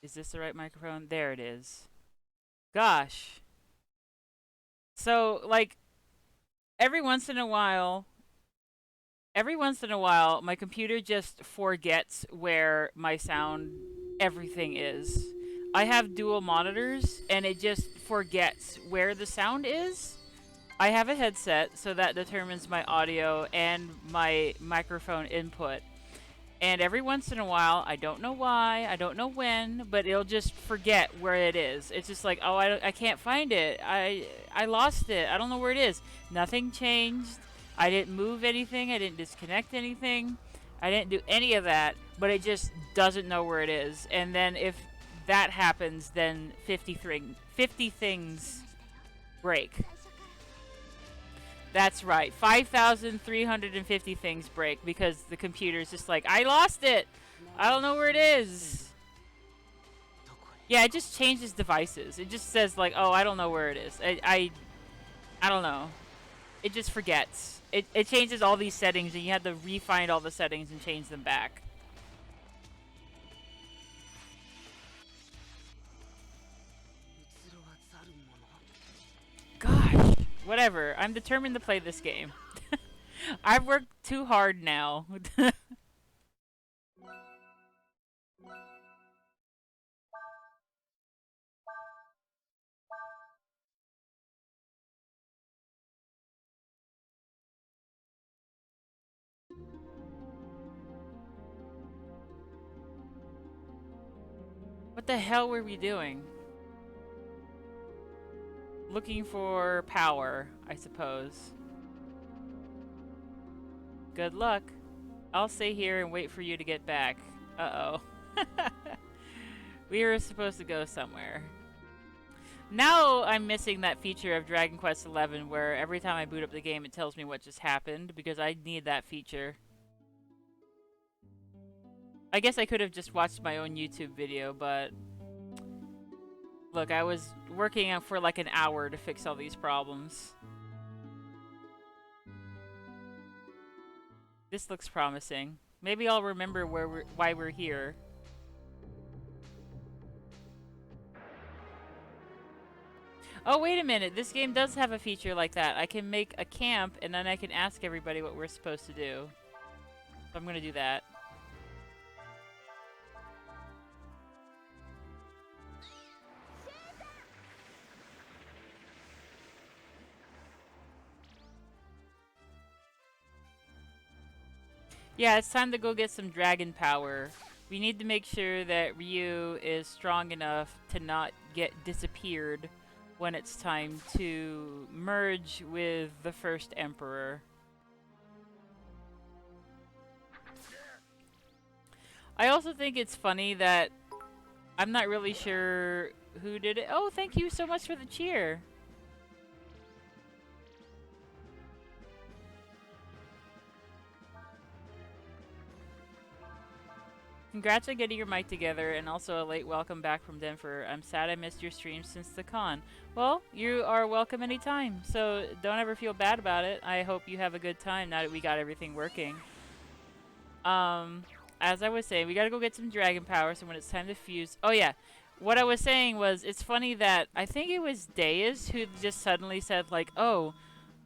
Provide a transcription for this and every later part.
Is this the right microphone? There it is. Gosh. So, like, every once in a while, my computer just forgets where my sound everything is. I have dual monitors, and it just forgets where the sound is. I have a headset, so that determines my audio and my microphone input. And every once in a while, I don't know why, I don't know when, but it'll just forget where it is. It's just like, oh, I can't find it. I lost it. I don't know where it is. Nothing changed. I didn't move anything. I didn't disconnect anything. I didn't do any of that, but it just doesn't know where it is. And then if that happens, then 50 things break. That's right. 5,350 things break because the computer's just like, I lost it. I don't know where it is. Yeah, it just changes devices. It just says like, oh, I don't know where it is. I don't know. It just forgets. It changes all these settings and you have to refind all the settings and change them back. Gosh. Whatever. I'm determined to play this game. I've worked too hard now. What the hell were we doing? Looking for power, I suppose. Good luck. I'll stay here and wait for you to get back. Uh-oh. We were supposed to go somewhere. Now I'm missing that feature of Dragon Quest XI where every time I boot up the game it tells me what just happened because I need that feature. I guess I could have just watched my own YouTube video, but look, I was working out for like an hour to fix all these problems. This looks promising. Maybe I'll remember why we're here. Oh, wait a minute. This game does have a feature like that. I can make a camp, and then I can ask everybody what we're supposed to do. So I'm gonna do that. Yeah, it's time to go get some dragon power. We need to make sure that Ryu is strong enough to not get disappeared when it's time to merge with the first emperor. I also think it's funny that I'm not really sure who did it. Oh, thank you so much for the cheer. Congrats on getting your mic together, and also a late welcome back from Denver. I'm sad I missed your stream since the con. Well, you are welcome anytime, so don't ever feel bad about it. I hope you have a good time now that we got everything working. As I was saying, we gotta go get some dragon power, so when it's time to fuse... Oh yeah, what I was saying was, it's funny that I think it was Deus who just suddenly said, like, oh,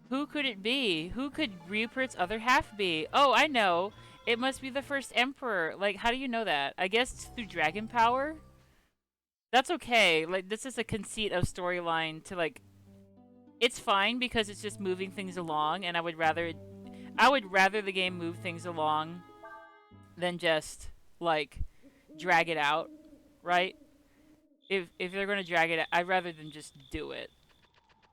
who could it be? Who could Rupert's other half be? Oh, I know. It must be the first emperor. Like, how do you know that? I guess it's through dragon power? That's okay. Like, this is a conceit of storyline to, like... It's fine because it's just moving things along, and I would rather the game move things along than just, like, drag it out, right? If they're gonna drag it out, I'd rather than just do it.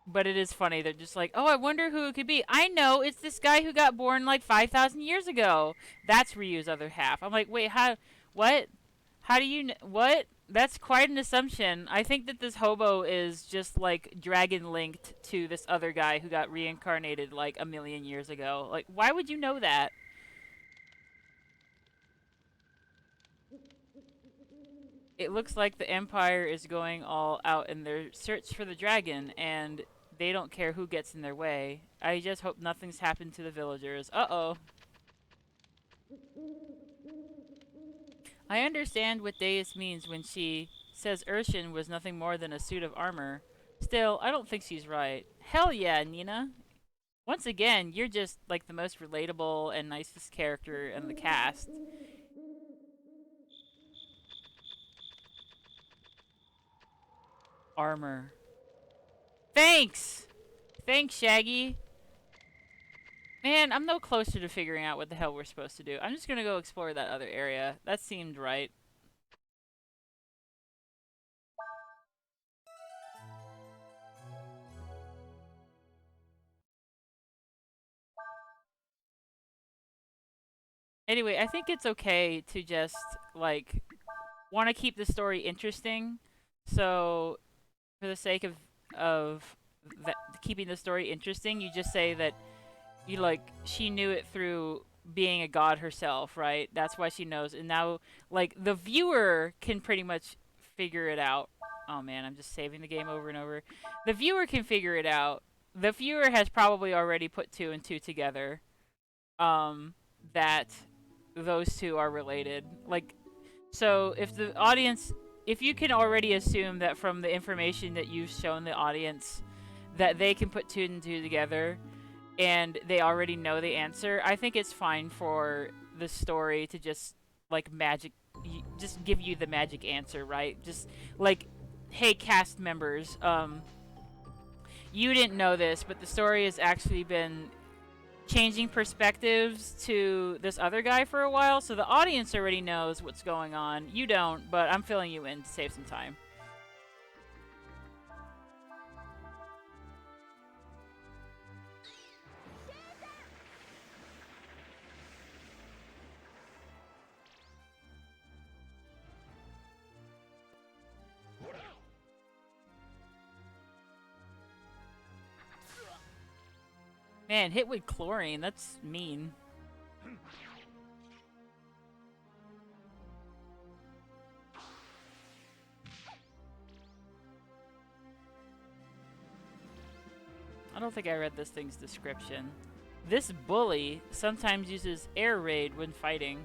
But it is funny. They're just like, oh, I wonder who it could be. I know. It's this guy who got born like 5,000 years ago. That's Ryu's other half. I'm like, wait, how? What? How do you? What? That's quite an assumption. I think that this hobo is just like dragon linked to this other guy who got reincarnated like a million years ago. Like, why would you know that? It looks like the Empire is going all out in their search for the dragon, and they don't care who gets in their way. I just hope nothing's happened to the villagers. Uh-oh. I understand what Deus means when she says Urshan was nothing more than a suit of armor. Still, I don't think she's right. Hell yeah, Nina. Once again, you're just like the most relatable and nicest character in the cast. Armor. Thanks! Thanks, Shaggy. Man, I'm no closer to figuring out what the hell we're supposed to do. I'm just gonna go explore that other area. That seemed right. Anyway, I think it's okay to just, like, want to keep the story interesting. So, for the sake of that, keeping the story interesting, you just say that you like she knew it through being a god herself, right? That's why she knows. And now, like, the viewer can pretty much figure it out. Oh man, I'm just saving the game over and over. The viewer can figure it out. The viewer has probably already put two and two together. Um, that those two are related. Like, so if the audience, if you can already assume that from the information that you've shown the audience, that they can put two and two together, and they already know the answer, I think it's fine for the story to just like magic, just give you the magic answer, right? Just like, hey, cast members, you didn't know this, but the story has actually been changing perspectives to this other guy for a while, so the audience already knows what's going on. You don't, but I'm filling you in to save some time. Man, hit with chlorine, that's mean. I don't think I read this thing's description. This bully sometimes uses air raid when fighting.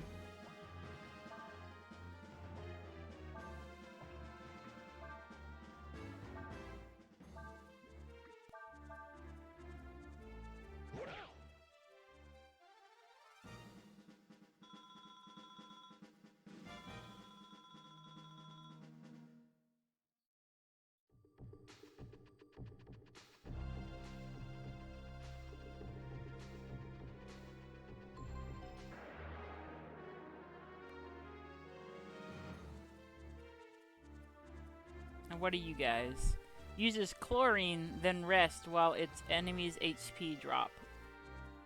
And what are you guys? Uses chlorine, then rest while its enemy's HP drop.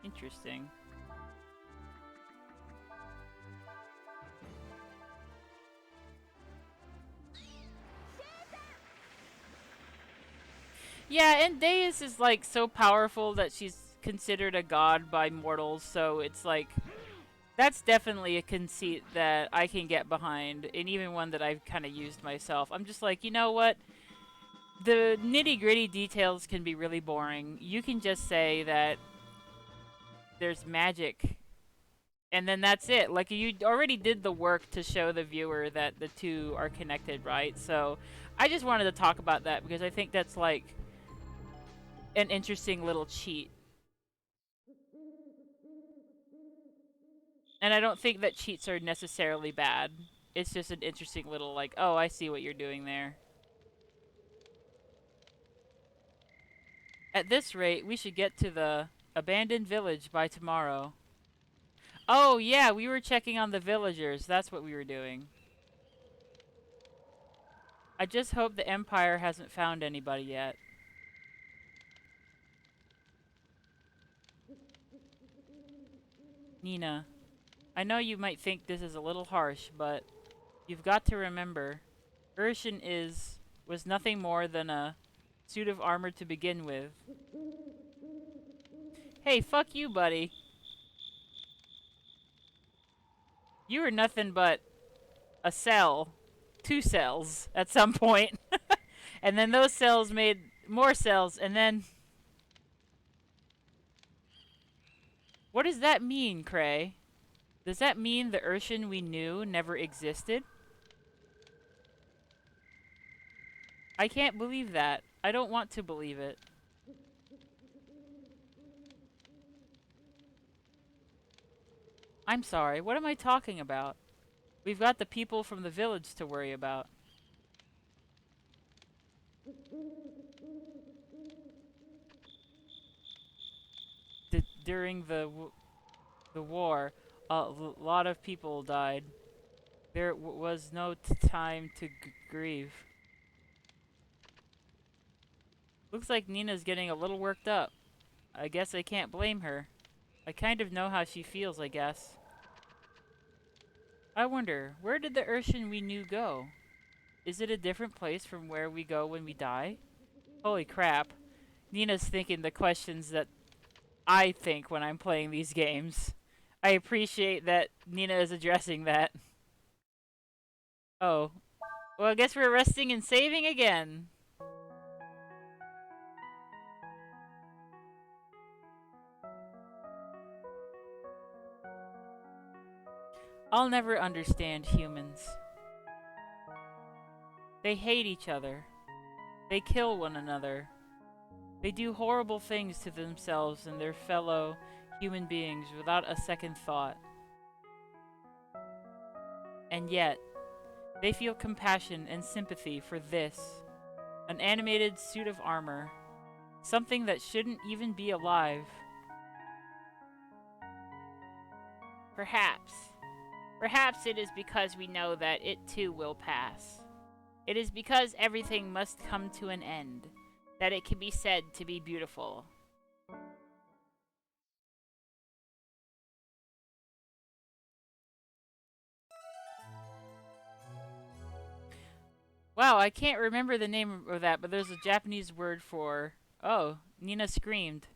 Interesting. Yeah, and Deus is like so powerful that she's considered a god by mortals, so it's like that's definitely a conceit that I can get behind, and even one that I've kind of used myself. I'm just like, you know what? The nitty gritty details can be really boring. You can just say that there's magic, and then that's it. Like, you already did the work to show the viewer that the two are connected, right? So I just wanted to talk about that because I think that's like an interesting little cheat. And I don't think that cheats are necessarily bad. It's just an interesting little, like, oh, I see what you're doing there. At this rate, we should get to the abandoned village by tomorrow. Oh, yeah, we were checking on the villagers. That's what we were doing. I just hope the Empire hasn't found anybody yet. Nina, I know you might think this is a little harsh, but you've got to remember, Urshan was nothing more than a suit of armor to begin with. Hey, fuck you, buddy. You were nothing but a cell. Two cells at some point. And then those cells made more cells, and then... What does that mean, Cray? Does that mean the Urshan we knew never existed? I can't believe that. I don't want to believe it. I'm sorry, what am I talking about? We've got the people from the village to worry about. During the war, a lot of people died. There was no time to grieve. Looks like Nina's getting a little worked up. I guess I can't blame her. I kind of know how she feels, I guess. I wonder, where did the Urshan we knew go? Is it a different place from where we go when we die? Holy crap. Nina's thinking the questions that I think when I'm playing these games. I appreciate that Nina is addressing that. Oh. Well, I guess we're resting and saving again. I'll never understand humans. They hate each other. They kill one another. They do horrible things to themselves and their fellow human beings without a second thought. And yet, they feel compassion and sympathy for this. An animated suit of armor. Something that shouldn't even be alive. Perhaps. Perhaps it is because we know that it too will pass. It is because everything must come to an end that it can be said to be beautiful. Wow, I can't remember the name of that, but there's a Japanese word for... Oh, Nina screamed.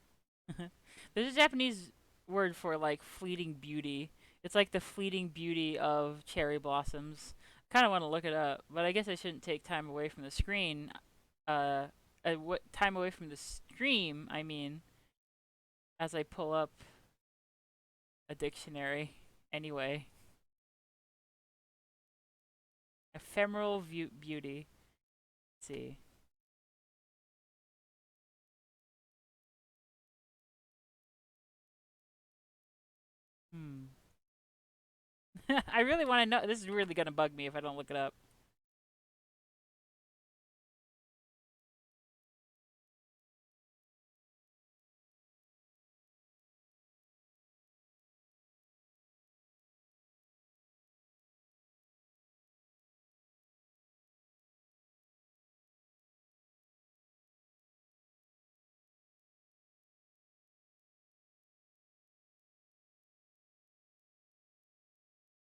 There's a Japanese word for, like, fleeting beauty. It's like the fleeting beauty of cherry blossoms. Kind of want to look it up, but I guess I shouldn't take time away from the screen. What time away from the stream, I mean, as I pull up a dictionary. Anyway. Ephemeral beauty. Let's see. I really want to know. This is really going to bug me if I don't look it up.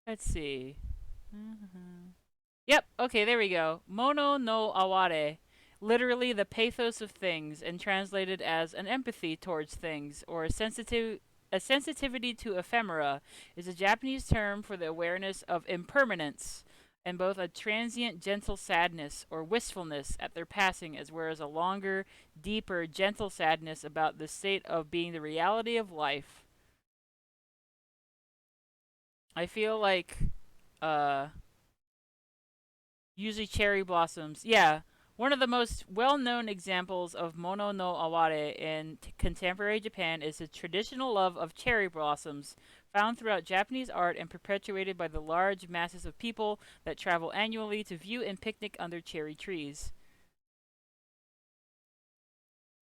Let's see. Yep, okay, there we go. Mono no aware. Literally the pathos of things, and translated as an empathy towards things, or a sensitivity to ephemera, is a Japanese term for the awareness of impermanence, and both a transient gentle sadness or wistfulness at their passing, as well as a longer, deeper, gentle sadness about the state of being the reality of life. I feel like, uh, usually cherry blossoms. Yeah, one of the most well-known examples of mono no aware in contemporary Japan is the traditional love of cherry blossoms, found throughout Japanese art and perpetuated by the large masses of people that travel annually to view and picnic under cherry trees.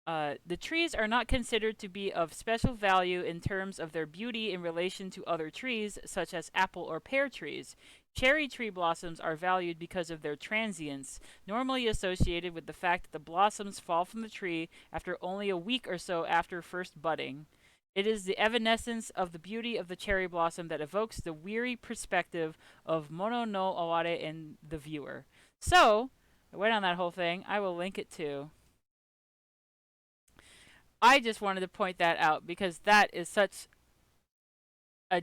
The trees are not considered to be of special value in terms of their beauty in relation to other trees, such as apple or pear trees. Cherry tree blossoms are valued because of their transience, normally associated with the fact that the blossoms fall from the tree after only a week or so after first budding. It is the evanescence of the beauty of the cherry blossom that evokes the weary perspective of mono no aware in the viewer. So, I went on that whole thing. I will link it too. I just wanted to point that out because that is such a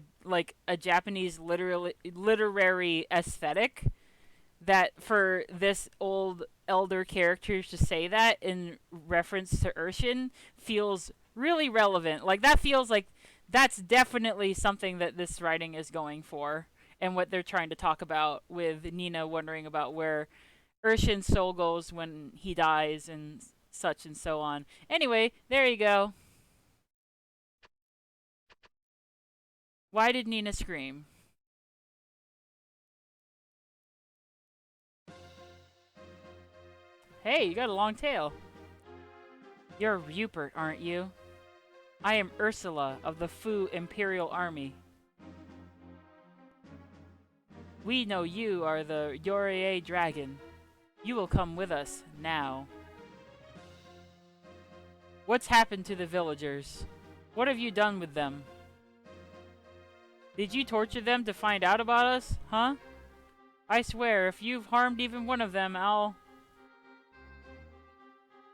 Japanese literary aesthetic that for this old elder character to say that in reference to Urshan feels really relevant. Like that feels like That's definitely something that this writing is going for, and what they're trying to talk about with Nina wondering about where Urshan's soul goes when he dies and such and so on. Anyway, there you go. Why did Nina scream? Hey, you got a long tail. You're Rupert, aren't you? I am Ursula of the Fu Imperial Army. We know you are the Yorei dragon. You will come with us now. What's happened to the villagers? What have you done with them? Did you torture them to find out about us, huh? I swear, if you've harmed even one of them, I'll...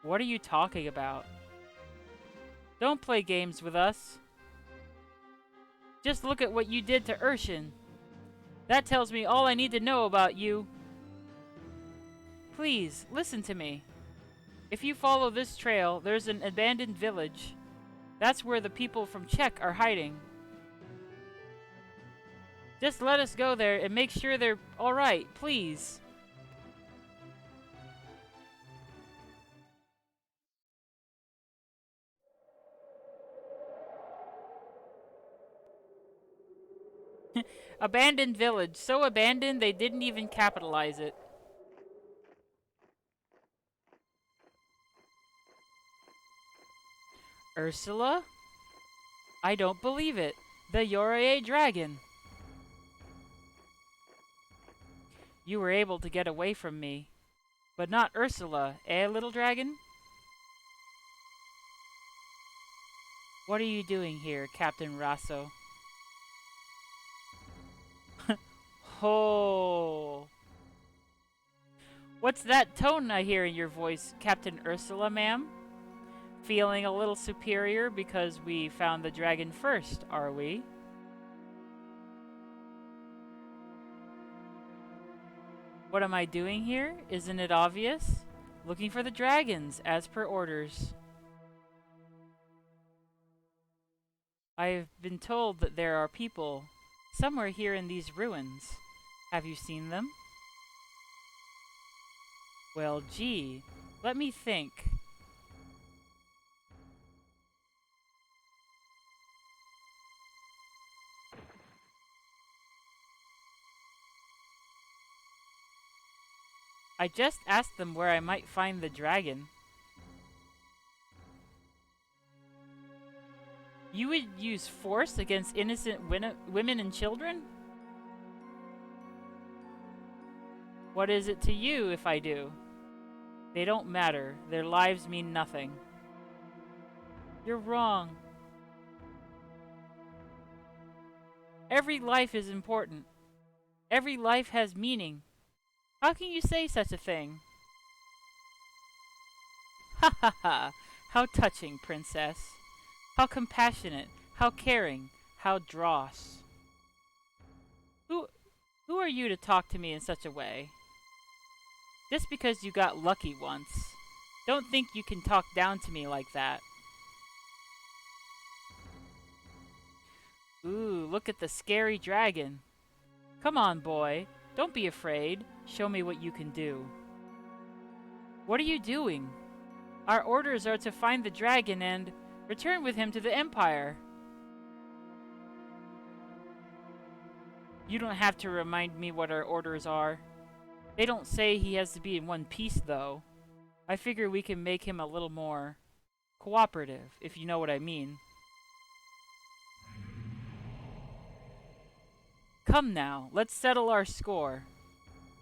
What are you talking about? Don't play games with us. Just look at what you did to Urshan. That tells me all I need to know about you. Please, listen to me. If you follow this trail, there's an abandoned village. That's where the people from Czech are hiding. Just let us go there and make sure they're alright, please. Abandoned village. So abandoned they didn't even capitalize it. Ursula? I don't believe it. The Yorei dragon. You were able to get away from me. But not Ursula, eh, little dragon? What are you doing here, Captain Rasso? Oh. What's that tone I hear in your voice, Captain Ursula, ma'am? Feeling a little superior because we found the dragon first, are we? What am I doing here? Isn't it obvious? Looking for the dragons, as per orders. I have been told that there are people somewhere here in these ruins. Have you seen them? Well, gee, let me think. I just asked them where I might find the dragon. You would use force against innocent women and children? What is it to you if I do? They don't matter. Their lives mean nothing. You're wrong. Every life is important. Every life has meaning. How can you say such a thing? Ha ha ha! How touching, princess. How compassionate, how caring, how dross. Who are you to talk to me in such a way? Just because you got lucky once. Don't think you can talk down to me like that. Ooh, look at the scary dragon. Come on, boy. Don't be afraid. Show me what you can do. What are you doing? Our orders are to find the dragon and return with him to the Empire. You don't have to remind me what our orders are. They don't say he has to be in one piece, though. I figure we can make him a little more cooperative, if you know what I mean. Come now, let's settle our score.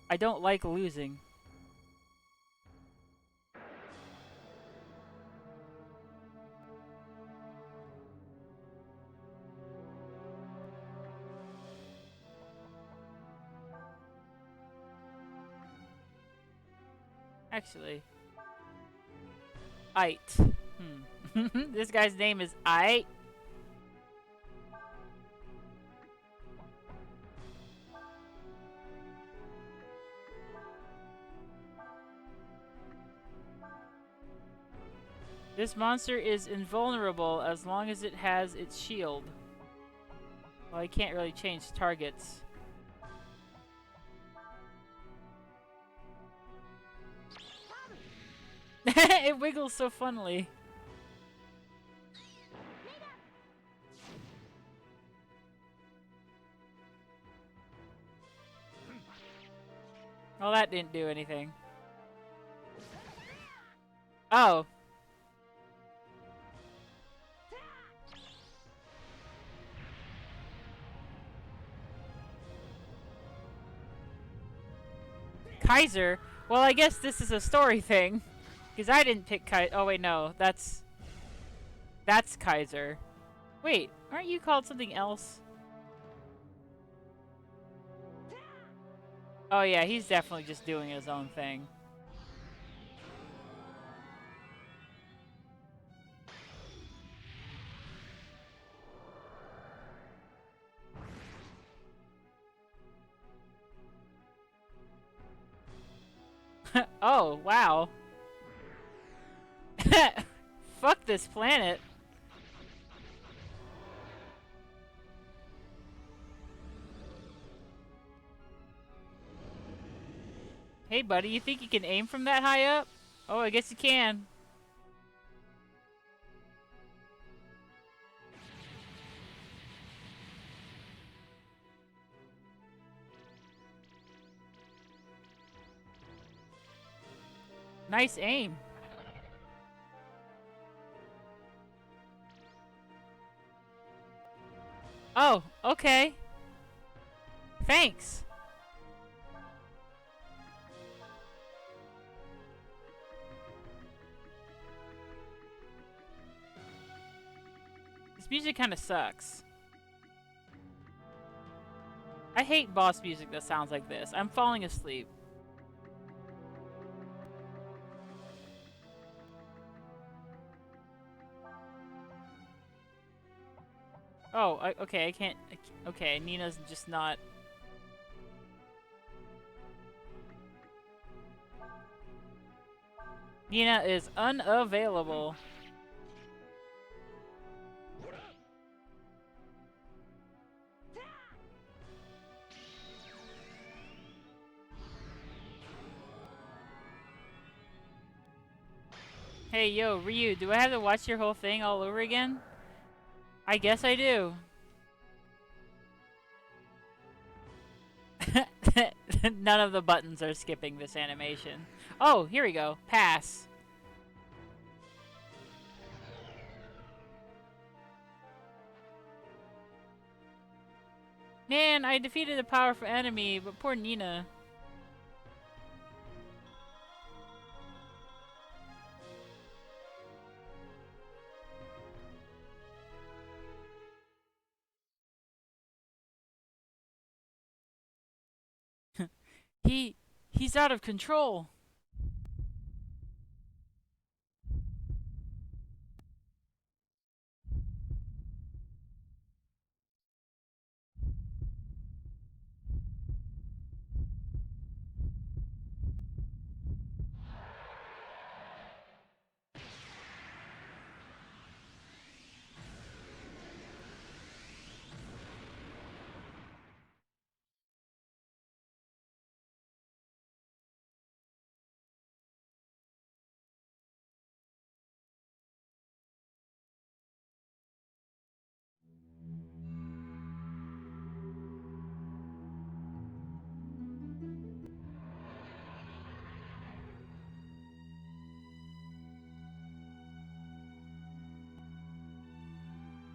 I don't like losing. Actually, Ite. This guy's name is Ite. This monster is invulnerable as long as it has its shield. Well, I can't really change targets. It wiggles so funnily. Well, that didn't do anything. Oh. Kaiser? Well, I guess this is a story thing. Because I didn't pick Kaiser. Oh, wait, no. That's Kaiser. Wait, aren't you called something else? Oh, yeah, he's definitely just doing his own thing. Oh, wow. Fuck this planet. Hey, buddy, you think you can aim from that high up? Oh, I guess you can. Nice aim. Oh, okay. Thanks. This music kind of sucks. I hate boss music that sounds like this. I'm falling asleep. Oh, okay, I can't... Okay, Nina's just not... Nina is unavailable. Hey, yo, Ryu, do I have to watch your whole thing all over again? I guess I do. None of the buttons are skipping this animation. Oh, here we go. Pass. Man, I defeated a powerful enemy, but poor Nina. He's out of control.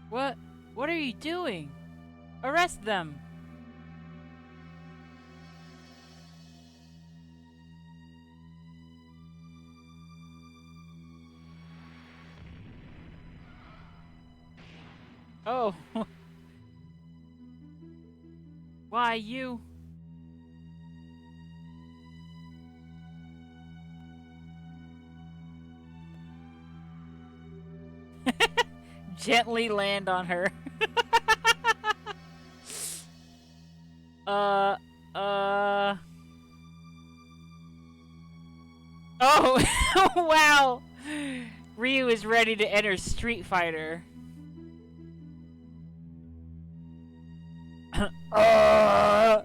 What? What are you doing? Arrest them! Oh. Why, you? Gently land on her. Oh, wow. Ryu is ready to enter Street Fighter. Uh!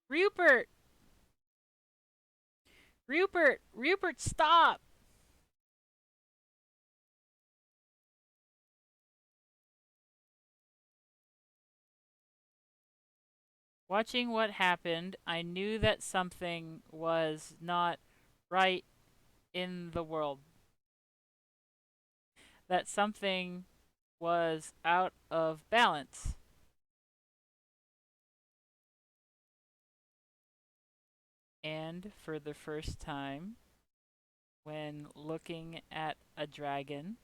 Rupert! Rupert! Rupert, stop! Watching what happened, I knew that something was not right in the world. That something was out of balance. And for the first time, when looking at a dragon,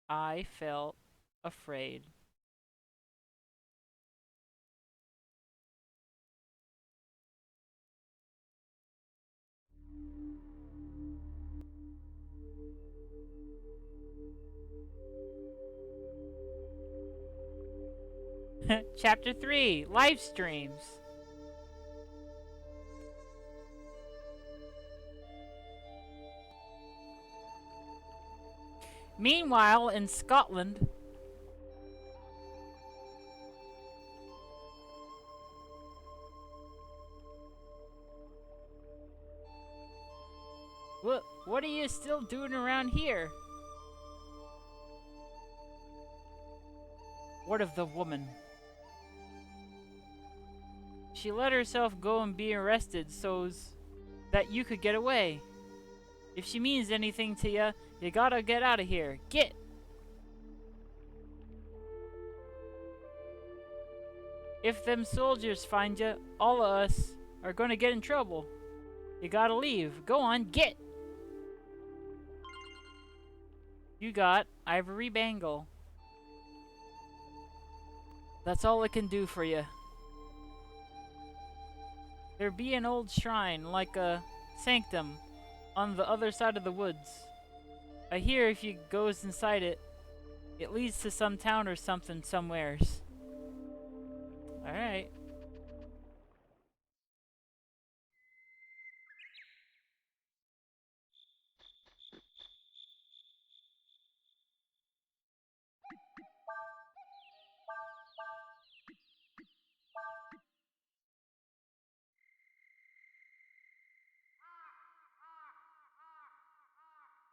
I felt afraid. Chapter 3 Live Streams. Meanwhile, in Scotland, what are you still doing around here? What of the woman? She let herself go and be arrested so's that you could get away. If she means anything to ya, you gotta get out of here. Get! If them soldiers find ya, all of us are gonna get in trouble. You gotta leave. Go on, get! You got Ivory Bangle. That's all it can do for you. There be an old shrine, like a sanctum, on the other side of the woods. I hear if you goes inside it, it leads to some town or something somewheres. Alright.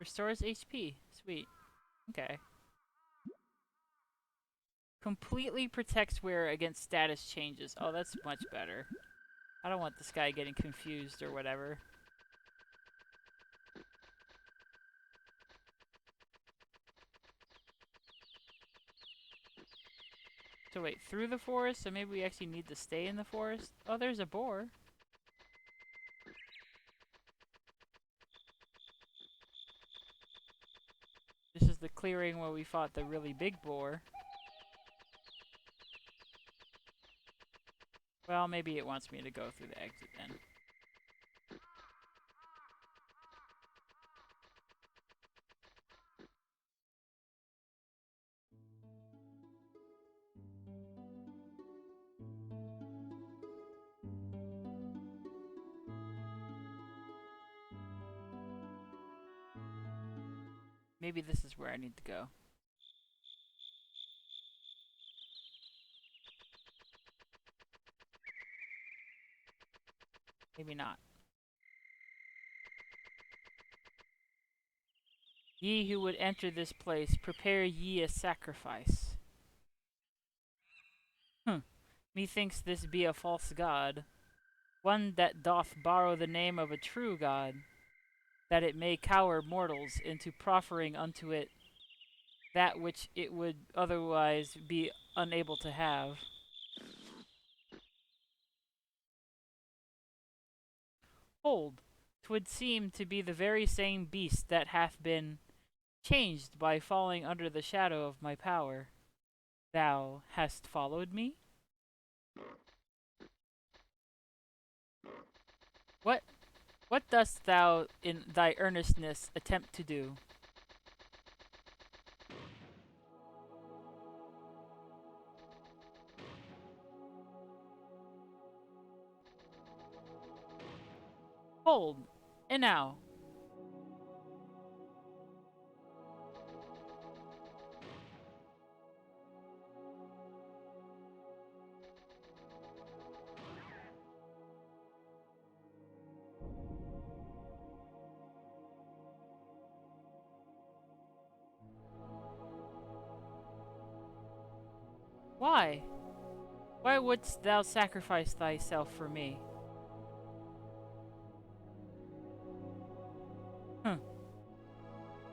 Restores HP. Sweet. Okay. Completely protects wearer against status changes. Oh, that's much better. I don't want this guy getting confused or whatever. So wait, through the forest? So maybe we actually need to stay in the forest? Oh, there's a boar. This is the clearing where we fought the really big boar. Well, maybe it wants me to go through the exit then. Maybe this is where I need to go. Maybe not. Ye who would enter this place, prepare ye a sacrifice. Methinks this be a false god, one that doth borrow the name of a true god, that it may cower mortals into proffering unto it that which it would otherwise be unable to have. Hold, 'twould seem to be the very same beast that hath been changed by falling under the shadow of my power. Thou hast followed me? What what dost thou in thy earnestness attempt to do? Hold. And now. Why? Why wouldst thou sacrifice thyself for me?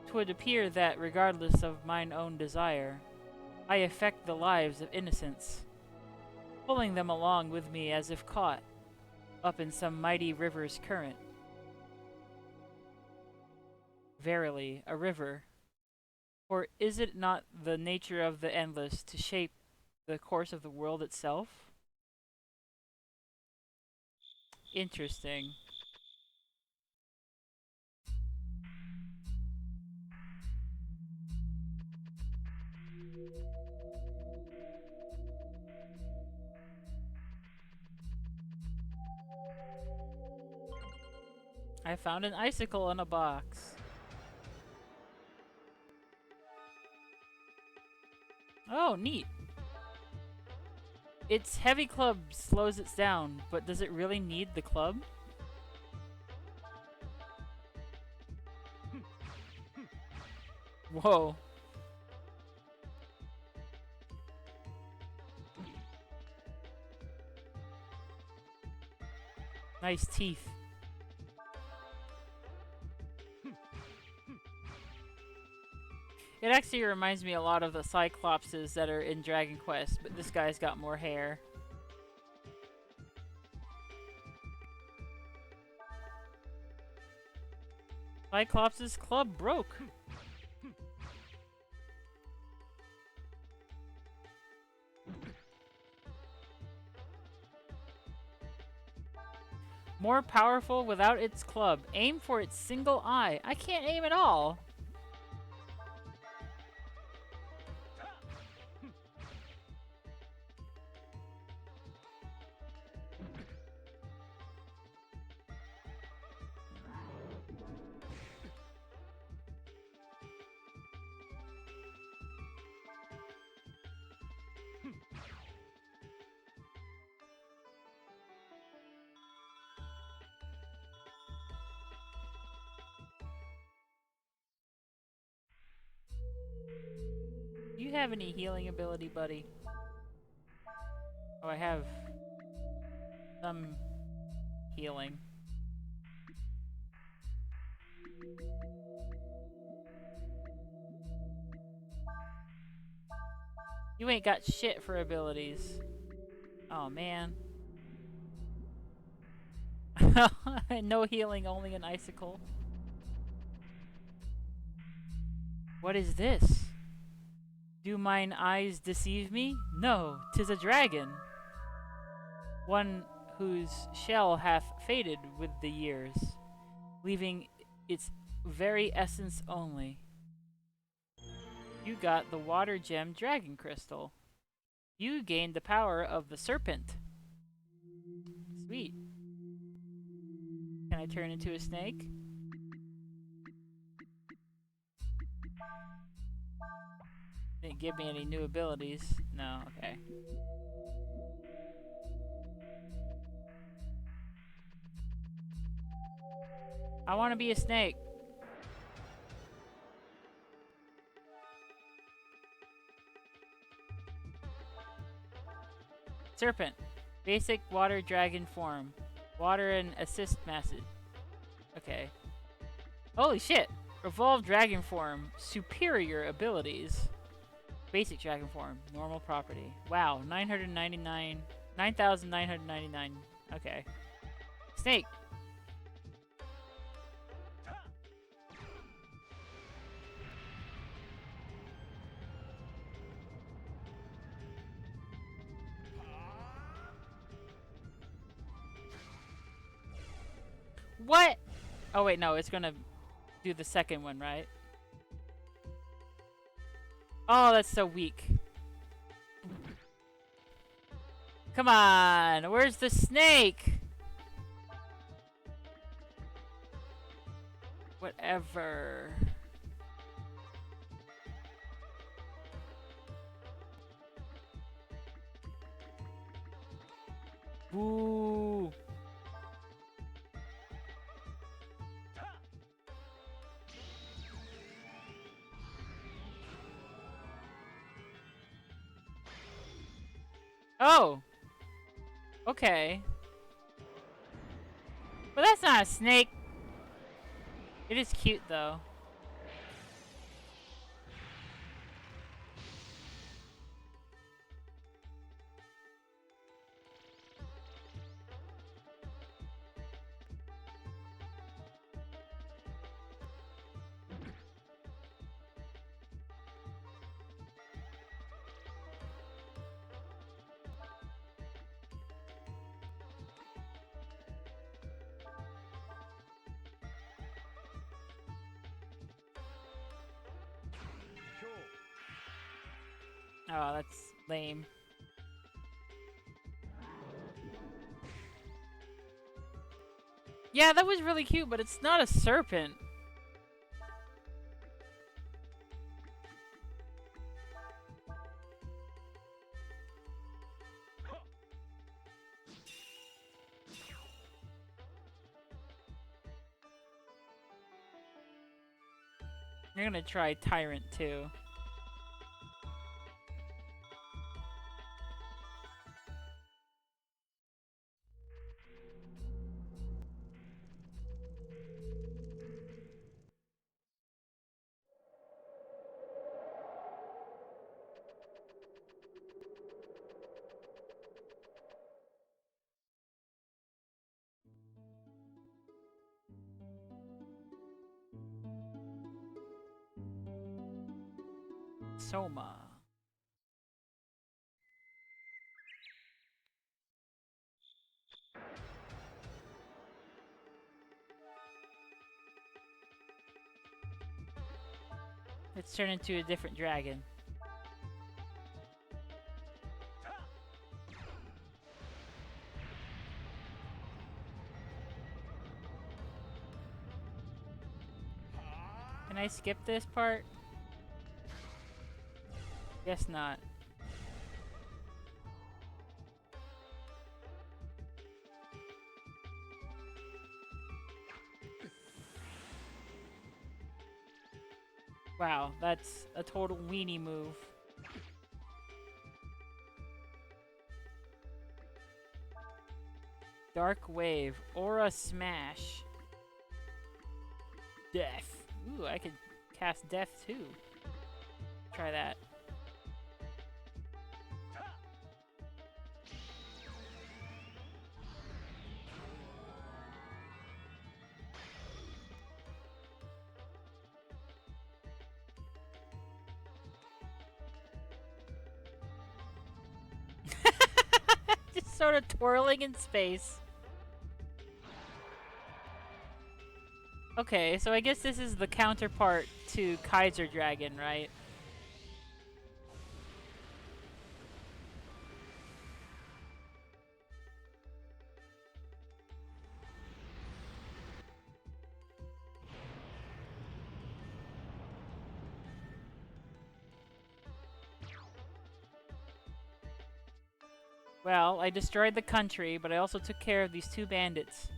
'Twould appear that, regardless of mine own desire, I affect the lives of innocents, pulling them along with me as if caught up in some mighty river's current. Verily, a river. For is it not the nature of the endless to shape the course of the world itself? Interesting. I found an icicle in a box. Oh, neat. Its heavy club slows it down, but does it really need the club? Whoa. Nice teeth. It actually reminds me a lot of the Cyclopses that are in Dragon Quest, but this guy's got more hair. Cyclops' club broke. More powerful without its club. Aim for its single eye. I can't aim at all. Do you have any healing ability, buddy? Oh, I have some healing. You ain't got shit for abilities. Oh, man. No healing, only an icicle. What is this? Do mine eyes deceive me? No, 'tis a dragon. One whose shell hath faded with the years, leaving its very essence only. You got the water gem dragon crystal. You gained the power of the serpent. Sweet. Can I turn into a snake? Didn't give me any new abilities. No, okay. I want to be a snake. Serpent. Basic water dragon form. Water and assist message. Okay. Holy shit! Evolved dragon form. Superior abilities. Basic dragon form. Normal property. Wow. 999. 9,999. Okay. Snake. What? Oh wait, no, it's gonna do the second one, right? Oh, that's so weak. Come on, where's the snake? Whatever. Boo. Oh. Okay. But that's not a snake. It is cute though. Oh, that's lame. Yeah, that was really cute, but it's not a serpent. You're gonna try Tyrant too. Soma. Let's turn into a different dragon. Can I skip this part? Guess not. Wow, that's a total weenie move. Dark Wave. Aura Smash. Death. Ooh, I could cast Death too. Try that. Just sort of twirling in space. Okay, so I guess this is the counterpart to Kaiser Dragon, right? Well, I destroyed the country, but I also took care of these two bandits.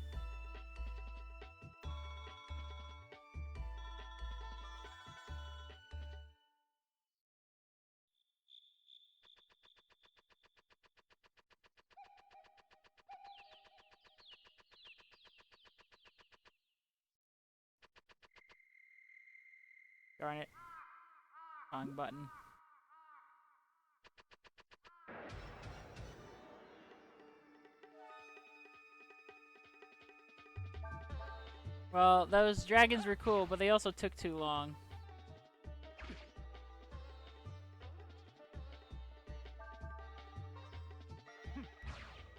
Darn it. Wrong button. Well, those dragons were cool, but they also took too long.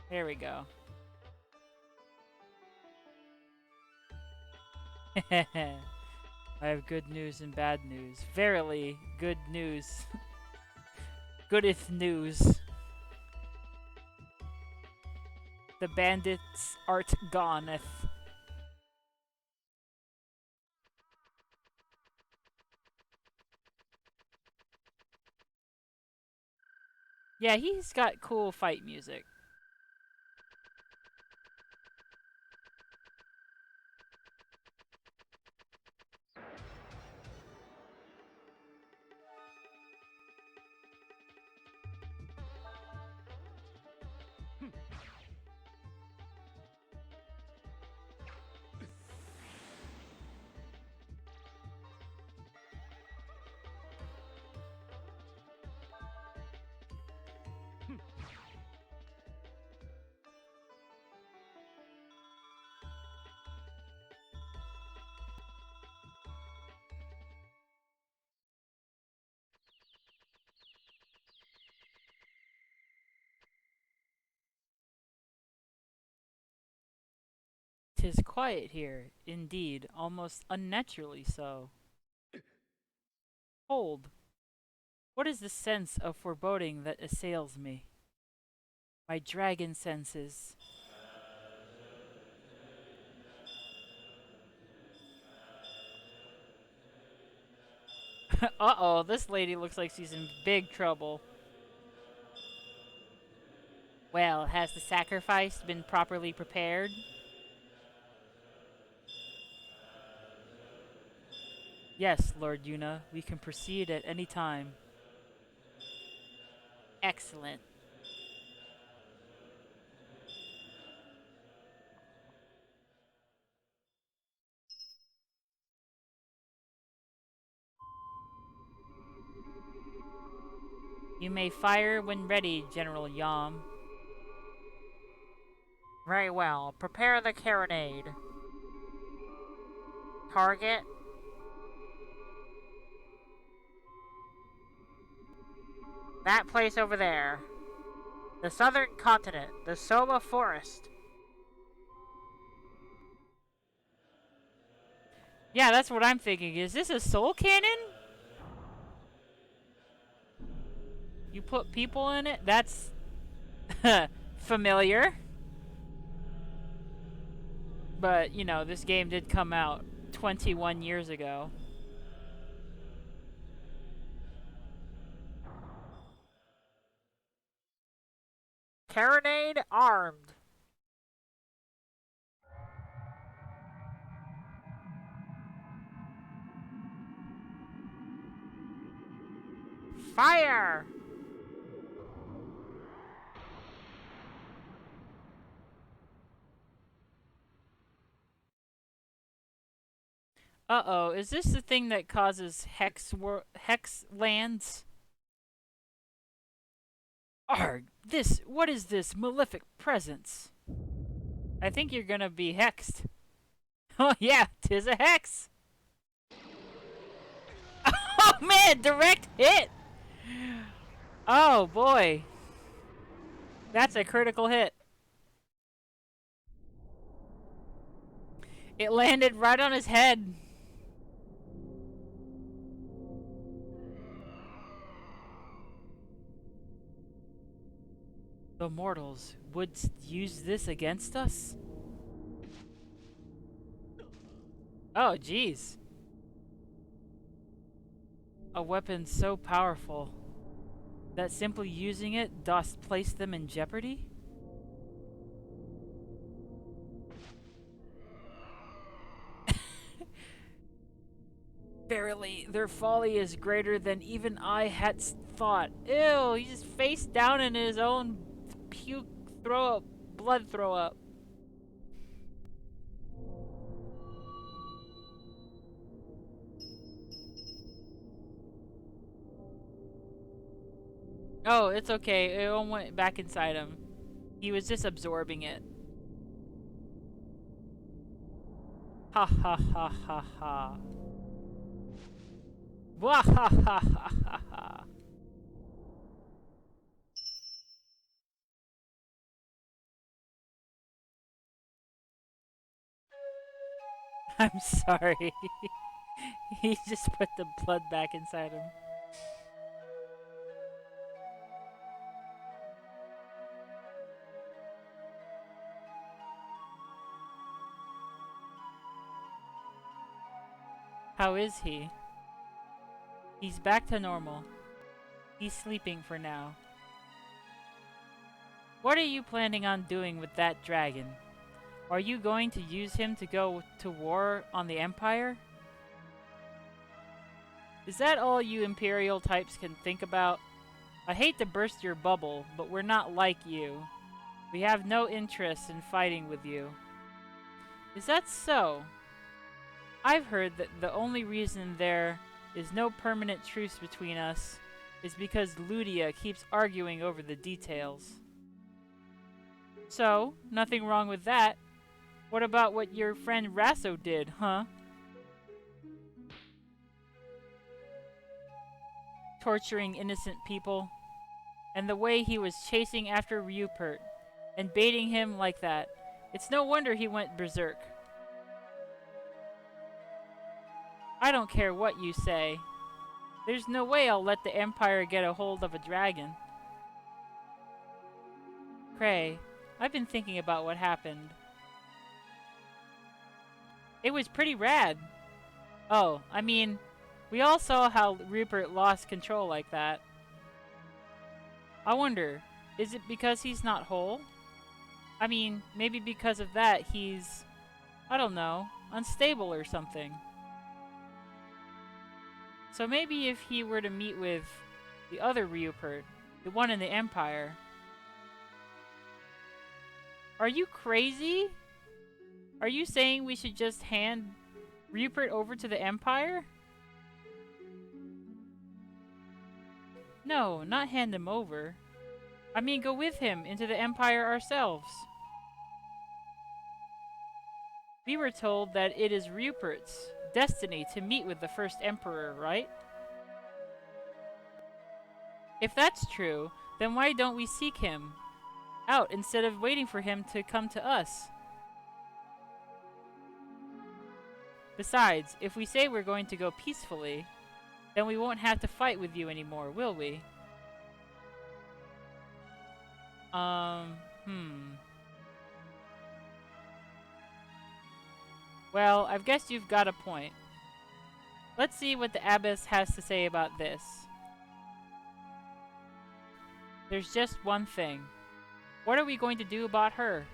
There we go. I have good news and bad news. Verily, good news. Goodeth news. The bandits art goneth. Yeah, he's got cool fight music. "'Tis quiet here, indeed, almost unnaturally so. Hold, what is the sense of foreboding that assails me? My dragon senses. Uh-oh, this lady looks like she's in big trouble. Well, has the sacrifice been properly prepared? Yes, Lord Yuna, we can proceed at any time. Excellent. You may fire when ready, General Yam. Very well. Prepare the carronade. Target. That place over there. The southern continent. The Soma Forest. Yeah, that's what I'm thinking. Is this a soul cannon? You put people in it? That's familiar. But, you know, this game did come out 21 years ago. Carronade armed. Fire! Uh-oh, is this the thing that causes hex lands? Arg, what is this malefic presence? I think you're gonna be hexed. Oh yeah, 'tis a hex! Oh man, direct hit! Oh boy. That's a critical hit. It landed right on his head. The mortals would use this against us? Oh jeez. A weapon so powerful that simply using it doth place them in jeopardy? Verily, their folly is greater than even I hadst thought. Ew, he's just face down in his own puke, throw up, blood throw up. Oh, it's okay. It all went back inside him. He was just absorbing it. Ha ha ha ha ha. Wah ha ha ha ha ha. I'm sorry. He just put the blood back inside him. How is he? He's back to normal. He's sleeping for now. What are you planning on doing with that dragon? Are you going to use him to go to war on the Empire? Is that all you Imperial types can think about? I hate to burst your bubble, but we're not like you. We have no interest in fighting with you. Is that so? I've heard that the only reason there is no permanent truce between us is because Ludia keeps arguing over the details. So, nothing wrong with that. What about what your friend Rasso did, huh? Torturing innocent people. And the way he was chasing after Rupert and baiting him like that. It's no wonder he went berserk. I don't care what you say. There's no way I'll let the Empire get a hold of a dragon. Cray, I've been thinking about what happened. It was pretty rad. Oh, I mean, we all saw how Rupert lost control like that. I wonder, is it because he's not whole? I mean, maybe because of that he's, I don't know, unstable or something. So maybe if he were to meet with the other Rupert, the one in the Empire. Are you crazy? Are you saying we should just hand Rupert over to the Empire? No, not hand him over. I mean, go with him into the Empire ourselves. We were told that it is Rupert's destiny to meet with the first Emperor, right? If that's true, then why don't we seek him out instead of waiting for him to come to us? Besides, if we say we're going to go peacefully, then we won't have to fight with you anymore, will we? Well, I guess you've got a point. Let's see what the Abbess has to say about this. There's just one thing. What are we going to do about her?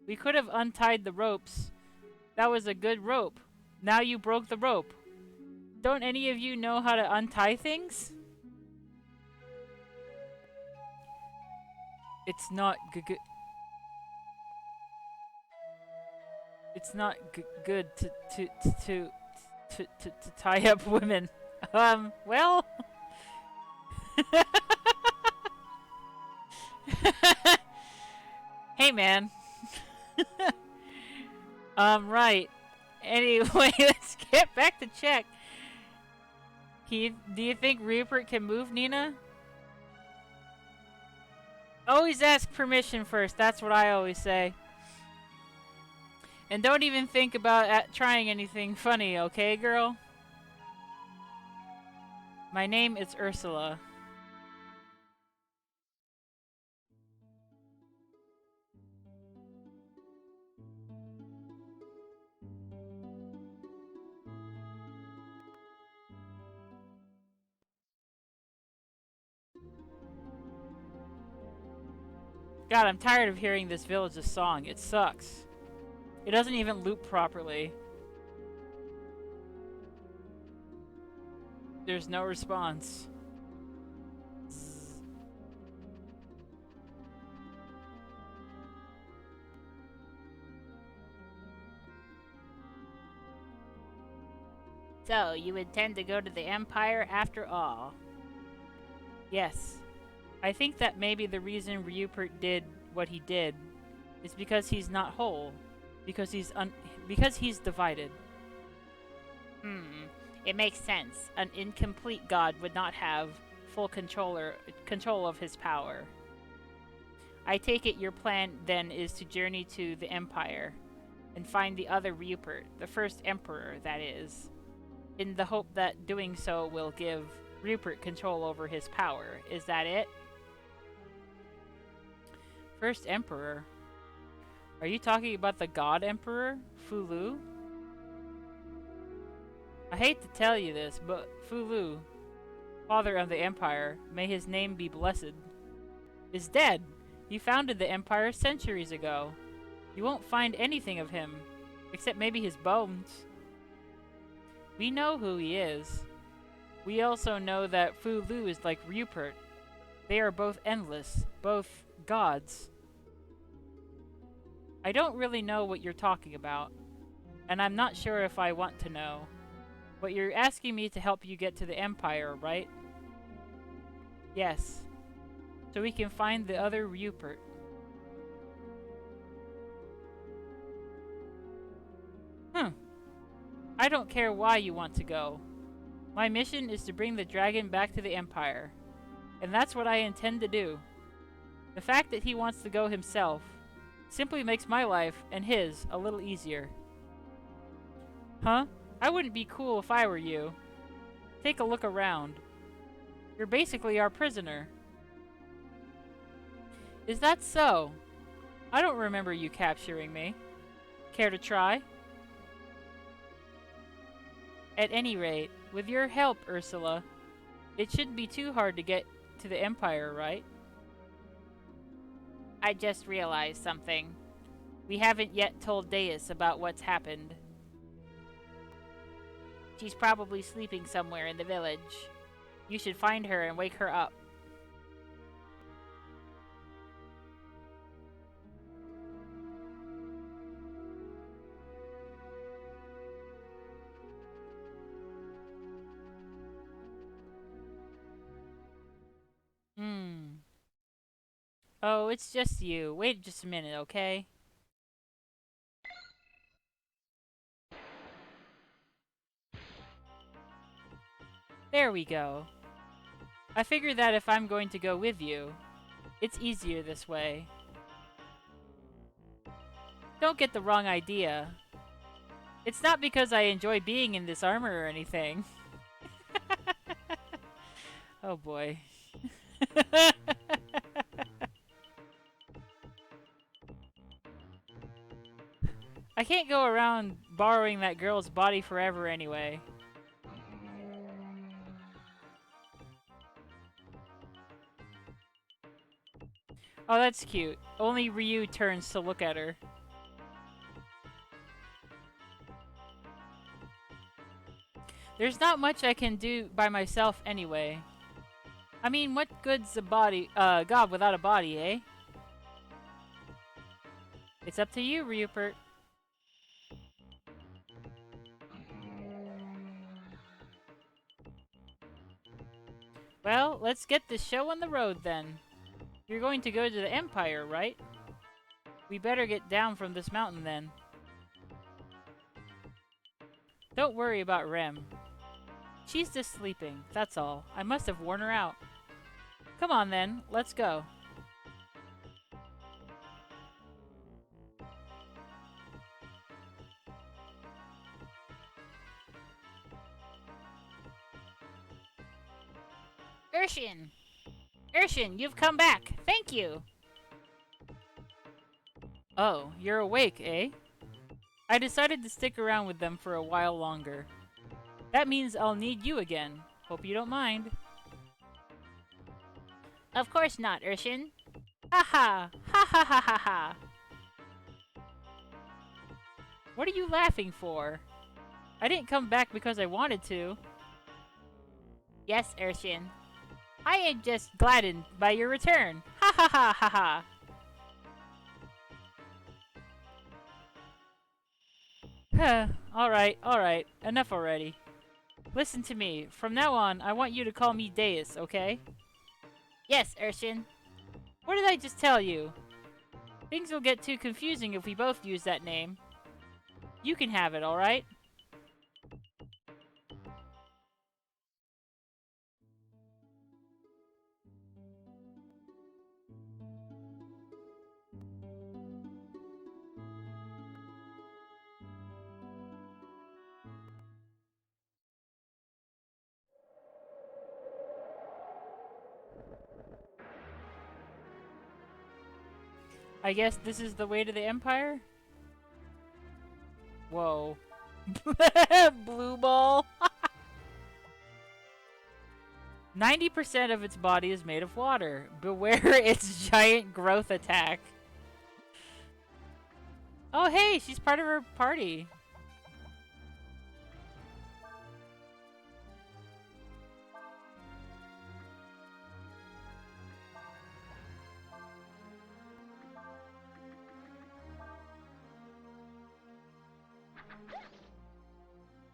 We could have untied the ropes. That was a good rope. Now you broke the rope. Don't any of you know how to untie things? It's not It's not good to tie up women. Well. Hey, man. Right. Anyway, let's get back to check. Do you think Rupert can move, Nina? Always ask permission first. That's what I always say. And don't even think about trying anything funny, okay, girl? My name is Ursula. God, I'm tired of hearing this village's song. It sucks. It doesn't even loop properly. There's no response. So, you intend to go to the Empire after all? Yes. I think that maybe the reason Rupert did what he did is because he's not whole. Because he's divided. It makes sense. An incomplete god would not have full control of his power. I take it your plan then is to journey to the Empire and find the other Rupert, the first Emperor, that is, in the hope that doing so will give Rupert control over his power. Is that it? First Emperor? Are you talking about the God Emperor, Fulu? I hate to tell you this, but Fulu, father of the Empire, may his name be blessed, is dead. He founded the Empire centuries ago. You won't find anything of him, except maybe his bones. We know who he is. We also know that Fulu is like Rupert. They are both endless, both gods. I don't really know what you're talking about, and I'm not sure if I want to know. But you're asking me to help you get to the Empire, right? Yes. So we can find the other Rupert. I don't care why you want to go. My mission is to bring the dragon back to the Empire. And that's what I intend to do. The fact that he wants to go himself simply makes my life, and his, a little easier. Huh? I wouldn't be cool if I were you. Take a look around. You're basically our prisoner. Is that so? I don't remember you capturing me. Care to try? At any rate, with your help, Ursula, it shouldn't be too hard to get to the Empire, right? I just realized something. We haven't yet told Deus about what's happened. She's probably sleeping somewhere in the village. You should find her and wake her up. Oh, it's just you. Wait just a minute, okay? There we go. I figure that if I'm going to go with you, it's easier this way. Don't get the wrong idea. It's not because I enjoy being in this armor or anything. Oh boy. I can't go around borrowing that girl's body forever anyway. Oh, that's cute. Only Ryu turns to look at her. There's not much I can do by myself anyway. I mean, what good's a body, god without a body, eh? It's up to you, Rupert. Well, let's get this show on the road then. You're going to go to the Empire, right? We better get down from this mountain then. Don't worry about Rem. She's just sleeping, that's all. I must have worn her out. Come on then, let's go. Urshin! Urshin, you've come back! Thank you! Oh, you're awake, eh? I decided to stick around with them for a while longer. That means I'll need you again. Hope you don't mind. Of course not, Urshin. Ha ha! Ha ha ha ha ha! What are you laughing for? I didn't come back because I wanted to. Yes, Urshin. I am just gladdened by your return. Ha ha ha ha ha! Alright. Enough already. Listen to me. From now on, I want you to call me Deus, okay? Yes, Urshin. What did I just tell you? Things will get too confusing if we both use that name. You can have it, alright? I guess this is the way to the Empire? Whoa. Blue ball? 90% of its body is made of water. Beware its giant growth attack. Oh, hey, she's part of her party.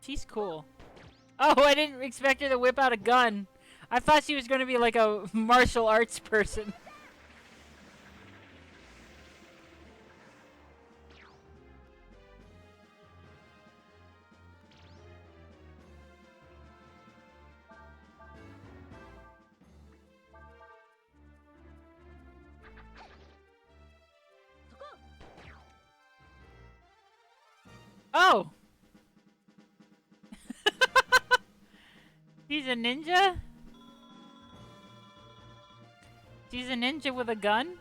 She's cool. Oh, I didn't expect her to whip out a gun. I thought she was going to be like a martial arts person. Oh! She's a ninja? She's a ninja with a gun?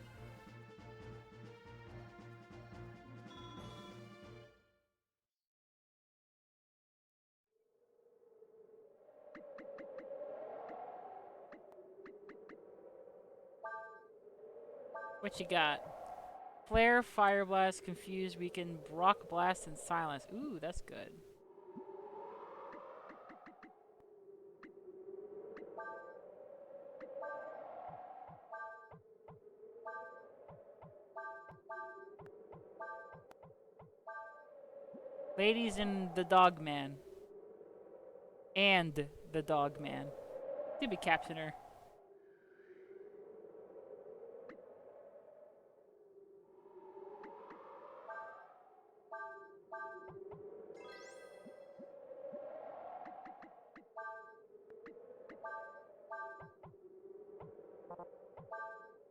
What you got? Flare, Fire Blast, Confuse, Weaken, Rock Blast, and Silence. Ooh, that's good. Ladies and the Dog Man. And the Dog Man. Stupid captioner.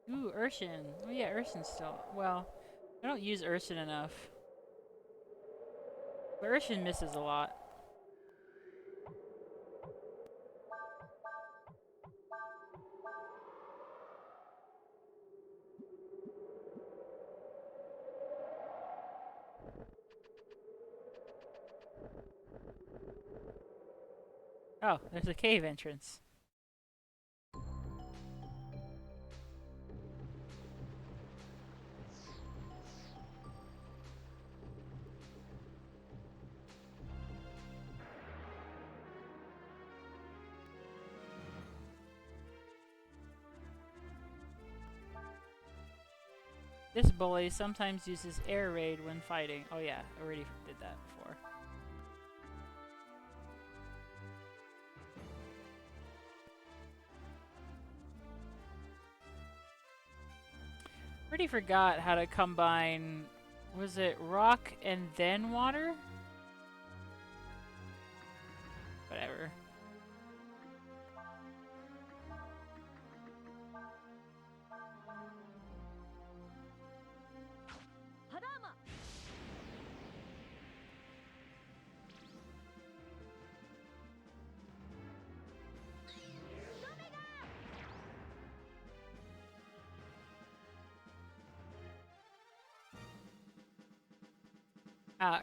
Ooh, Urshin. Oh yeah, Urshin's still... Well, I don't use Urshin enough. But Urshin misses a lot. Oh, there's a cave entrance. This bully sometimes uses air raid when fighting. Oh yeah, I already did that before. Already forgot how to combine... Was it rock and then water? Whatever.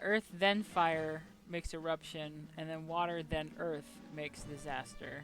Earth then fire makes eruption, and then water then earth makes disaster.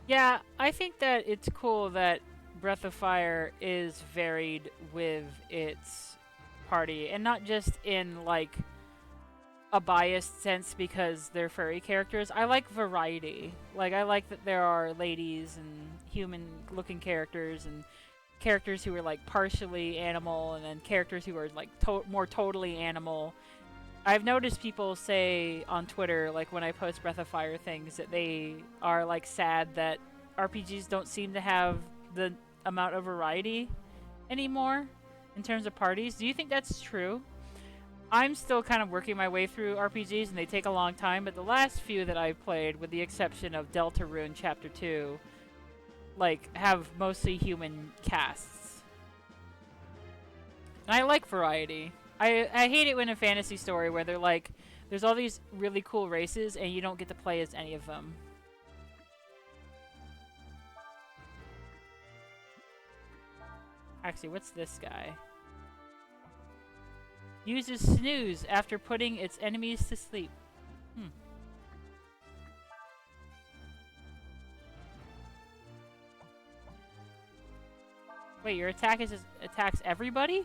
Yeah, I think that it's cool that Breath of Fire is varied with its party, and not just in like, a biased sense because they're furry characters. I like variety. Like, I like that there are ladies and human-looking characters and characters who are like partially animal, and then characters who are like more totally animal. I've noticed people say on Twitter, like when I post Breath of Fire things, that they are like sad that RPGs don't seem to have the amount of variety anymore in terms of parties. Do you think that's true? I'm still kind of working my way through RPGs, and they take a long time, but the last few that I've played, with the exception of Deltarune Chapter 2, like, have mostly human casts. And I like variety. I hate it when a fantasy story where they're like, there's all these really cool races, and you don't get to play as any of them. Actually, what's this guy? Uses snooze after putting its enemies to sleep. Wait, your attack attacks everybody?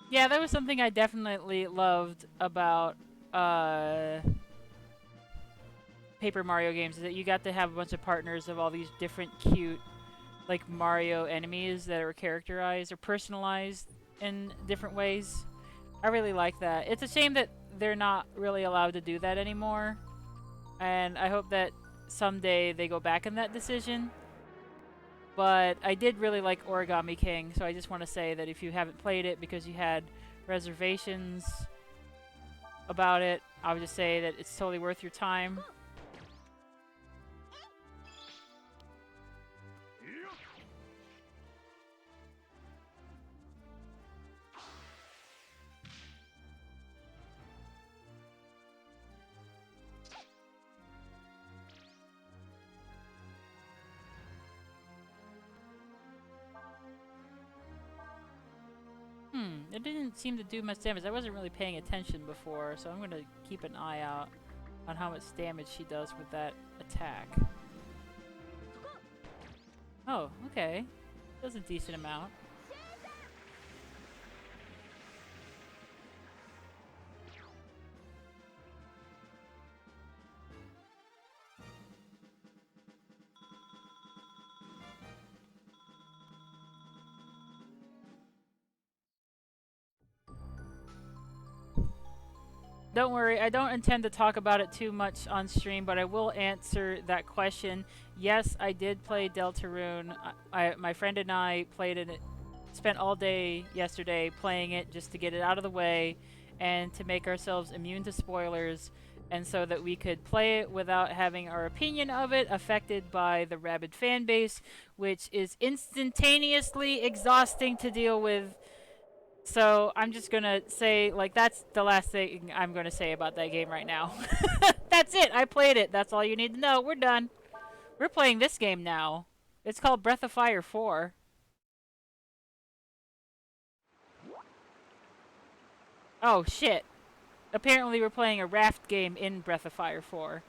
Yeah, that was something I definitely loved about Paper Mario games, is that you got to have a bunch of partners of all these different cute, like, Mario enemies that are characterized or personalized in different ways. I really like that. It's a shame that they're not really allowed to do that anymore, and I hope that someday they go back in that decision. But I did really like Origami King, so I just want to say that if you haven't played it because you had reservations about it, I would just say that it's totally worth your time. It didn't seem to do much damage. I wasn't really paying attention before, so I'm going to keep an eye out on how much damage she does with that attack. Oh, okay. Does a decent amount. Don't worry, I don't intend to talk about it too much on stream, but I will answer that question. Yes, I did play Deltarune. My friend and I played it, spent all day yesterday playing it just to get it out of the way and to make ourselves immune to spoilers, and so that we could play it without having our opinion of it affected by the rabid fan base, which is instantaneously exhausting to deal with. So I'm just gonna say, like, that's the last thing I'm gonna say about that game right now. That's it. I played it. That's all you need to know. We're done. We're playing this game now. It's called Breath of Fire 4. Oh, shit. Apparently we're playing a raft game in Breath of Fire 4.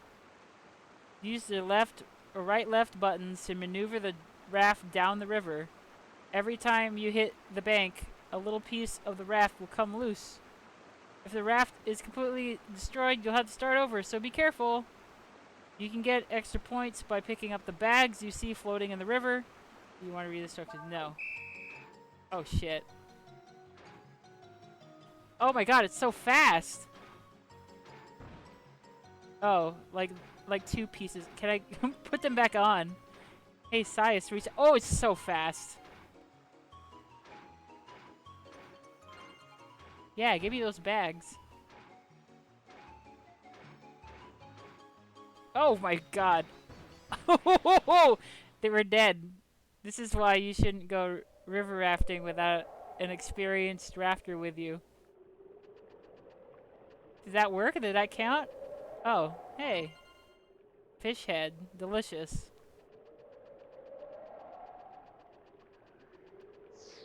Use the left or right-left buttons to maneuver the raft down the river. Every time you hit the bank, a little piece of the raft will come loose. If the raft is completely destroyed, you'll have to start over, so be careful. You can get extra points by picking up the bags you see floating in the river. Do you want to read the instructions? No. Oh, shit. Oh my god, it's so fast! Oh, like two pieces. Can I put them back on? Hey, Sias, reach. Oh, it's so fast. Yeah, give me those bags. Oh my god. They were dead. This is why you shouldn't go river rafting without an experienced rafter with you. Did that work? Did that count? Oh, hey. Fish head. Delicious.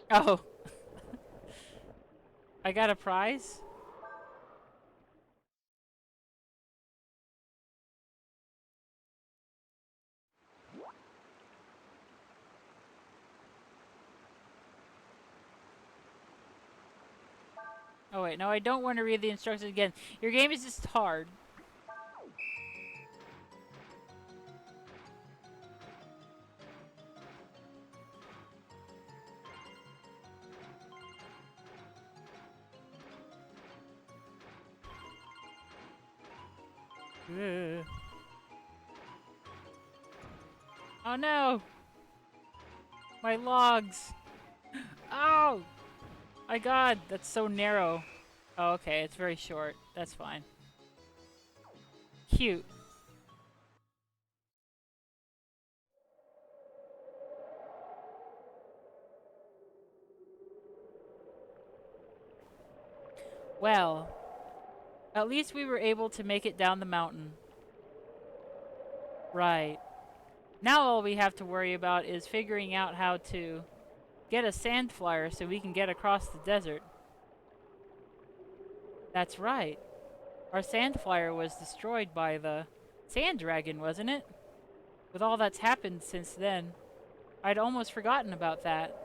Oh, I got a prize? Oh wait, no, I don't want to read the instructions again. Your game is just hard. Ugh. Oh no! My logs! Oh! My god, that's so narrow. Oh, okay, it's very short. That's fine. Cute. Well, at least we were able to make it down the mountain. Right. Now all we have to worry about is figuring out how to get a sand flyer so we can get across the desert. That's right. Our sand flyer was destroyed by the sand dragon, wasn't it? With all that's happened since then, I'd almost forgotten about that.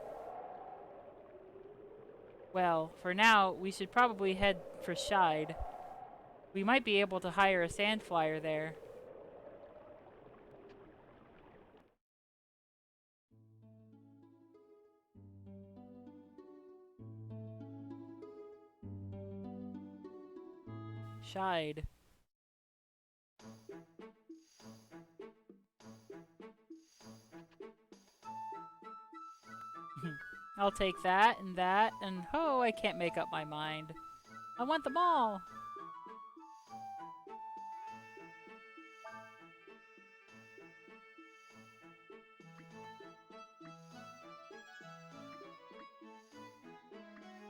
Well, for now, we should probably head for Shide. We might be able to hire a sand flyer there. Shide. I'll take that, and oh, I can't make up my mind. I want them all!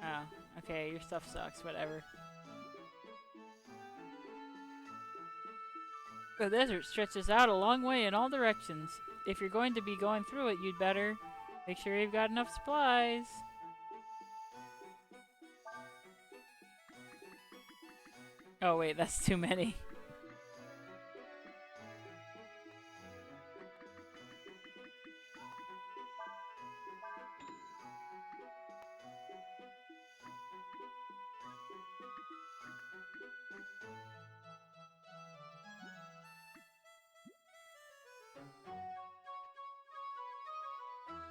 Oh, okay, your stuff sucks, whatever. The desert stretches out a long way in all directions. If you're going to be going through it, you'd better make sure you've got enough supplies. Oh wait, that's too many.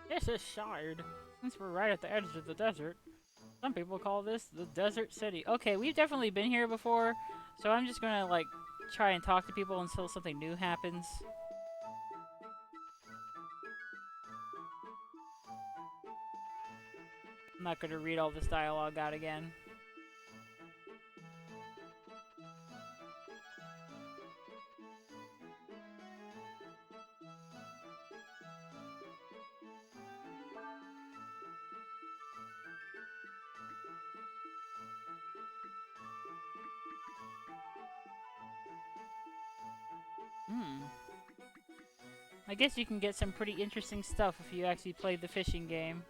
This is Shard. Since we're right at the edge of the desert, some people call this the Desert City. Okay, we've definitely been here before, so I'm just gonna, like, try and talk to people until something new happens. I'm not gonna read all this dialogue out again. Hmm. I guess you can get some pretty interesting stuff if you actually play the fishing game.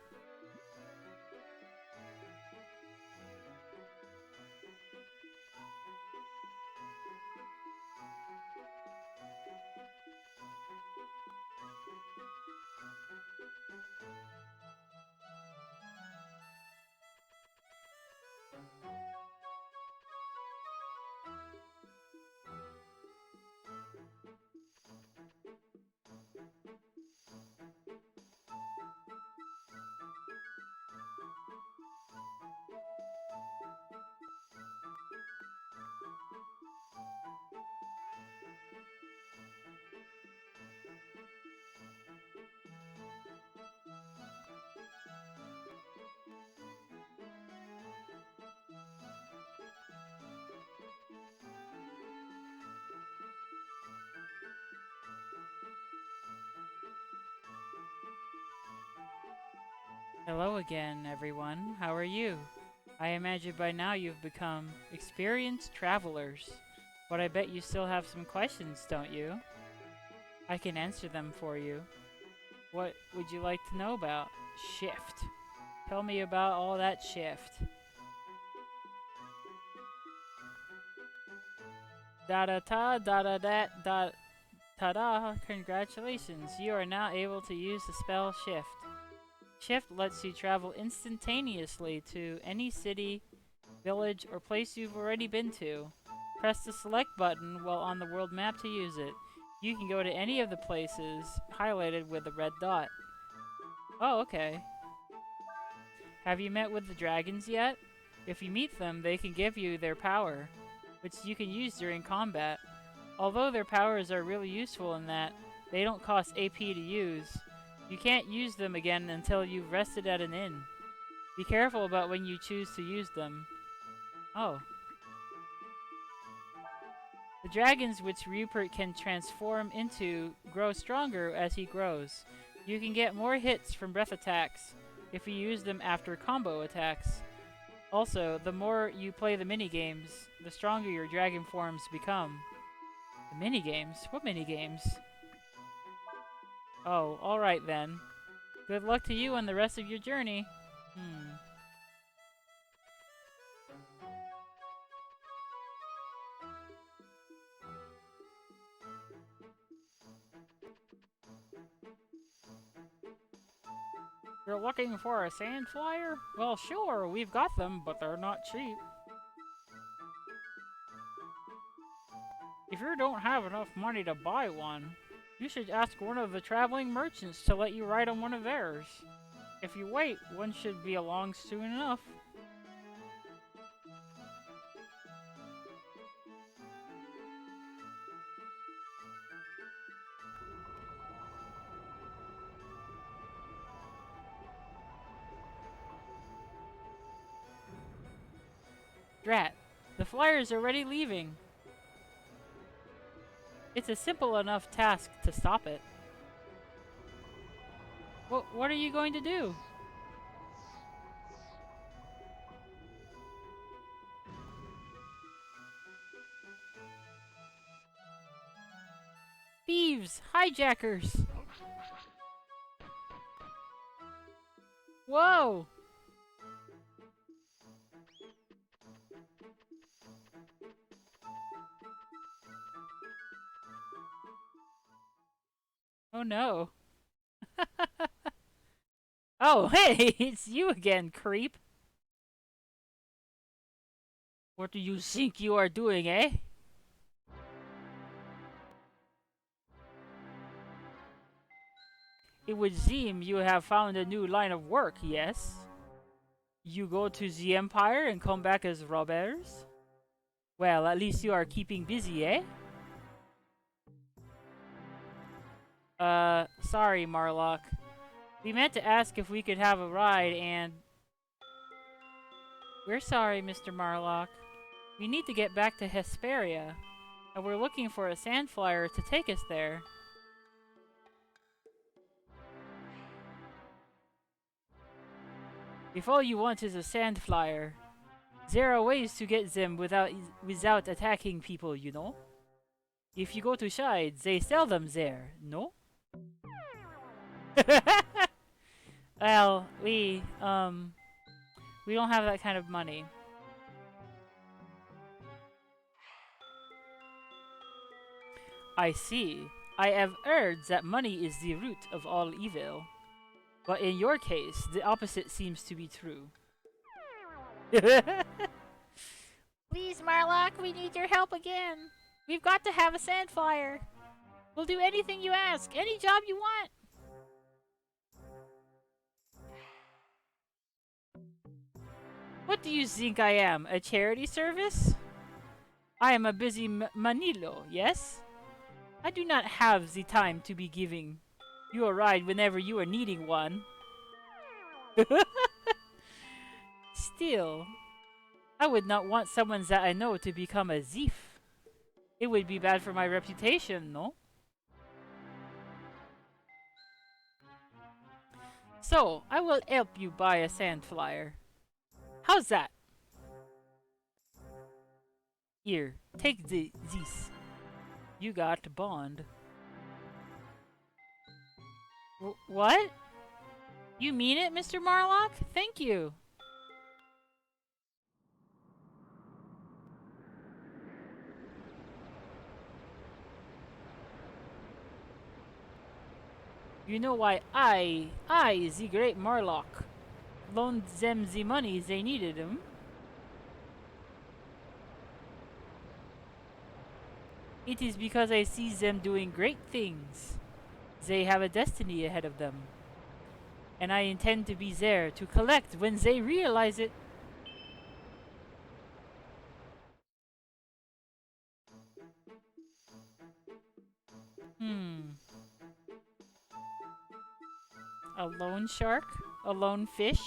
Hello again, everyone. How are you? I imagine by now you've become experienced travelers. But I bet you still have some questions, don't you? I can answer them for you. What would you like to know about? Shift. Tell me about all that shift. Da da ta da da dat da ta da. Congratulations, you are now able to use the spell Shift. Shift lets you travel instantaneously to any city, village, or place you've already been to. Press the select button while on the world map to use it. You can go to any of the places highlighted with a red dot. Oh, okay. Have you met with the dragons yet? If you meet them, they can give you their power, which you can use during combat. Although their powers are really useful in that they don't cost AP to use, you can't use them again until you've rested at an inn. Be careful about when you choose to use them. Oh. The dragons which Rupert can transform into grow stronger as he grows. You can get more hits from breath attacks if you use them after combo attacks. Also, the more you play the minigames, the stronger your dragon forms become. The minigames? What minigames? Oh, alright then. Good luck to you on the rest of your journey. You're looking for a sand flyer? Well, sure, we've got them, but they're not cheap. If you don't have enough money to buy one, you should ask one of the traveling merchants to let you ride on one of theirs. If you wait, one should be along soon enough. Drat, the flyer's already leaving. It's a simple enough task to stop it. What are you going to do? Thieves! Hijackers! Whoa! Oh no. Oh, hey! It's you again, creep! What do you think you are doing, eh? It would seem you have found a new line of work, yes? You go to the Empire and come back as robbers? Well, at least you are keeping busy, eh? Sorry, Marlock. We meant to ask if we could have a ride and... We're sorry, Mr. Marlock. We need to get back to Hesperia, and we're looking for a sand flyer to take us there. If all you want is a sand flyer, there are ways to get them without attacking people, you know? If you go to Shide, they sell them there, no? Well, we don't have that kind of money. I see. I have heard that money is the root of all evil. But in your case, the opposite seems to be true. Please, Marlock, we need your help again. We've got to have a sand flyer. We'll do anything you ask, any job you want. What do you think I am, a charity service? I am a busy Manilo, yes? I do not have the time to be giving you a ride whenever you are needing one. Still, I would not want someone that I know to become a thief. It would be bad for my reputation, no? So, I will help you buy a sand flyer. How's that? Here, take this. You got bond. What? You mean it, Mr. Marlock? Thank you. You know why I, the great Marlock, loaned them the money they needed them? It is because I see them doing great things. They have a destiny ahead of them. And I intend to be there to collect when they realize it. Hmm. A lone shark? A lone fish?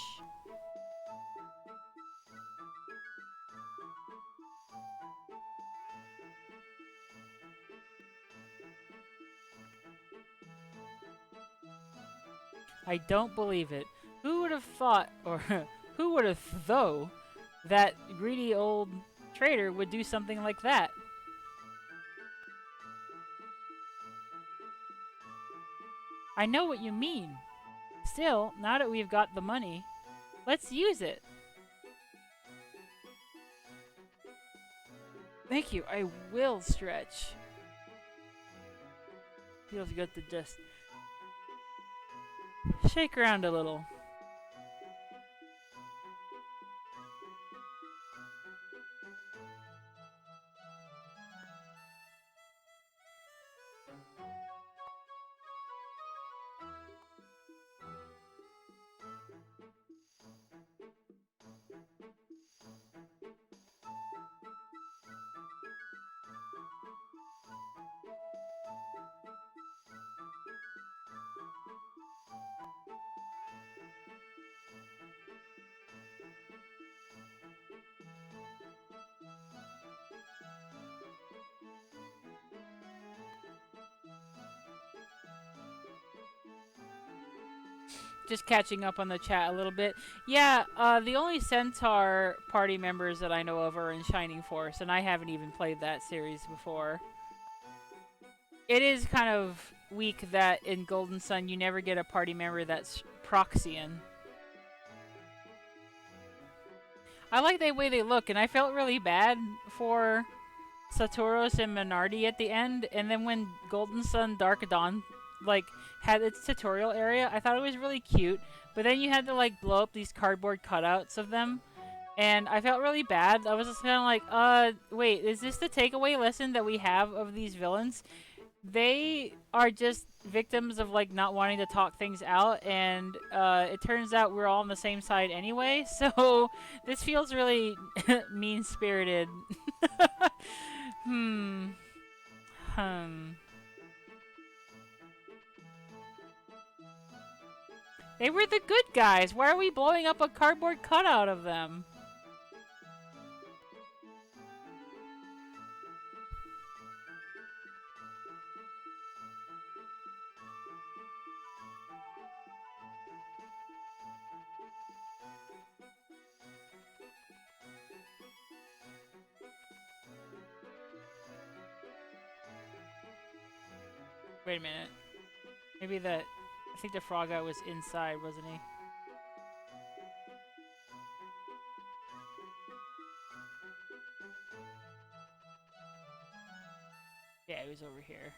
I don't believe it. Who would have thought, or who would have though, that greedy old trader would do something like that? I know what you mean. Still, now that we've got the money, let's use it. Thank you, I will stretch. Feels good to just shake around a little. Just catching up on the chat a little bit. Yeah, the only Centaur party members that I know of are in Shining Force, and I haven't even played that series before. It is kind of weak that in Golden Sun you never get a party member that's Proxian. I like the way they look, and I felt really bad for Saturos and Minardi at the end, and then when Golden Sun Dark Dawn like had its tutorial area, I thought it was really cute, but then you had to like blow up these cardboard cutouts of them, and I felt really bad. I was just kind of like, wait, is this the takeaway lesson that we have of these villains? They are just victims of like not wanting to talk things out, and it turns out we're all on the same side anyway, so this feels really mean-spirited. Hmm. They were the good guys. Why are we blowing up a cardboard cutout of them? Wait a minute. Maybe that... I think the frog guy was inside, wasn't he? Yeah, he was over here.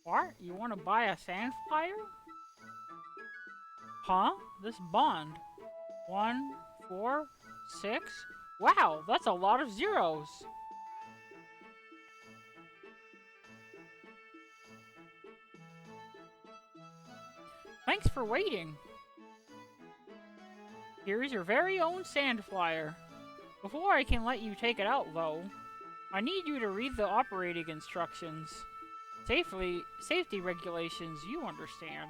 What? You want to buy a sand flyer? Huh? This bond. 1, 4, 6? Wow, that's a lot of zeros. Thanks for waiting. Here is your very own sand flyer. Before I can let you take it out, though, I need you to read the operating instructions. Safety regulations, you understand.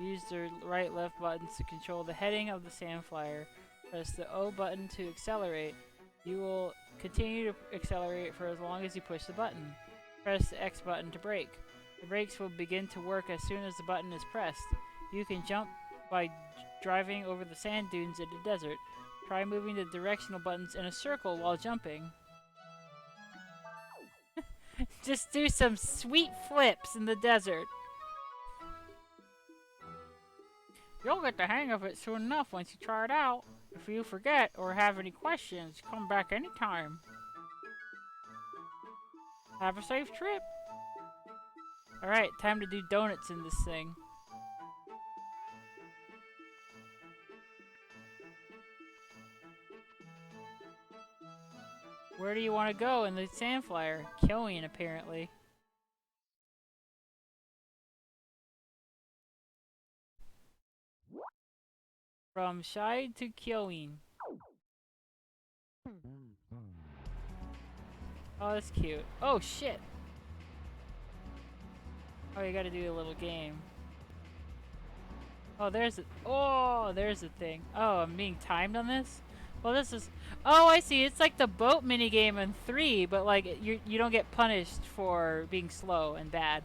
Use the right-left buttons to control the heading of the sand flyer. Press the O button to accelerate. You will continue to accelerate for as long as you push the button. Press the X button to brake. The brakes will begin to work as soon as the button is pressed. You can jump by driving over the sand dunes in the desert. Try moving the directional buttons in a circle while jumping. Just do some sweet flips in the desert. You'll get the hang of it soon enough once you try it out. If you forget or have any questions, come back anytime. Have a safe trip. Alright, time to do donuts in this thing. Where do you want to go in the sand flyer? Killing, apparently. From Shide to Kyoin. Oh, that's cute. Oh, shit! Oh, you gotta do a little game. Oh, there's a- Oh, there's a thing. Oh, I'm being timed on this? Well, this is... Oh, I see. It's like the boat minigame in 3, but like, you don't get punished for being slow and bad.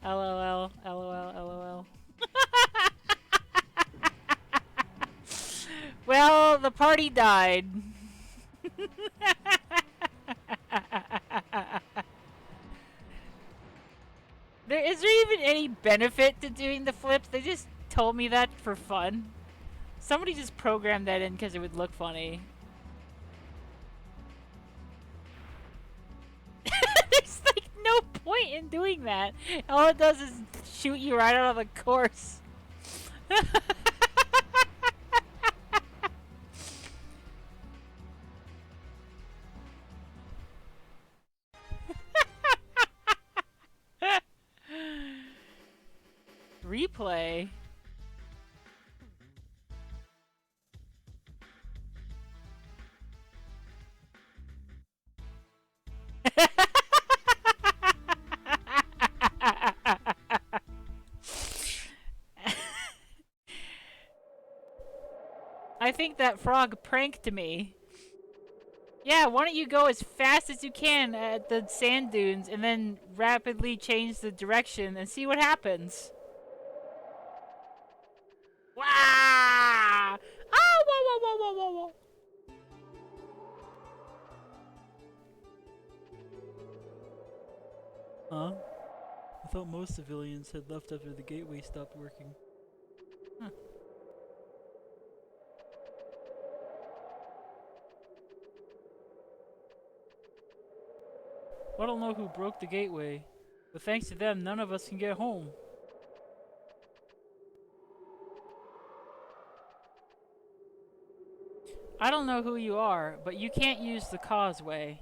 LOL, LOL, LOL. Well, the party died. Is there even any benefit to doing the flips? They just told me that for fun. Somebody just programmed that in because it would look funny. There's like no point in doing that. All it does is shoot you right out of the course. Replay. I think that frog pranked me. Yeah, why don't you go as fast as you can at the sand dunes and then rapidly change the direction and see what happens. Wow! Ah! Whoa, whoa, whoa, whoa, whoa, whoa. Huh? I thought most civilians had left after the gateway stopped working. Huh. I don't know who broke the gateway, but thanks to them, none of us can get home. I don't know who you are, but you can't use the causeway.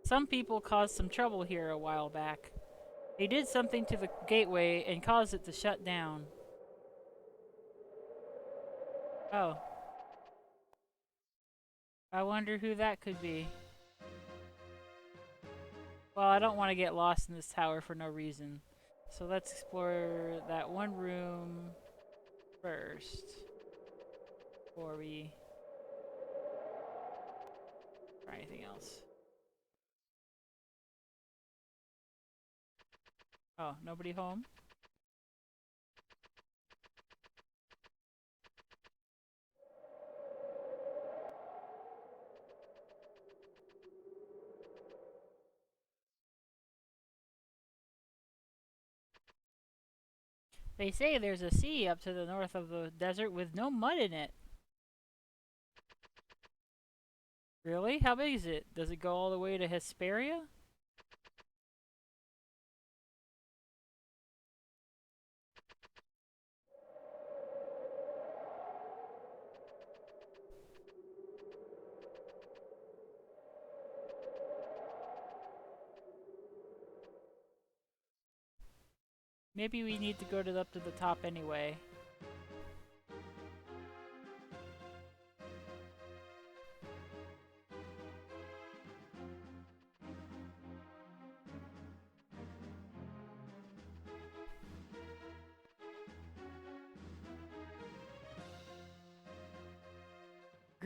Some people caused some trouble here a while back. They did something to the gateway and caused it to shut down. Oh. I wonder who that could be. Well, I don't want to get lost in this tower for no reason. So let's explore that one room first. Before we try anything else. Oh, nobody home? They say there's a sea up to the north of the desert with no mud in it. Really? How big is it? Does it go all the way to Hesperia? Maybe we need to go up to the top anyway.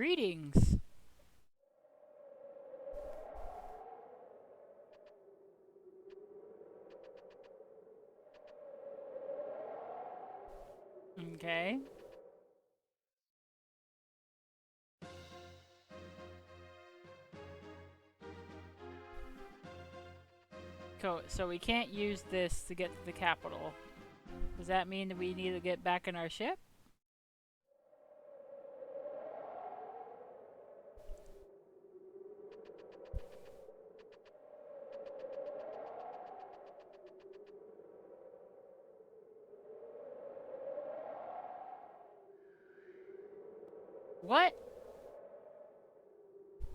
Greetings. Okay. So we can't use this to get to the capital. Does that mean that we need to get back in our ship? What?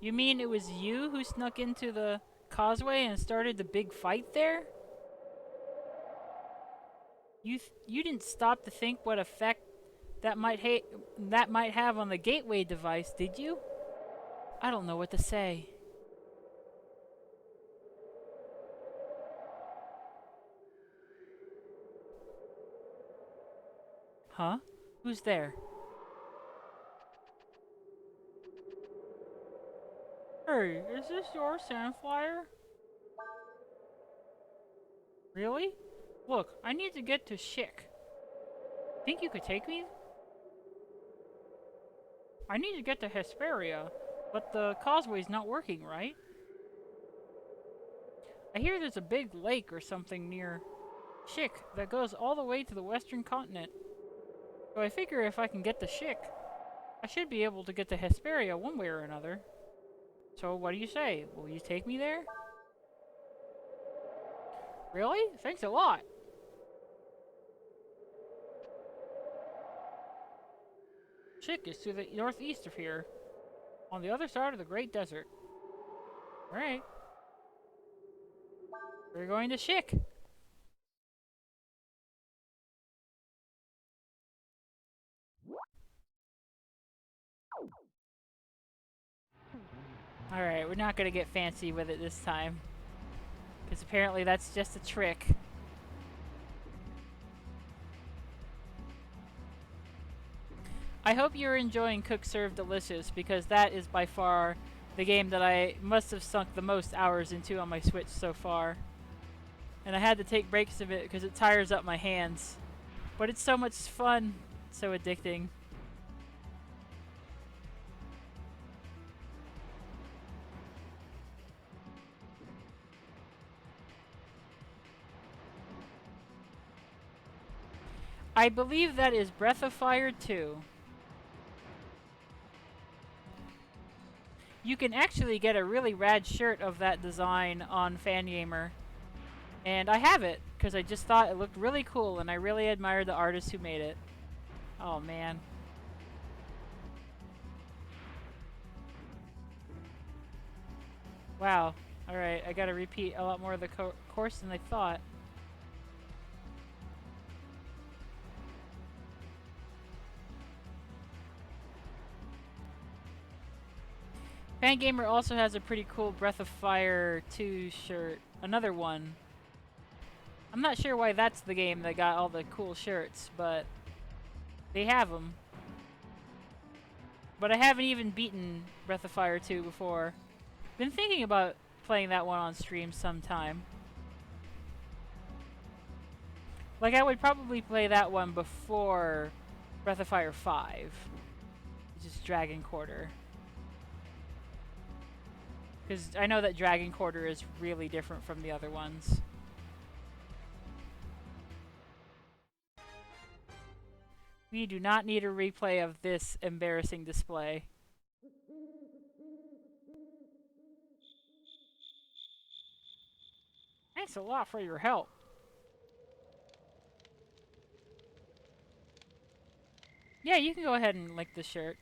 You mean it was you who snuck into the causeway and started the big fight there? You didn't stop to think what effect that might have on the gateway device, did you? I don't know what to say. Huh? Who's there? Hey, is this your sandflyer? Really? Look, I need to get to Schick. Think you could take me? I need to get to Hesperia, but the causeway's not working, right? I hear there's a big lake or something near Schick that goes all the way to the western continent. So I figure if I can get to Schick, I should be able to get to Hesperia one way or another. So what do you say? Will you take me there? Really? Thanks a lot. Schick is to the northeast of here, on the other side of the Great Desert. Alright. We're going to Schick. Alright, we're not gonna get fancy with it this time. Because apparently that's just a trick. I hope you're enjoying Cook Serve Delicious, because that is by far the game that I must have sunk the most hours into on my Switch so far. And I had to take breaks of it because it tires up my hands. But it's so much fun, so addicting. I believe that is Breath of Fire 2. You can actually get a really rad shirt of that design on Fangamer. And I have it, because I just thought it looked really cool, and I really admired the artist who made it. Oh, man. Wow. Alright, I gotta repeat a lot more of the course than I thought. Fangamer also has a pretty cool Breath of Fire 2 shirt. Another one. I'm not sure why that's the game that got all the cool shirts, but they have them. But I haven't even beaten Breath of Fire 2 before. Been thinking about playing that one on stream sometime. Like, I would probably play that one before Breath of Fire 5, which is Dragon Quarter. Because I know that Dragon Quarter is really different from the other ones. We do not need a replay of this embarrassing display. Thanks a lot for your help. Yeah, you can go ahead and lick the shirt.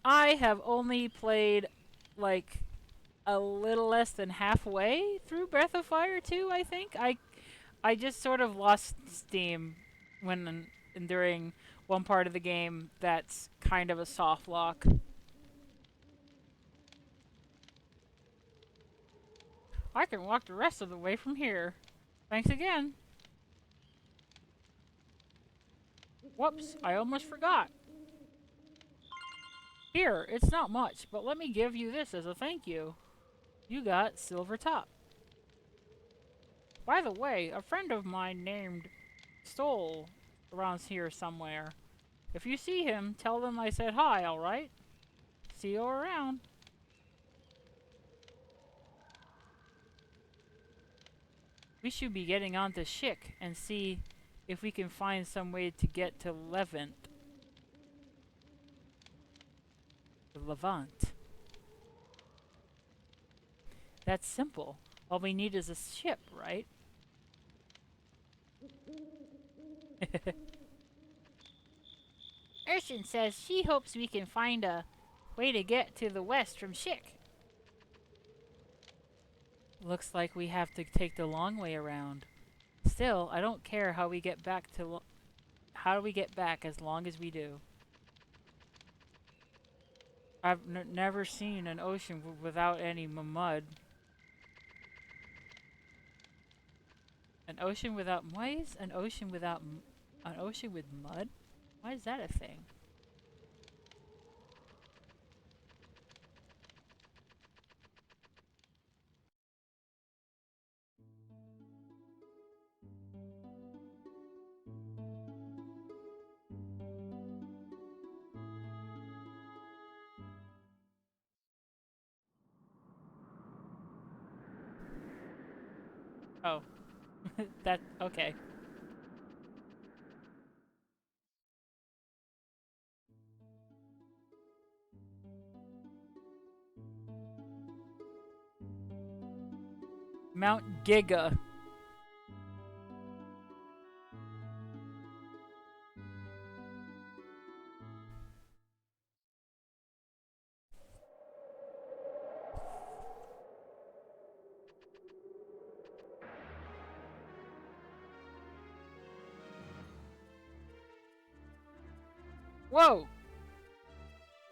I have only played, like, a little less than halfway through Breath of Fire 2, I think. I just sort of lost steam when during one part of the game that's kind of a soft lock. I can walk the rest of the way from here. Thanks again. Whoops, I almost forgot. Here, it's not much, but let me give you this as a thank you. You got silver top. By the way, a friend of mine named Stole around here somewhere. If you see him, tell them I said hi, alright? See you around. We should be getting on to Schick and see if we can find some way to get to Levant. Levant. That's simple. All we need is a ship, right? Urshan says she hopes we can find a way to get to the west from Schick. Looks like we have to take the long way around. Still, I don't care how we get back to how we get back as long as we do. I've never seen an ocean without any mud. An ocean without... Why is an ocean without... An ocean with mud? Why is that a thing? Oh. That... Okay. Mount Giga. Whoa!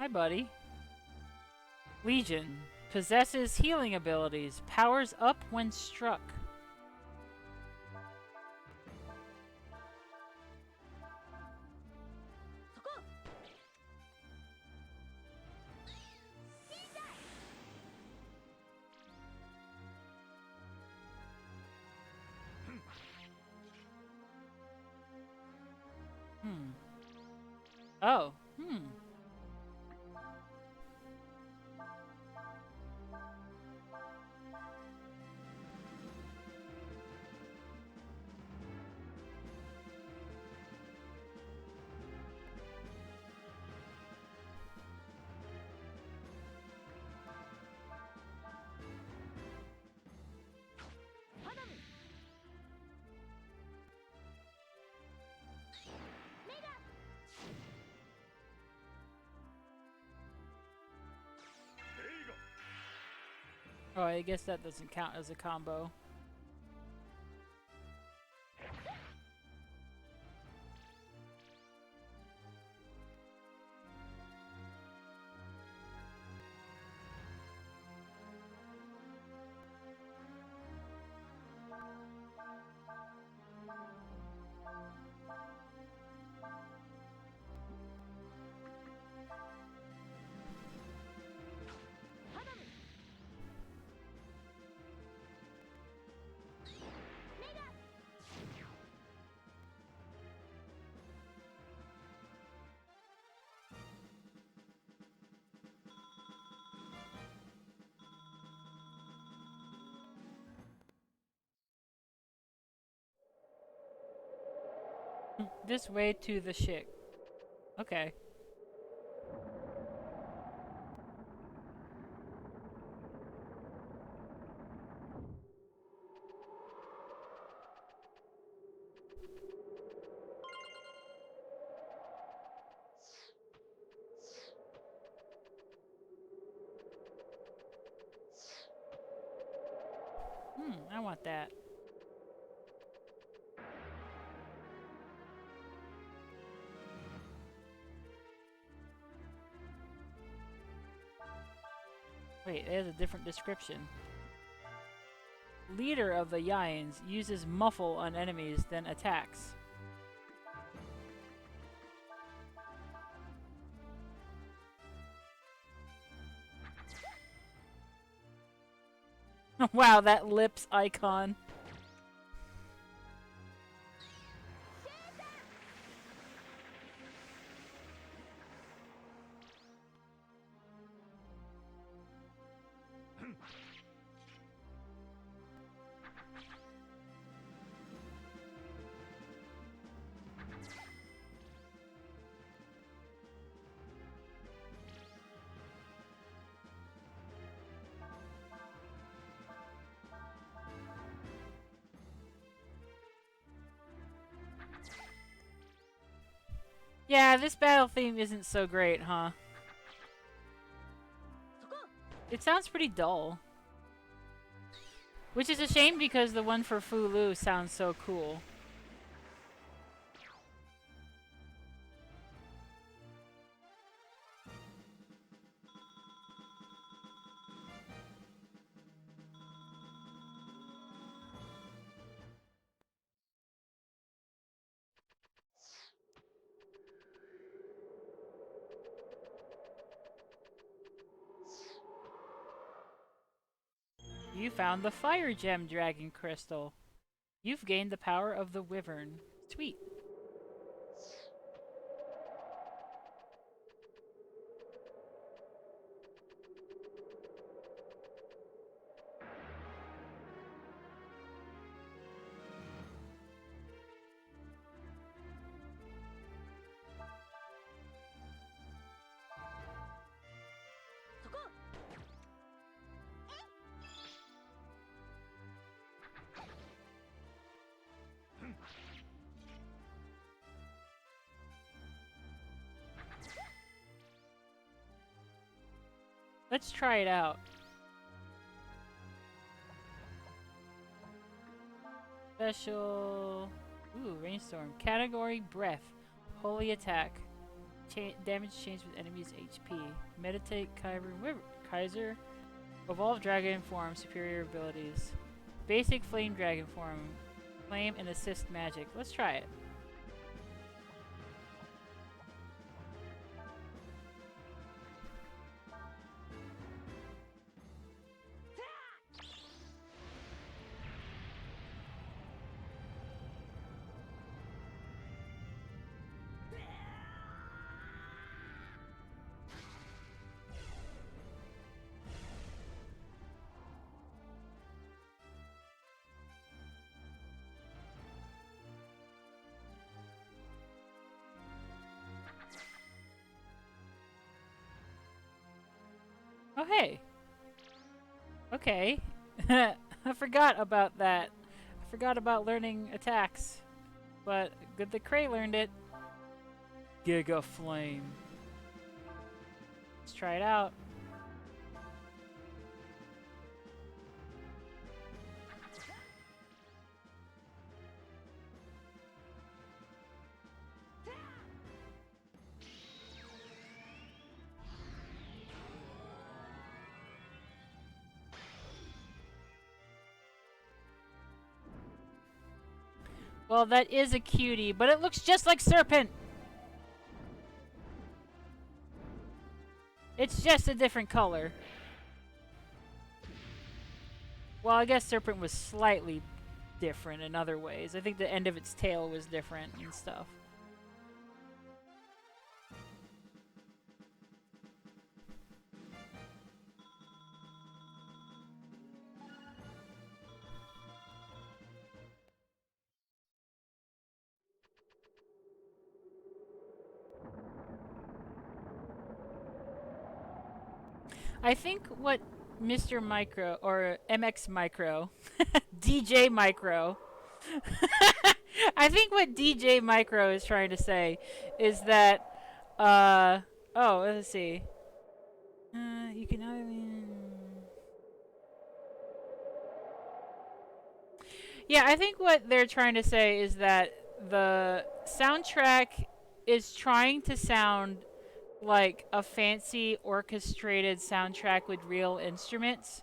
Hi, buddy. Legion. Possesses healing abilities. Powers up when struck. Oh. Oh, I guess that doesn't count as a combo. This way to the Schick. Okay. I want that. Wait, there's a different description. Leader of the Yines uses muffle on enemies, then attacks. Wow, that lips icon. Yeah, this battle theme isn't so great, huh? It sounds pretty dull. Which is a shame because the one for Fulu sounds so cool. You found the Fire Gem Dragon Crystal. You've gained the power of the Wyvern. Sweet. Let's try it out. Special... Ooh, Rainstorm. Category Breath. Holy Attack. Damage changed with enemies' HP. Meditate Kaiser. Evolve Dragon Form. Superior abilities. Basic Flame Dragon Form. Flame and Assist Magic. Let's try it. Oh, hey. Okay. I forgot about that. I forgot about learning attacks. But good that Cray learned it. Giga Flame. Let's try it out. Well, that is a cutie, but it looks just like Serpent! It's just a different color. Well, I guess Serpent was slightly different in other ways. I think the end of its tail was different and stuff. I think what Mr. Micro, or MX Micro, DJ Micro, I think what DJ Micro is trying to say is that, oh, let's see. You can yeah, I think what they're trying to say is that the soundtrack is trying to sound like a fancy orchestrated soundtrack with real instruments,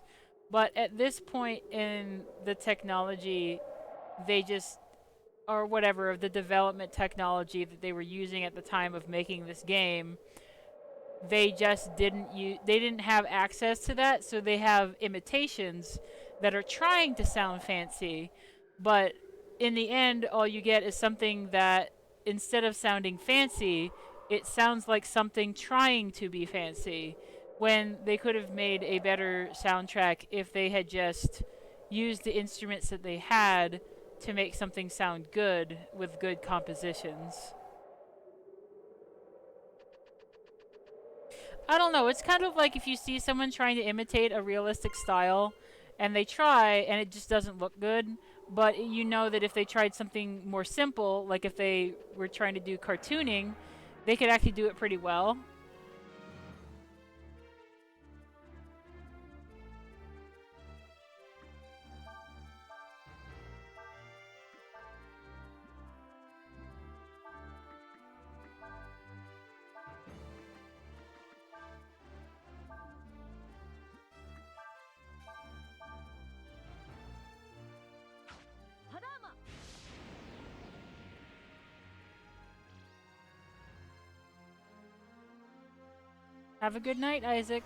but at this point in the technology, they just, or whatever, of the development technology that they were using at the time of making this game, they just didn't use, they didn't have access to that, so they have imitations that are trying to sound fancy, but in the end, all you get is something that instead of sounding fancy, it sounds like something trying to be fancy when they could have made a better soundtrack if they had just used the instruments that they had to make something sound good with good compositions. I don't know. It's kind of like if you see someone trying to imitate a realistic style and they try and it just doesn't look good, but you know that if they tried something more simple, like if they were trying to do cartooning, they could actually do it pretty well. Have a good night, Isaac.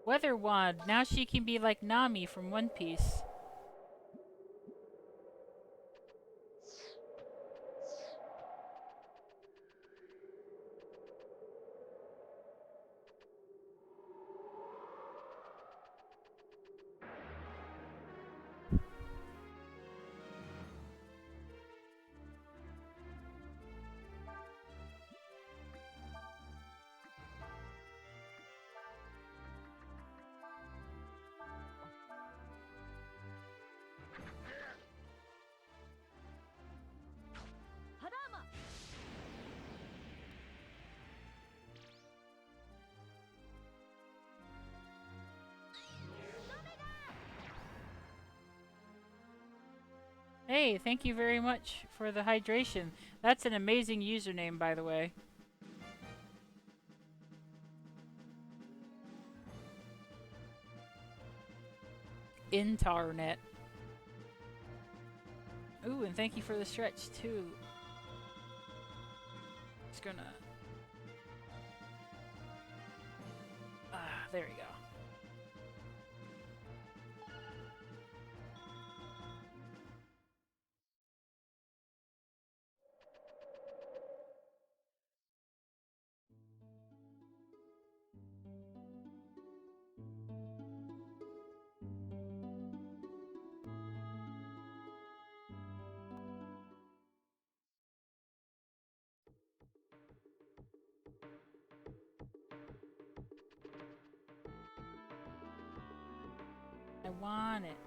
Weather Wand. Now she can be like Nami from One Piece. Hey, thank you very much for the hydration. That's an amazing username, by the way. Internet. Ooh, and thank you for the stretch, too. Just gonna... there we go. I want it.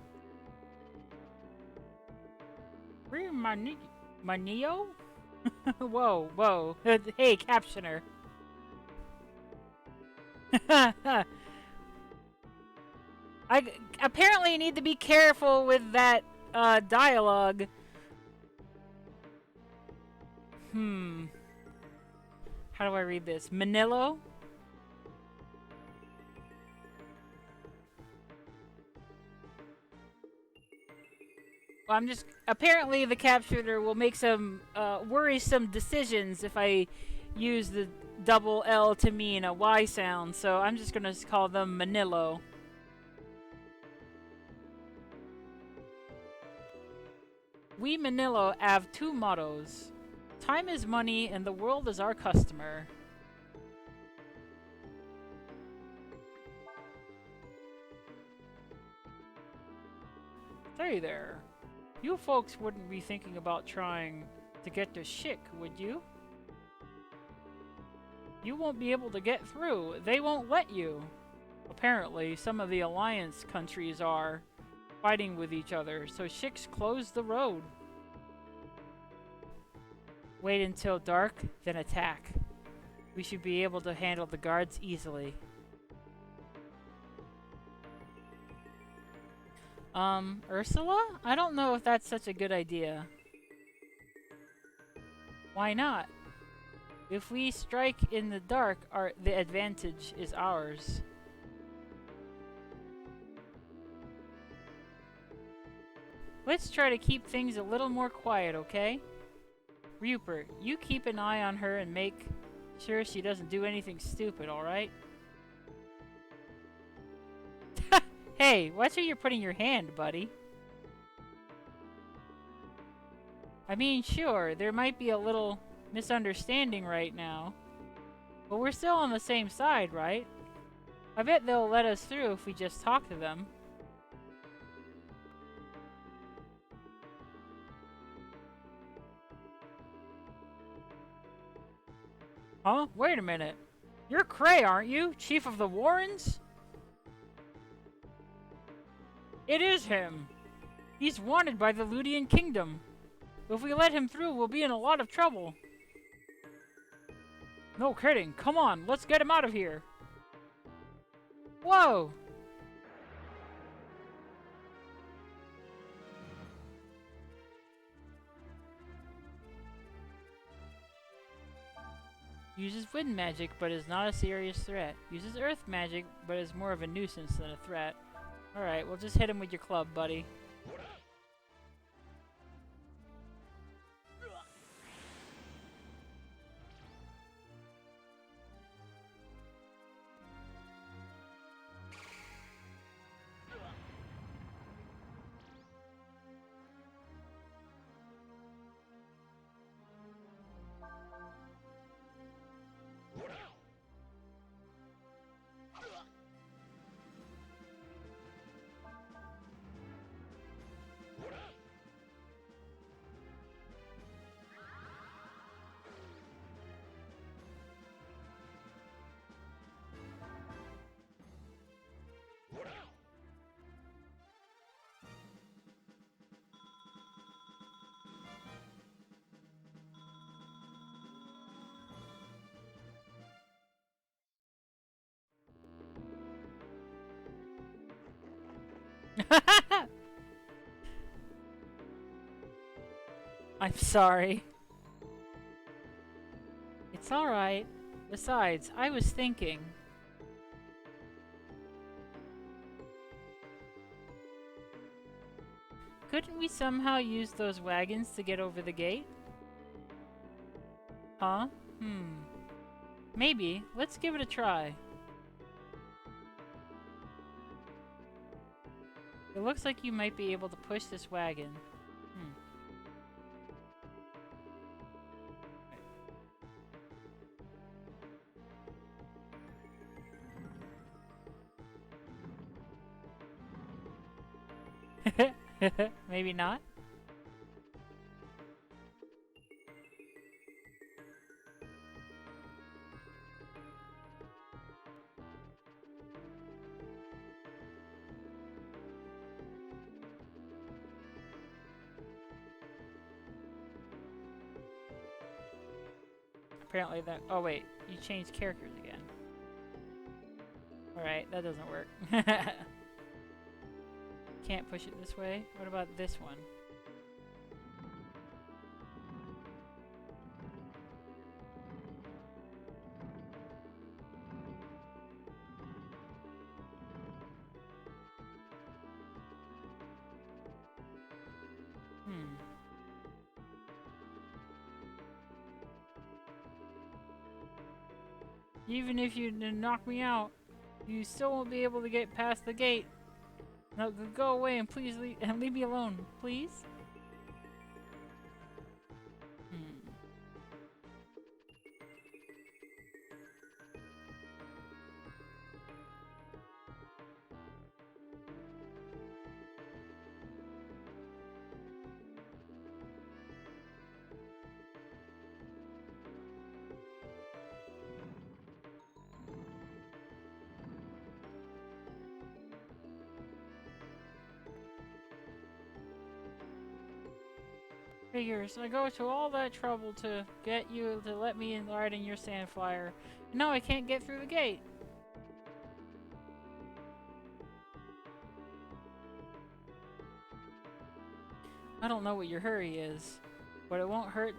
Where my Neo? Whoa, whoa. Hey, captioner. I apparently need to be careful with that dialogue. How do I read this? Manilo? Well, I'm just... Apparently the captioner will make some worrisome decisions if I use the double L to mean a Y sound, so I'm just gonna call them Manilo. We Manilo have two mottos. Time is money and the world is our customer. Hey there. You folks wouldn't be thinking about trying to get to Shik, would you? You won't be able to get through. They won't let you. Apparently, some of the Alliance countries are fighting with each other, so Shix closed the road. Wait until dark, then attack. We should be able to handle the guards easily. Ursula? I don't know if that's such a good idea. Why not? If we strike in the dark, the advantage is ours. Let's try to keep things a little more quiet, okay? Rupert, you keep an eye on her and make sure she doesn't do anything stupid, alright? Hey, watch where you're putting your hand, buddy. I mean, sure, there might be a little misunderstanding right now, but we're still on the same side, right? I bet they'll let us through if we just talk to them. Huh? Wait a minute. You're Cray, aren't you? Chief of the Warrens? It is him! He's wanted by the Ludian Kingdom. If we let him through, we'll be in a lot of trouble. No kidding. Come on, let's get him out of here. Whoa! Uses wind magic, but is not a serious threat. Uses earth magic, but is more of a nuisance than a threat. Alright, we'll just hit him with your club, buddy. I'm sorry. It's alright. Besides, I was thinking. Couldn't we somehow use those wagons to get over the gate? Huh? Maybe. Let's give it a try. It looks like you might be able to push this wagon. Maybe not? Apparently that... Oh wait, you changed characters again. Alright, that doesn't work. Can't push it this way. What about this one? Even if you knock me out, you still won't be able to get past the gate. No, go away and please leave me alone, please. Figures, I go to all that trouble to get you to let me ride in your sand flyer. And now I can't get through the gate. I don't know what your hurry is, but it won't hurt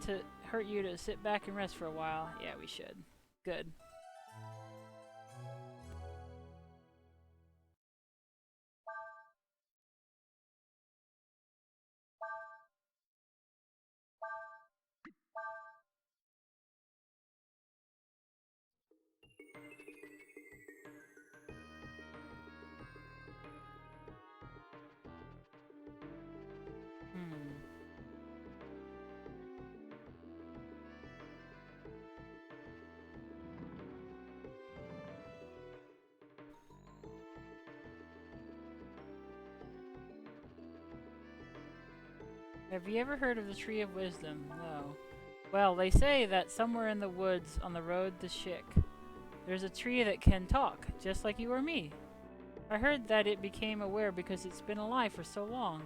you to sit back and rest for a while. Yeah, we should. Good. Have you ever heard of the Tree of Wisdom? No. Well, they say that somewhere in the woods on the road to Shik, there's a tree that can talk, just like you or me. I heard that it became aware because it's been alive for so long.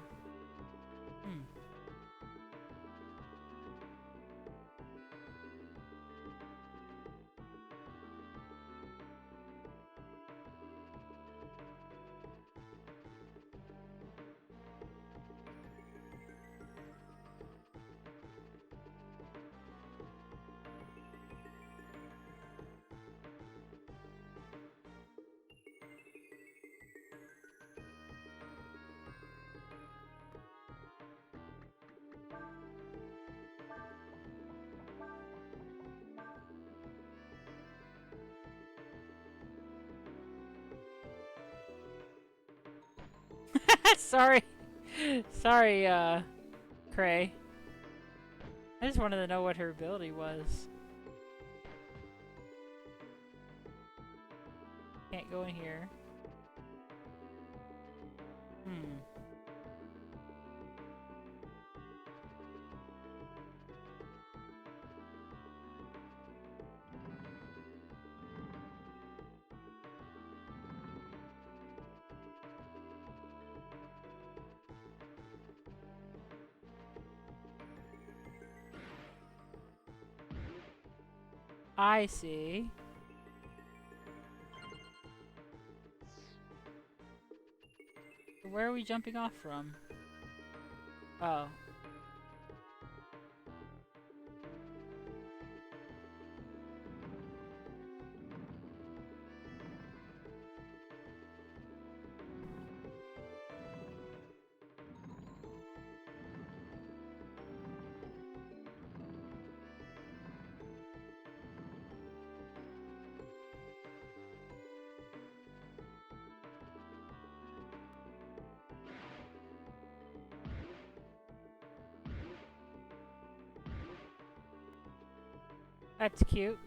Sorry. Sorry, Cray. I just wanted to know what her ability was. Can't go in here. I see. Where are we jumping off from? Oh. That's cute.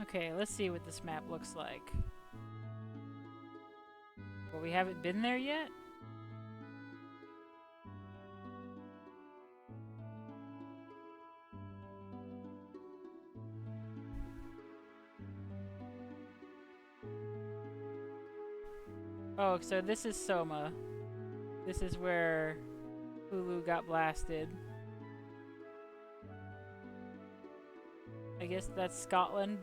Okay, let's see what this map looks like. Well, we haven't been there yet? Oh, so this is Soma. This is where Hulu got blasted. I guess that's Scotland.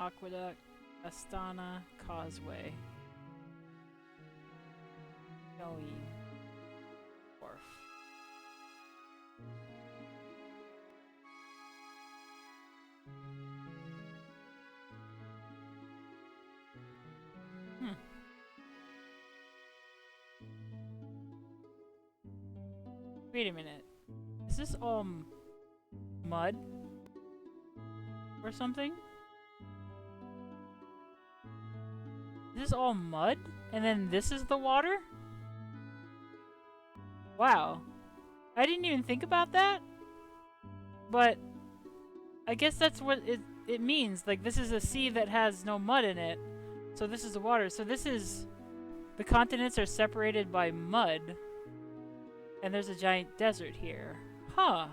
Aqueduct, Astana, Causeway. Kelly. Wharf. Wait a minute. Is this all mud? Or something? Is this all mud? And then this is the water? Wow. I didn't even think about that. But I guess that's what it means. Like, this is a sea that has no mud in it. So this is the water. So this is... The continents are separated by mud. And there's a giant desert here. Huh.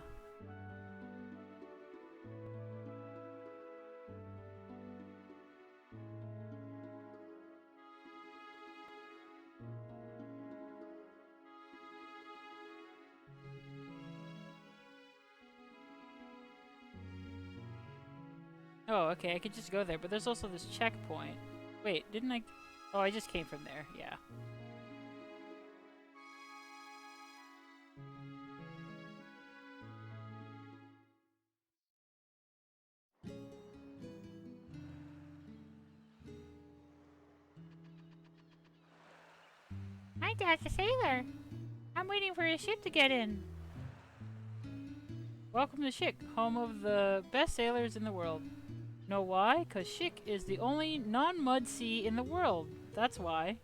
Oh, okay, I could just go there, but there's also this checkpoint. Wait, didn't I... Oh, I just came from there, yeah. My dad's a sailor. I'm waiting for his ship to get in. Welcome to Shik, home of the best sailors in the world. Know why? 'Cause Shik is the only non-mud sea in the world. That's why.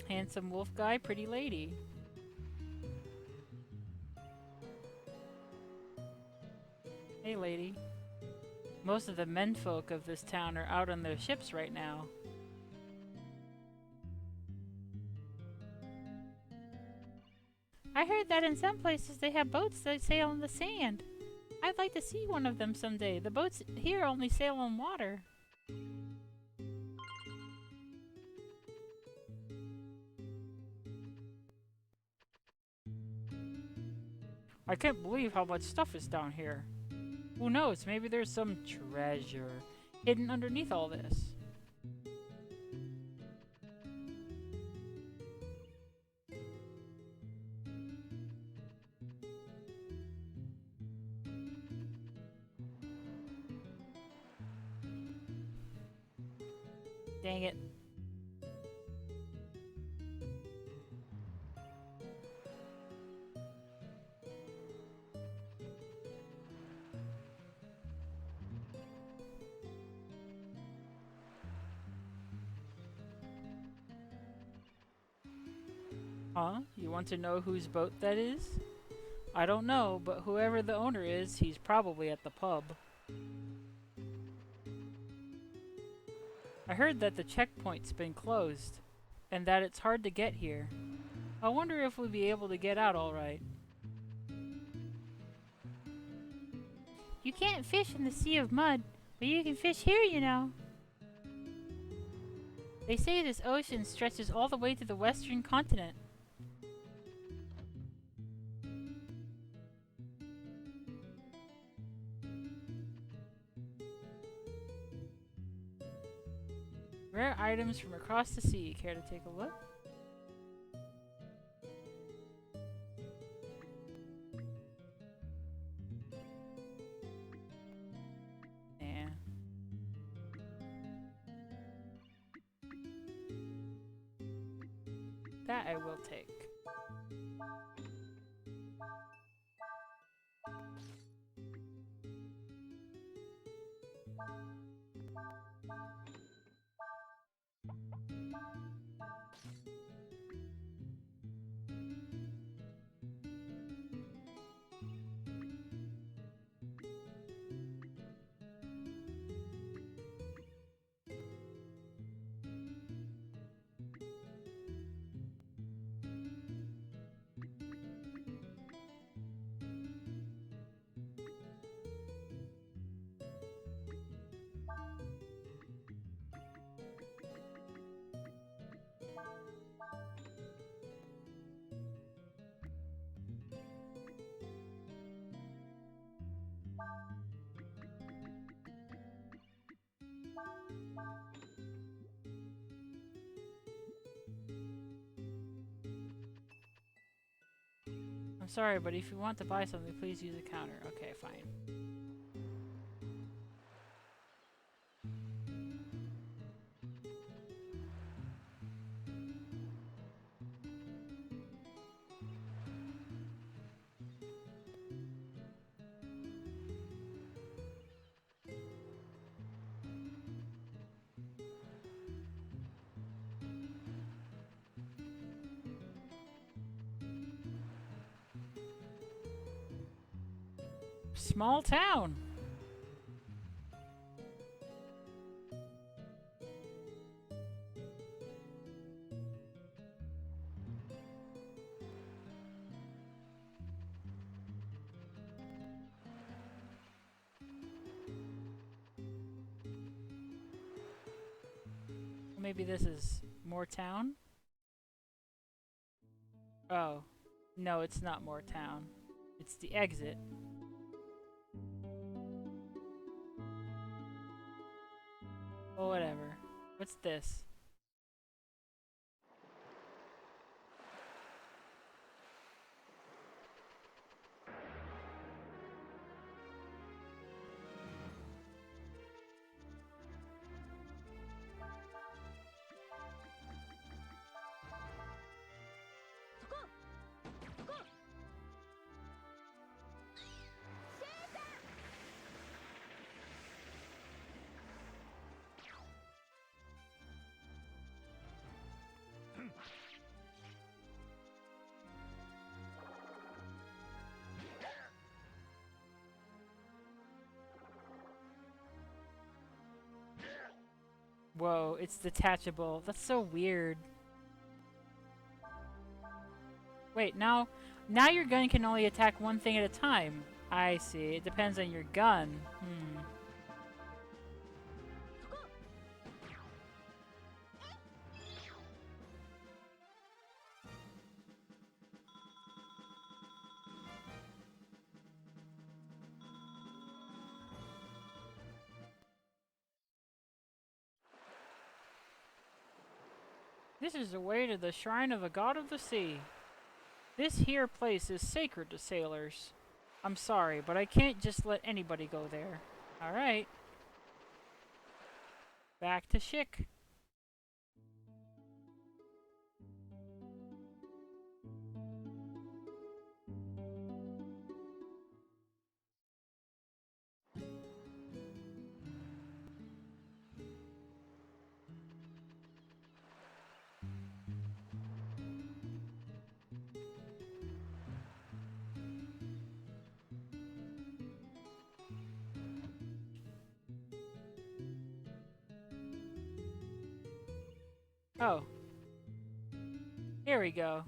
Handsome wolf guy, pretty lady. Hey, lady. Most of the menfolk of this town are out on their ships right now. I heard that in some places they have boats that sail on the sand. I'd like to see one of them someday. The boats here only sail on water. I can't believe how much stuff is down here. Who knows, maybe there's some treasure hidden underneath all this. Dang it. Huh? You want to know whose boat that is? I don't know, but whoever the owner is, he's probably at the pub. I heard that the checkpoint's been closed, and that it's hard to get here. I wonder if we'll be able to get out alright. You can't fish in the sea of mud, but you can fish here, you know. They say this ocean stretches all the way to the western continent. Rare items from across the sea. Care to take a look? Yeah. That I will take. I'm sorry, but if you want to buy something, please use a counter. Okay, fine. Small town. Maybe this is more town? Oh. No, it's not more town. It's the exit. Oh, whatever. What's this? Whoa, it's detachable. That's so weird. Wait, now your gun can only attack one thing at a time. I see. It depends on your gun. This is the way to the shrine of the god of the sea. This here place is sacred to sailors. I'm sorry, but I can't just let anybody go there. Alright. Back to Schick. Oh. Here we go.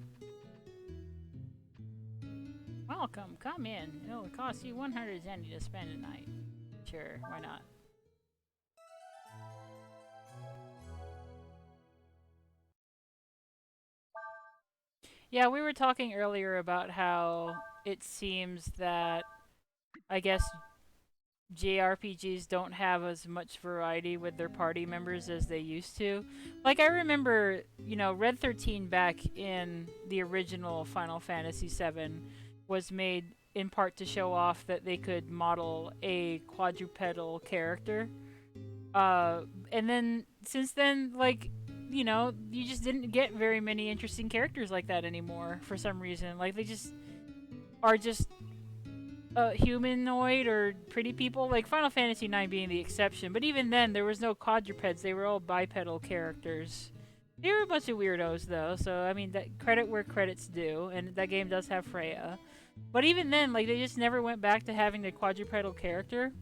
Welcome, come in. It'll cost you 100 zenny to spend a night. Sure, why not? Yeah, we were talking earlier about how it seems that, I guess, JRPGs don't have as much variety with their party members as they used to. Like, I remember, Red 13 back in the original Final Fantasy VII was made in part to show off that they could model a quadrupedal character. And then, since then, you just didn't get very many interesting characters like that anymore for some reason. Like, they just are just humanoid or pretty people, like Final Fantasy IX being the exception. But even then, there was no quadrupeds; they were all bipedal characters. They were a bunch of weirdos, though. So I mean, that credit where credit's due, and that game does have Freya. But even then, like they just never went back to having the quadrupedal character.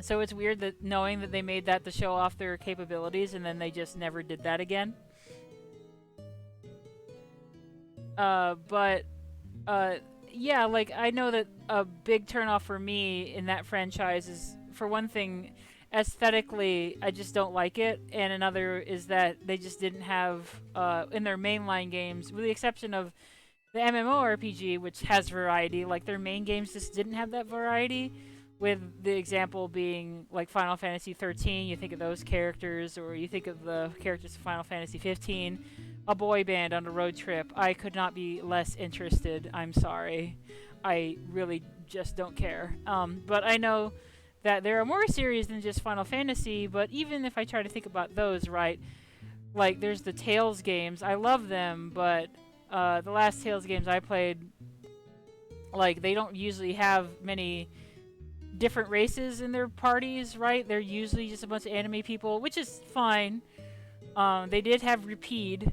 So it's weird that knowing that they made that to show off their capabilities, and then they just never did that again. But yeah, like I know that a big turnoff for me in that franchise is, for one thing, aesthetically, I just don't like it, and another is that they just didn't have in their mainline games, with the exception of the MMORPG, which has variety. Like their main games just didn't have that variety. With the example being like Final Fantasy 13, you think of those characters, or you think of the characters of Final Fantasy 15. A boy band on a road trip. I could not be less interested. I'm sorry. I really just don't care. But I know that there are more series than just Final Fantasy, but even if I try to think about those, right, like there's the Tales games. I love them, but the last Tales games I played, like they don't usually have many different races in their parties, right? They're usually just a bunch of anime people, which is fine. They did have Repeat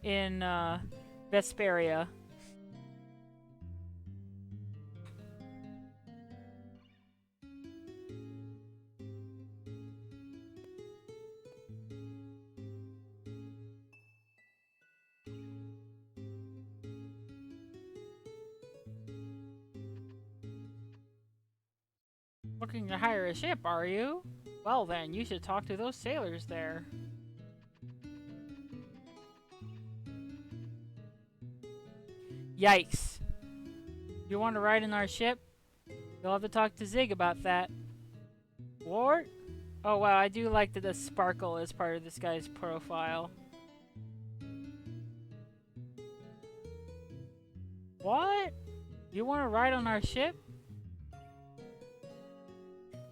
in Vesperia. Looking to hire a ship, are you? Well then, you should talk to those sailors there. Yikes. You want to ride in our ship? You'll have to talk to Zig about that. What? Oh wow, I do like that the sparkle is part of this guy's profile. What? You want to ride on our ship?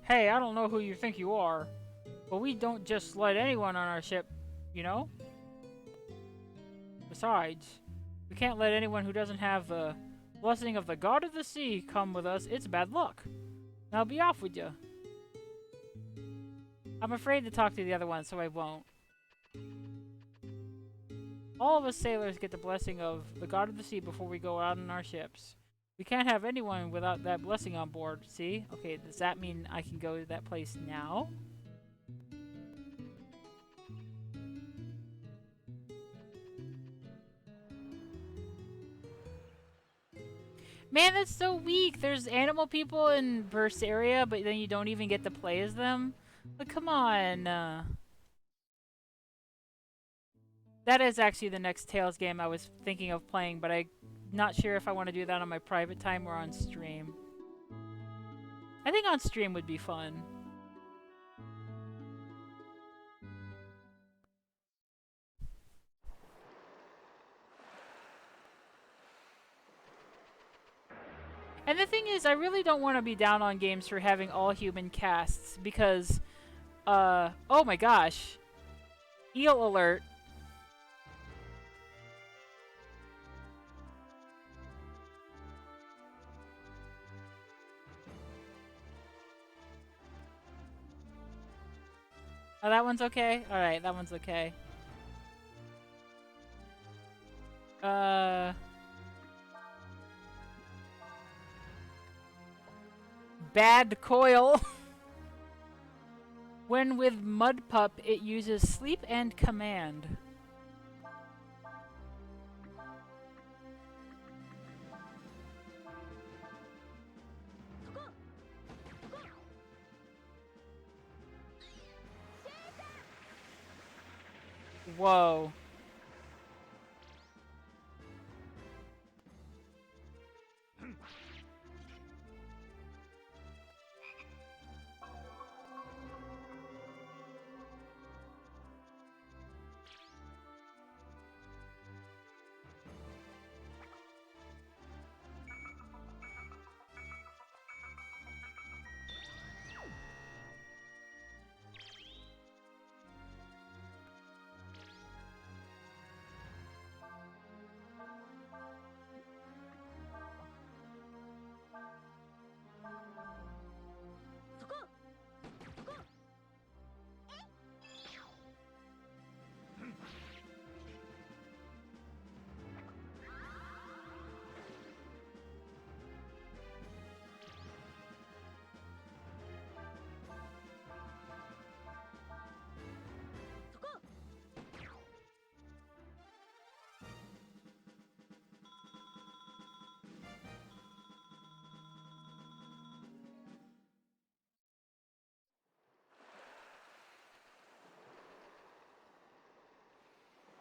Hey, I don't know who you think you are, but we don't just let anyone on our ship, you know? Besides, we can't let anyone who doesn't have the blessing of the God of the Sea come with us. It's bad luck. Now be off with you. I'm afraid to talk to the other one, so I won't. All of us sailors get the blessing of the God of the Sea before we go out on our ships. We can't have anyone without that blessing on board, see? Okay, does that mean I can go to that place now? Man, that's so weak! There's animal people in Berseria, but then you don't even get to play as them? But come on! That is actually the next Tales game I was thinking of playing, but I'm not sure if I want to do that on my private time or on stream. I think on stream would be fun. And the thing is, I really don't want to be down on games for having all human casts, because, oh my gosh. Eel alert. Oh, that one's okay? Alright, that one's okay. Bad coil. When with Mud Pup, it uses sleep and command. Whoa.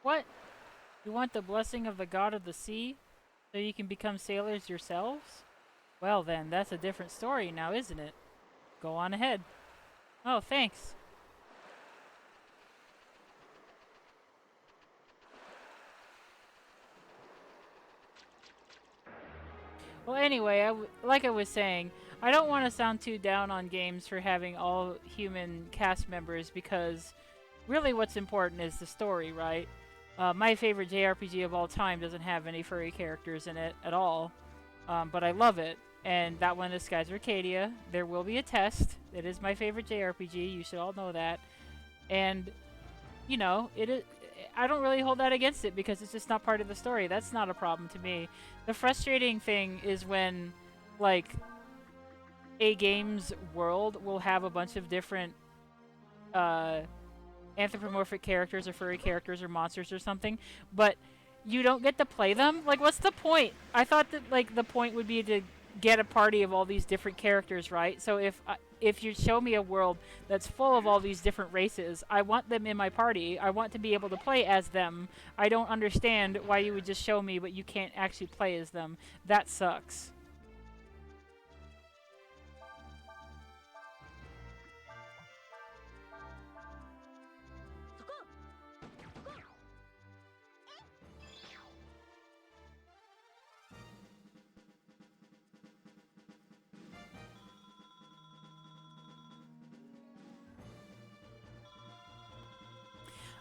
What? You want the blessing of the God of the Sea so you can become sailors yourselves? Well then, that's a different story now, isn't it? Go on ahead. Oh, thanks. Well, anyway, like I was saying, I don't want to sound too down on games for having all human cast members because really what's important is the story, right? My favorite JRPG of all time doesn't have any furry characters in it at all, but I love it. And that one is Skies Arcadia. There will be a test. It is my favorite JRPG. You should all know that. And, you know, I don't really hold that against it because it's just not part of the story. That's not a problem to me. The frustrating thing is when, like, a game's world will have a bunch of different anthropomorphic characters or furry characters or monsters or something, but you don't get to play them? Like, what's the point? I thought that, like, the point would be to get a party of all these different characters, right? So if you show me a world that's full of all these different races, I want them in my party. I want to be able to play as them. I don't understand why you would just show me but you can't actually play as them. That sucks.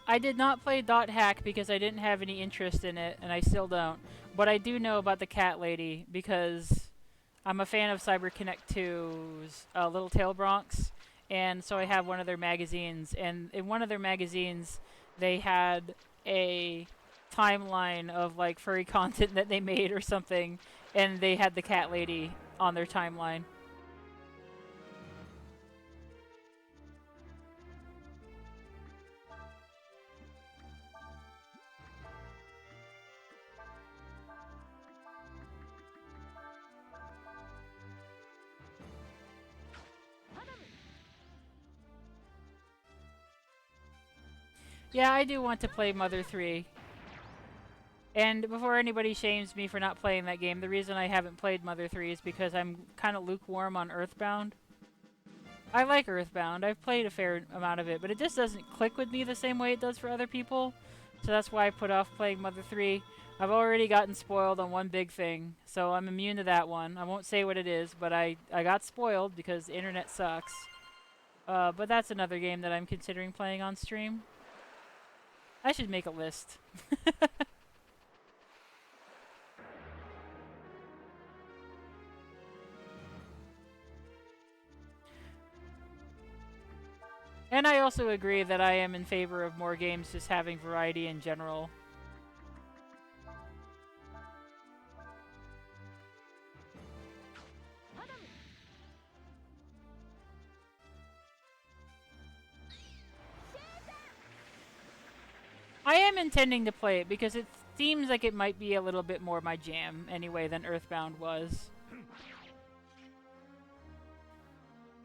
I did not play Dot Hack because I didn't have any interest in it, and I still don't. But I do know about the Cat Lady because I'm a fan of CyberConnect 2's Little Tail Bronx, and so I have one of their magazines. And in one of their magazines, they had a timeline of like furry content that they made or something, and they had the Cat Lady on their timeline. Yeah, I do want to play Mother 3. And before anybody shames me for not playing that game, the reason I haven't played Mother 3 is because I'm kind of lukewarm on Earthbound. I like Earthbound. I've played a fair amount of it, but it just doesn't click with me the same way it does for other people. So that's why I put off playing Mother 3. I've already gotten spoiled on one big thing, so I'm immune to that one. I won't say what it is, but I got spoiled because the internet sucks. But that's another game that I'm considering playing on stream. I should make a list. And I also agree that I am in favor of more games just having variety in general. I am intending to play it because it seems like it might be a little bit more my jam anyway than Earthbound was.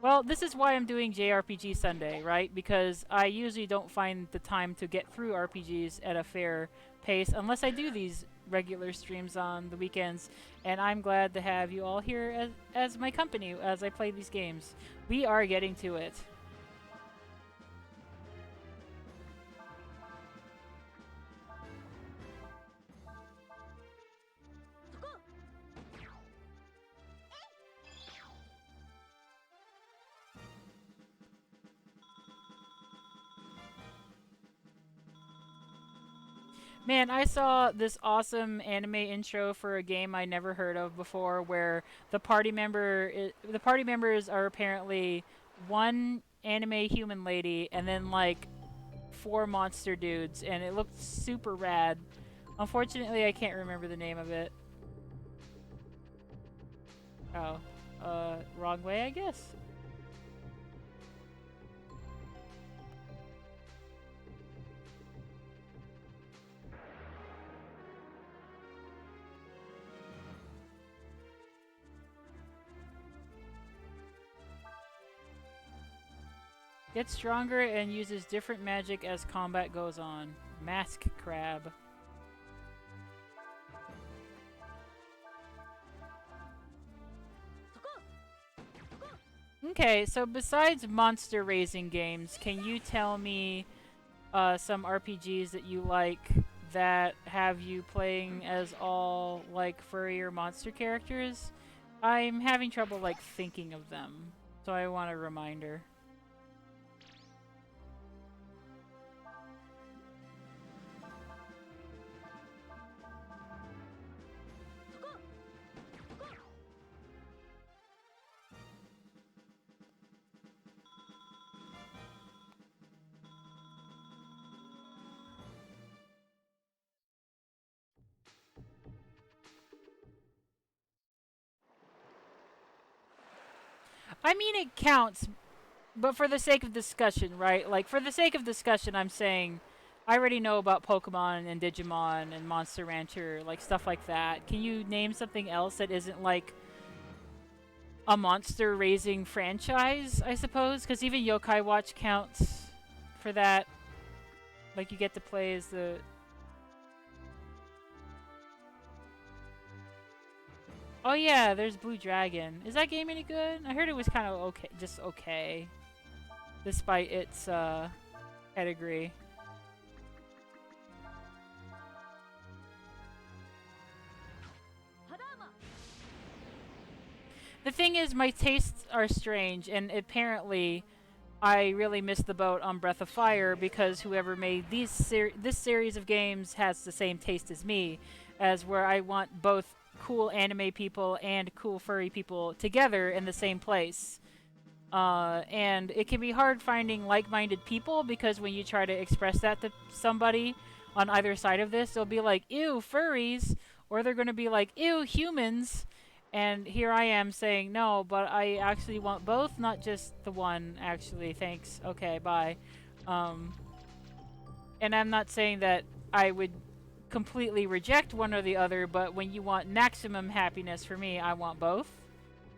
Well, this is why I'm doing JRPG Sunday, right? Because I usually don't find the time to get through RPGs at a fair pace unless I do these regular streams on the weekends. And I'm glad to have you all here as my company as I play these games. We are getting to it. Man, I saw this awesome anime intro for a game I never heard of before, where the the party members are apparently one anime human lady and then like four monster dudes, and it looked super rad. Unfortunately, I can't remember the name of it. Oh, wrong way, I guess. Gets stronger and uses different magic as combat goes on. Mask Crab. Okay, so besides monster raising games, can you tell me some RPGs that you like that have you playing as all like furry or monster characters? I'm having trouble like thinking of them, so I want a reminder. I mean, it counts, but for the sake of discussion, right? Like, for the sake of discussion, I'm saying I already know about Pokemon and Digimon and Monster Rancher, like stuff like that. Can you name something else that isn't like a monster raising franchise, I suppose, because even Yokai Watch counts for that. Like you get to play as the. Oh yeah, there's Blue Dragon. Is that game any good? I heard it was kind of okay, just okay, despite its pedigree. The thing is, my tastes are strange, and apparently, I really missed the boat on Breath of Fire because whoever made this series of games has the same taste as me, as where I want both cool anime people and cool furry people together in the same place. And it can be hard finding like-minded people because when you try to express that to somebody on either side of this, they'll be like, ew, furries, or they're going to be like, ew, humans. And here I am saying, no, but I actually want both, not just the one, actually. Thanks. Okay, bye. And I'm not saying that I would completely reject one or the other, but when you want maximum happiness for me, I want both.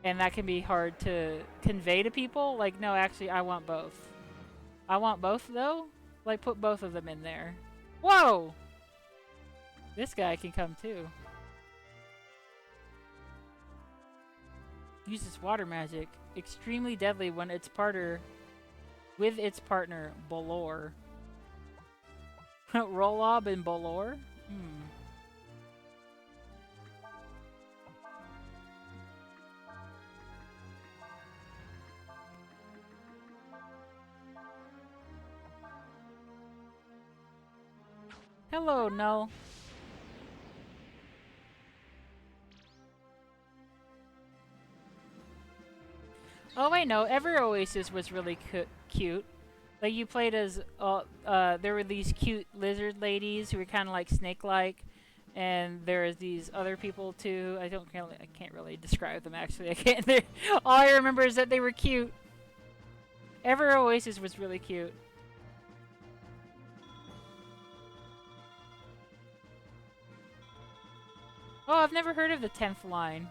And that can be hard to convey to people. Like, no, actually, I want both. I want both, though? Like, put both of them in there. Whoa! This guy can come, too. Uses water magic. Extremely deadly when its partner... with its partner, Bolor. Rolob and Bolor? Hello, Null. Oh, wait, no. Ever Oasis was really cute. Like, you played as... there were these cute lizard ladies who were kind of like snake-like. And there's these other people, too. I can't really describe them, actually. I can't... All I remember is that they were cute. Ever Oasis was really cute. Oh, I've never heard of the 10th line.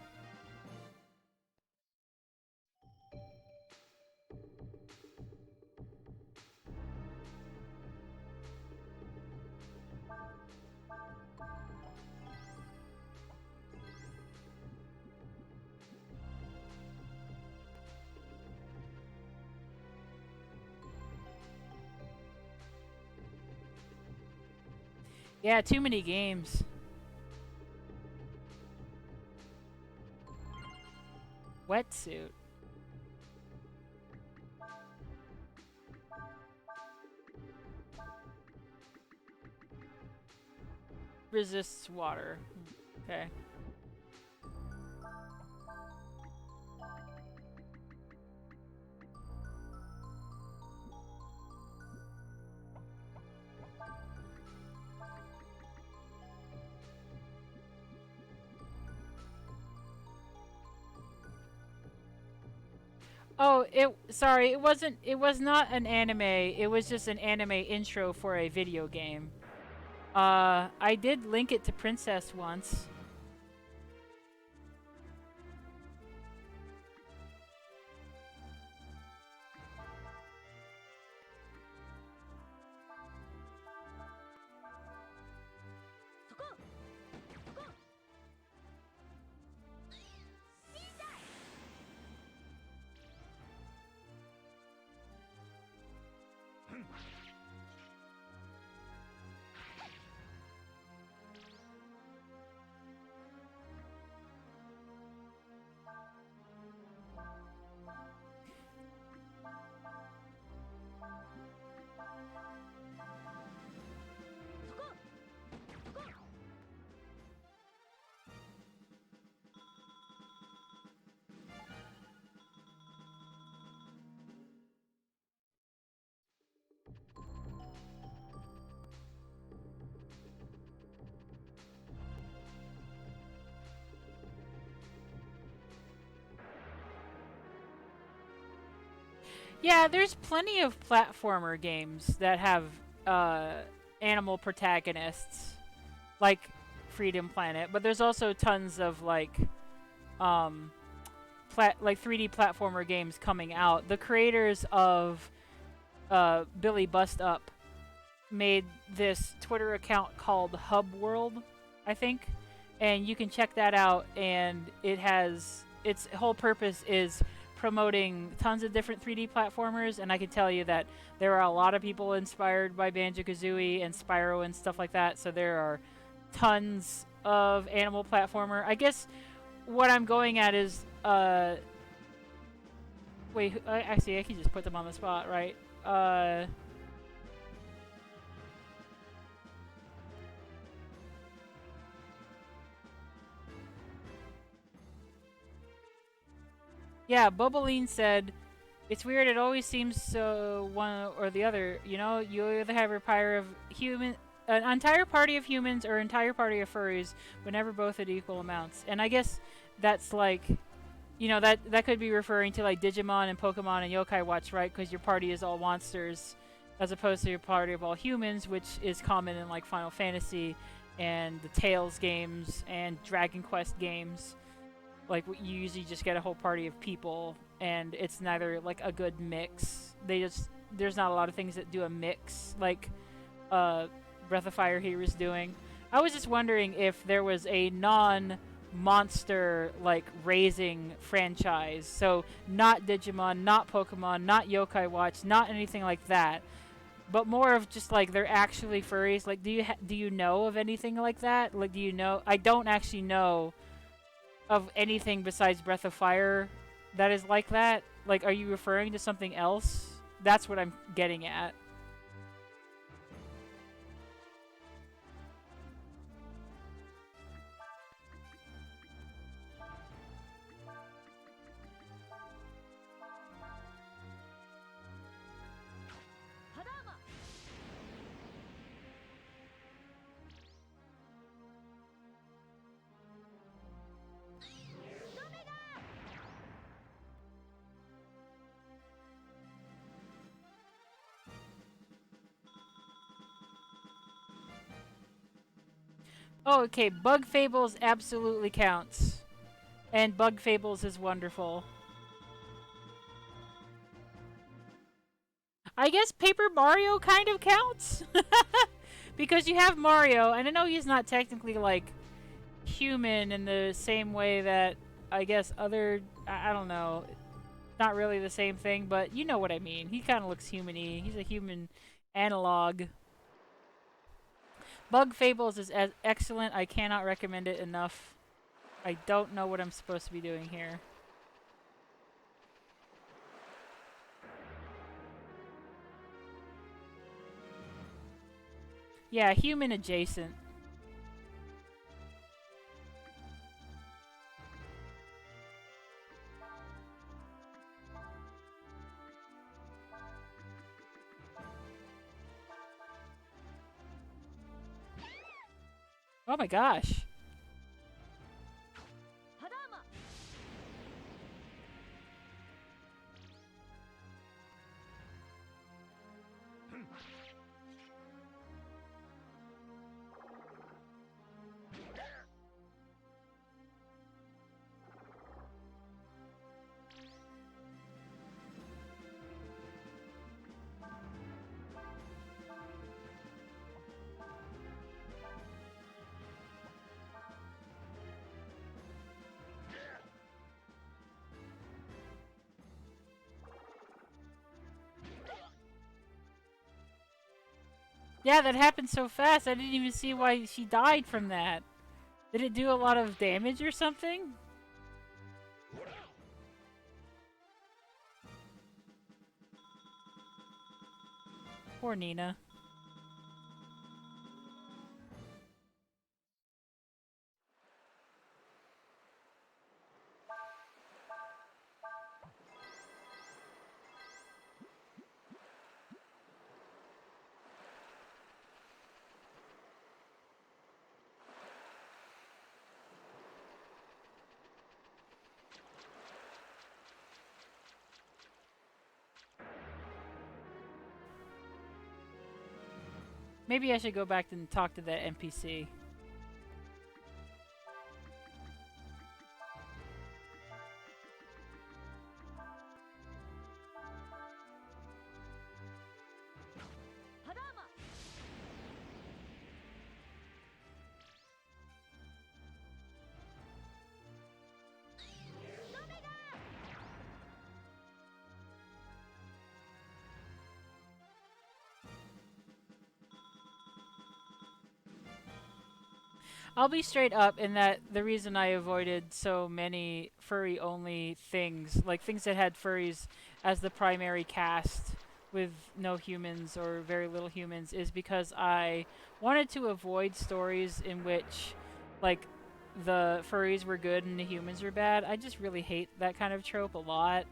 Yeah, too many games. Wetsuit. Resists water. Okay. Oh, sorry, it was not an anime, it was just an anime intro for a video game. I did link it to Princess once. Yeah, there's plenty of platformer games that have animal protagonists, like Freedom Planet, but there's also tons of like like 3D platformer games coming out. The creators of Billy Bust Up made this Twitter account called Hub World, I think, and you can check that out. And it has its whole purpose is promoting tons of different 3D platformers. And I can tell you that there are a lot of people inspired by Banjo-Kazooie and Spyro and stuff like that. So there are tons of animal platformer. I guess what I'm going at is wait, actually I can just put them on the spot, right? Yeah, Bubbleine said, "It's weird. It always seems so one or the other. You know, you either have an entire party of humans or an entire party of furries, but never both at equal amounts." And I guess that's like, you know, that could be referring to like Digimon and Pokemon and Yokai Watch, right? Because your party is all monsters, as opposed to your party of all humans, which is common in like Final Fantasy and the Tales games and Dragon Quest games. Like you usually just get a whole party of people, and it's neither like a good mix. There's not a lot of things that do a mix like Breath of Fire here is doing. I was just wondering if there was a non-monster like raising franchise, so not Digimon, not Pokemon, not Yokai Watch, not anything like that, but more of just like they're actually furries. Like, do you know of anything like that? Like, do you know? I don't actually know of anything besides Breath of Fire that is like that. Like, are you referring to something else? That's what I'm getting at. Oh, okay. Bug Fables absolutely counts. And Bug Fables is wonderful. I guess Paper Mario kind of counts. Because you have Mario, and I know he's not technically, like, human in the same way that, I guess, I don't know. Not really the same thing, but you know what I mean. He kind of looks human-y. He's a human analog. Bug Fables is excellent. I cannot recommend it enough. I don't know what I'm supposed to be doing here. Yeah, human adjacent. Oh my gosh. Yeah, that happened so fast. I didn't even see why she died from that. Did it do a lot of damage or something? Poor Nina. Maybe I should go back and talk to that NPC. I'll be straight up in that the reason I avoided so many furry only things, like things that had furries as the primary cast with no humans or very little humans, is because I wanted to avoid stories in which, like, the furries were good and the humans were bad. I just really hate that kind of trope a lot,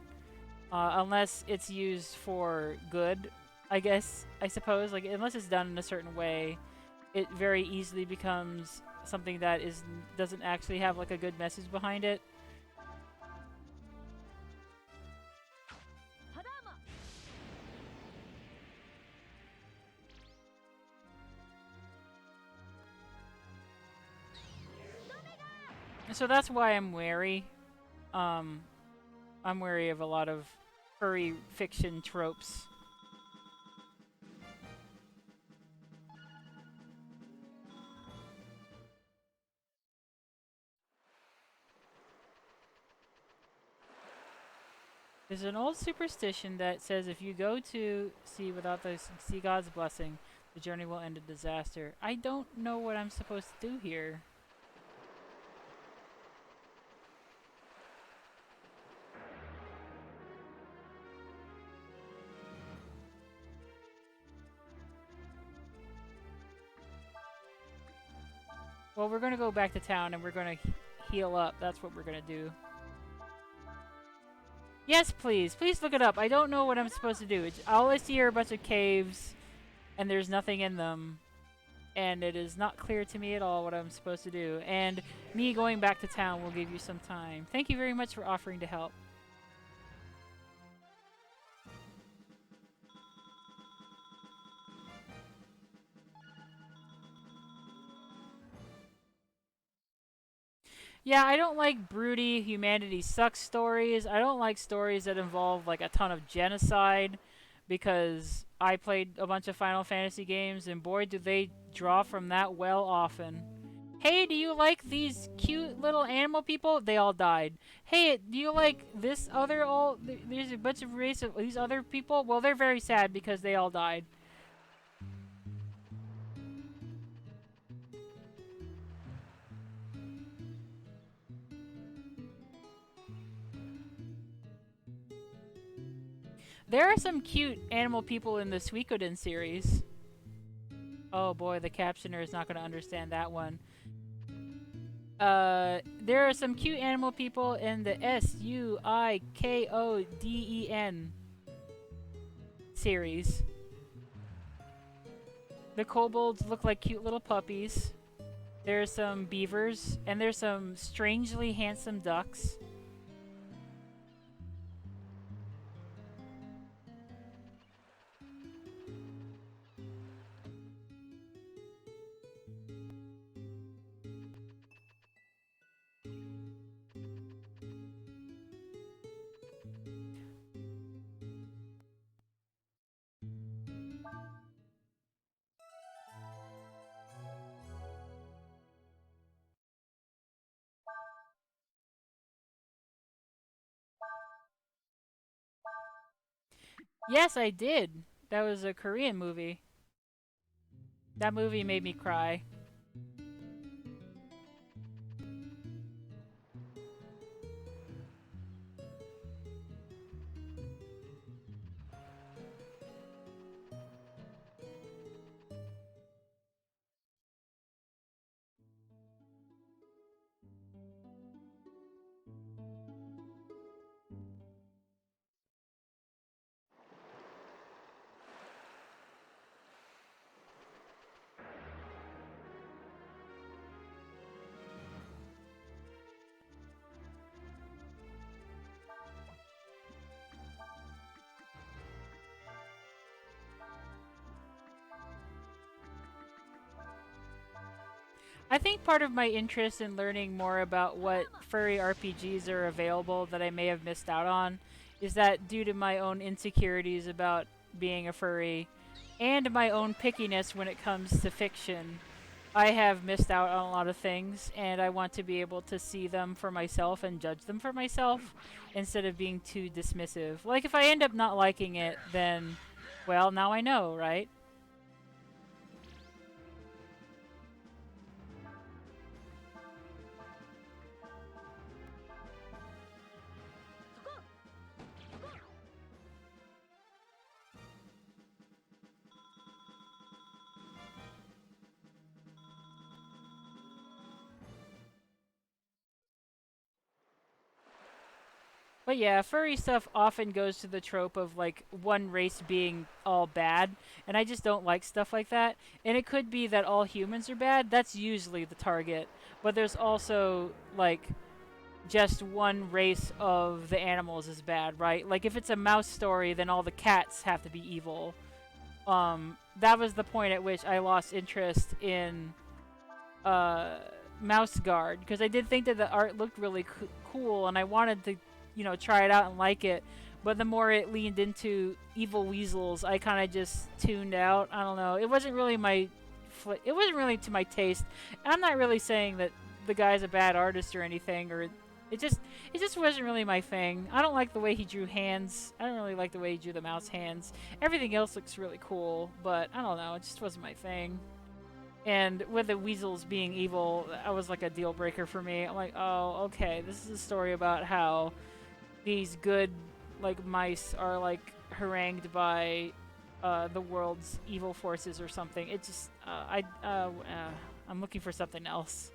unless it's used for good, I guess, I suppose. Like, unless it's done in a certain way, it very easily becomes something that doesn't actually have like a good message behind it. So that's why I'm wary. Um, I'm wary of a lot of furry fiction tropes. There's an old superstition that says if you go to sea without the sea god's blessing, the journey will end in disaster. I don't know what I'm supposed to do here. Well, we're gonna go back to town and we're gonna heal up. That's what we're gonna do. Yes, please. Please look it up. I don't know what I'm supposed to do. All I see are a bunch of caves, and there's nothing in them. And it is not clear to me at all what I'm supposed to do. And me going back to town will give you some time. Thank you very much for offering to help. Yeah, I don't like broody humanity sucks stories. I don't like stories that involve like a ton of genocide, because I played a bunch of Final Fantasy games and boy do they draw from that well often. Hey, do you like these cute little animal people? They all died. Hey, do you like this other there's a bunch of race of these other people? Well, they're very sad because they all died. There are some cute animal people in the Suikoden series. Oh boy, the captioner is not going to understand that one. There are some cute animal people in the Suikoden series. The kobolds look like cute little puppies. There's some beavers, and there's some strangely handsome ducks. Yes, I did. That was a Korean movie. That movie made me cry. I think part of my interest in learning more about what furry RPGs are available that I may have missed out on is that due to my own insecurities about being a furry and my own pickiness when it comes to fiction, I have missed out on a lot of things, and I want to be able to see them for myself and judge them for myself instead of being too dismissive. Like, if I end up not liking it, then, well, now I know, right? But yeah, furry stuff often goes to the trope of like one race being all bad, and I just don't like stuff like that. And it could be that all humans are bad. That's usually the target. But there's also like just one race of the animals is bad, right? Like if it's a mouse story, then all the cats have to be evil. That was the point at which I lost interest in uh, Mouse Guard because I did think that the art looked really cool, and I wanted to, try it out and like it. But the more it leaned into evil weasels, I kind of just tuned out. I don't know. It wasn't really it wasn't really to my taste. I'm not really saying that the guy's a bad artist or anything, or it just it just wasn't really my thing. I don't like the way he drew hands. I don't really like the way he drew the mouse hands. Everything else looks really cool, but I don't know. It just wasn't my thing. And with the weasels being evil, that was like a deal breaker for me. I'm like, oh, okay, this is a story about how these good, like, mice are, like, harangued by the world's evil forces or something. It just, I'm looking for something else.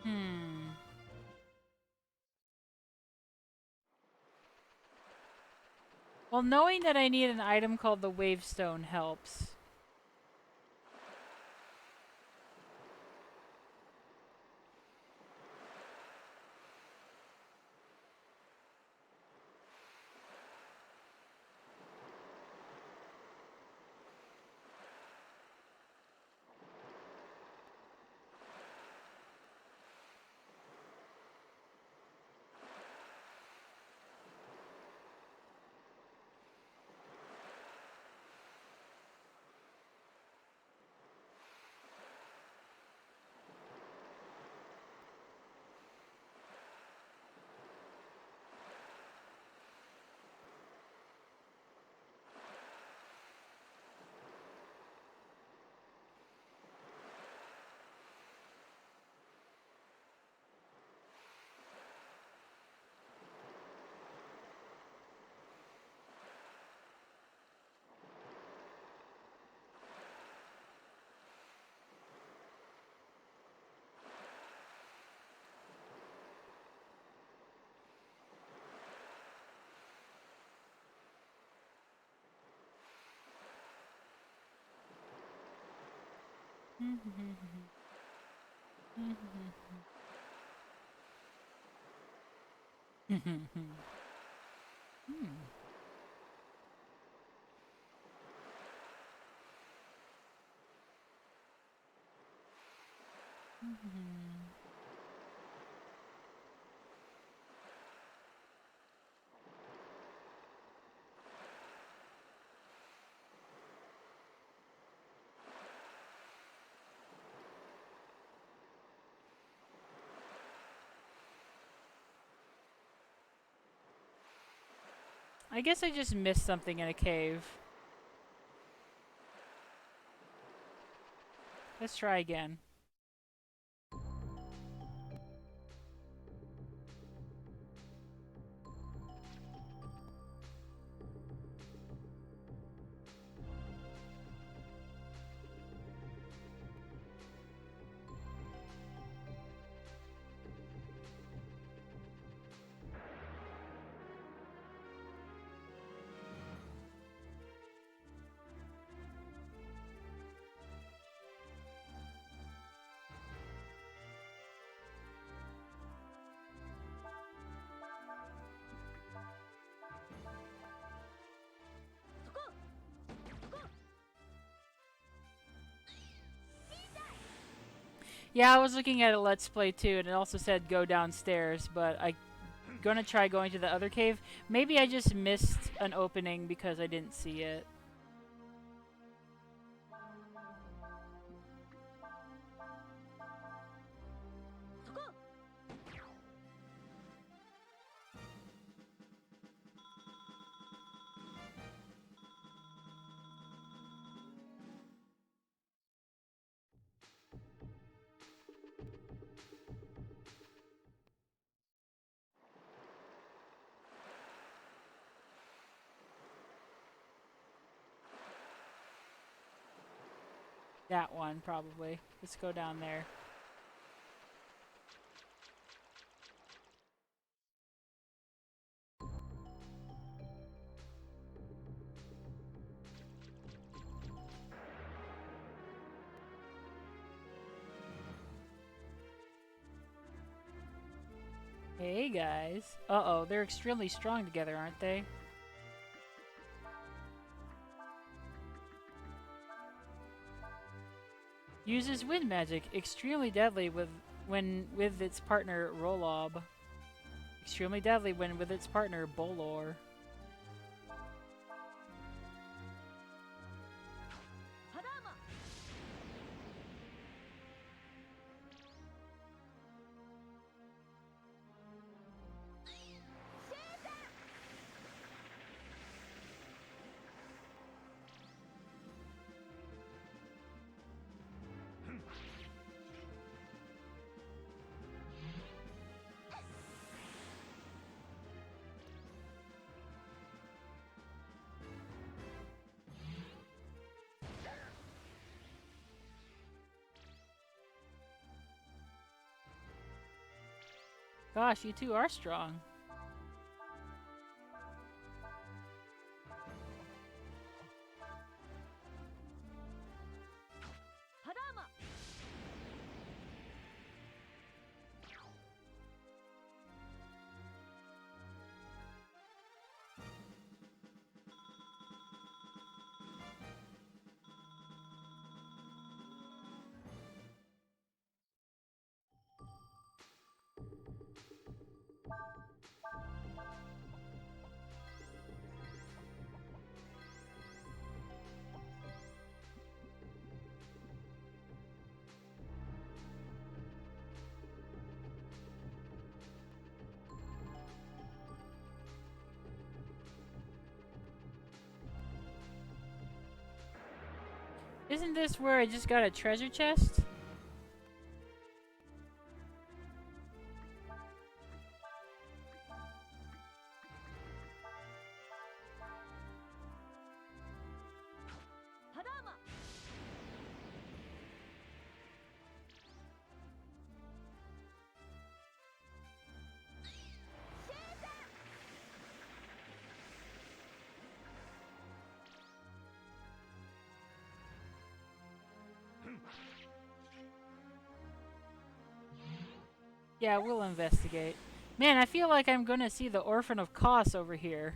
Hmm. Well, knowing that I need an item called the Wavestone helps. I guess I just missed something in a cave. Let's try again. Yeah, I was looking at a Let's Play too, and it also said go downstairs, but I'm gonna try going to the other cave. Maybe I just missed an opening because I didn't see it. That one, probably. Let's go down there. Hey, guys. Uh-oh, they're extremely strong together, aren't they? Uses wind magic, extremely deadly when with its partner Rolob. Extremely deadly when with its partner Bolor. Gosh, you two are strong. Isn't this where I just got a treasure chest? Yeah, we'll investigate. Man, I feel like I'm gonna see the Orphan of Kos over here.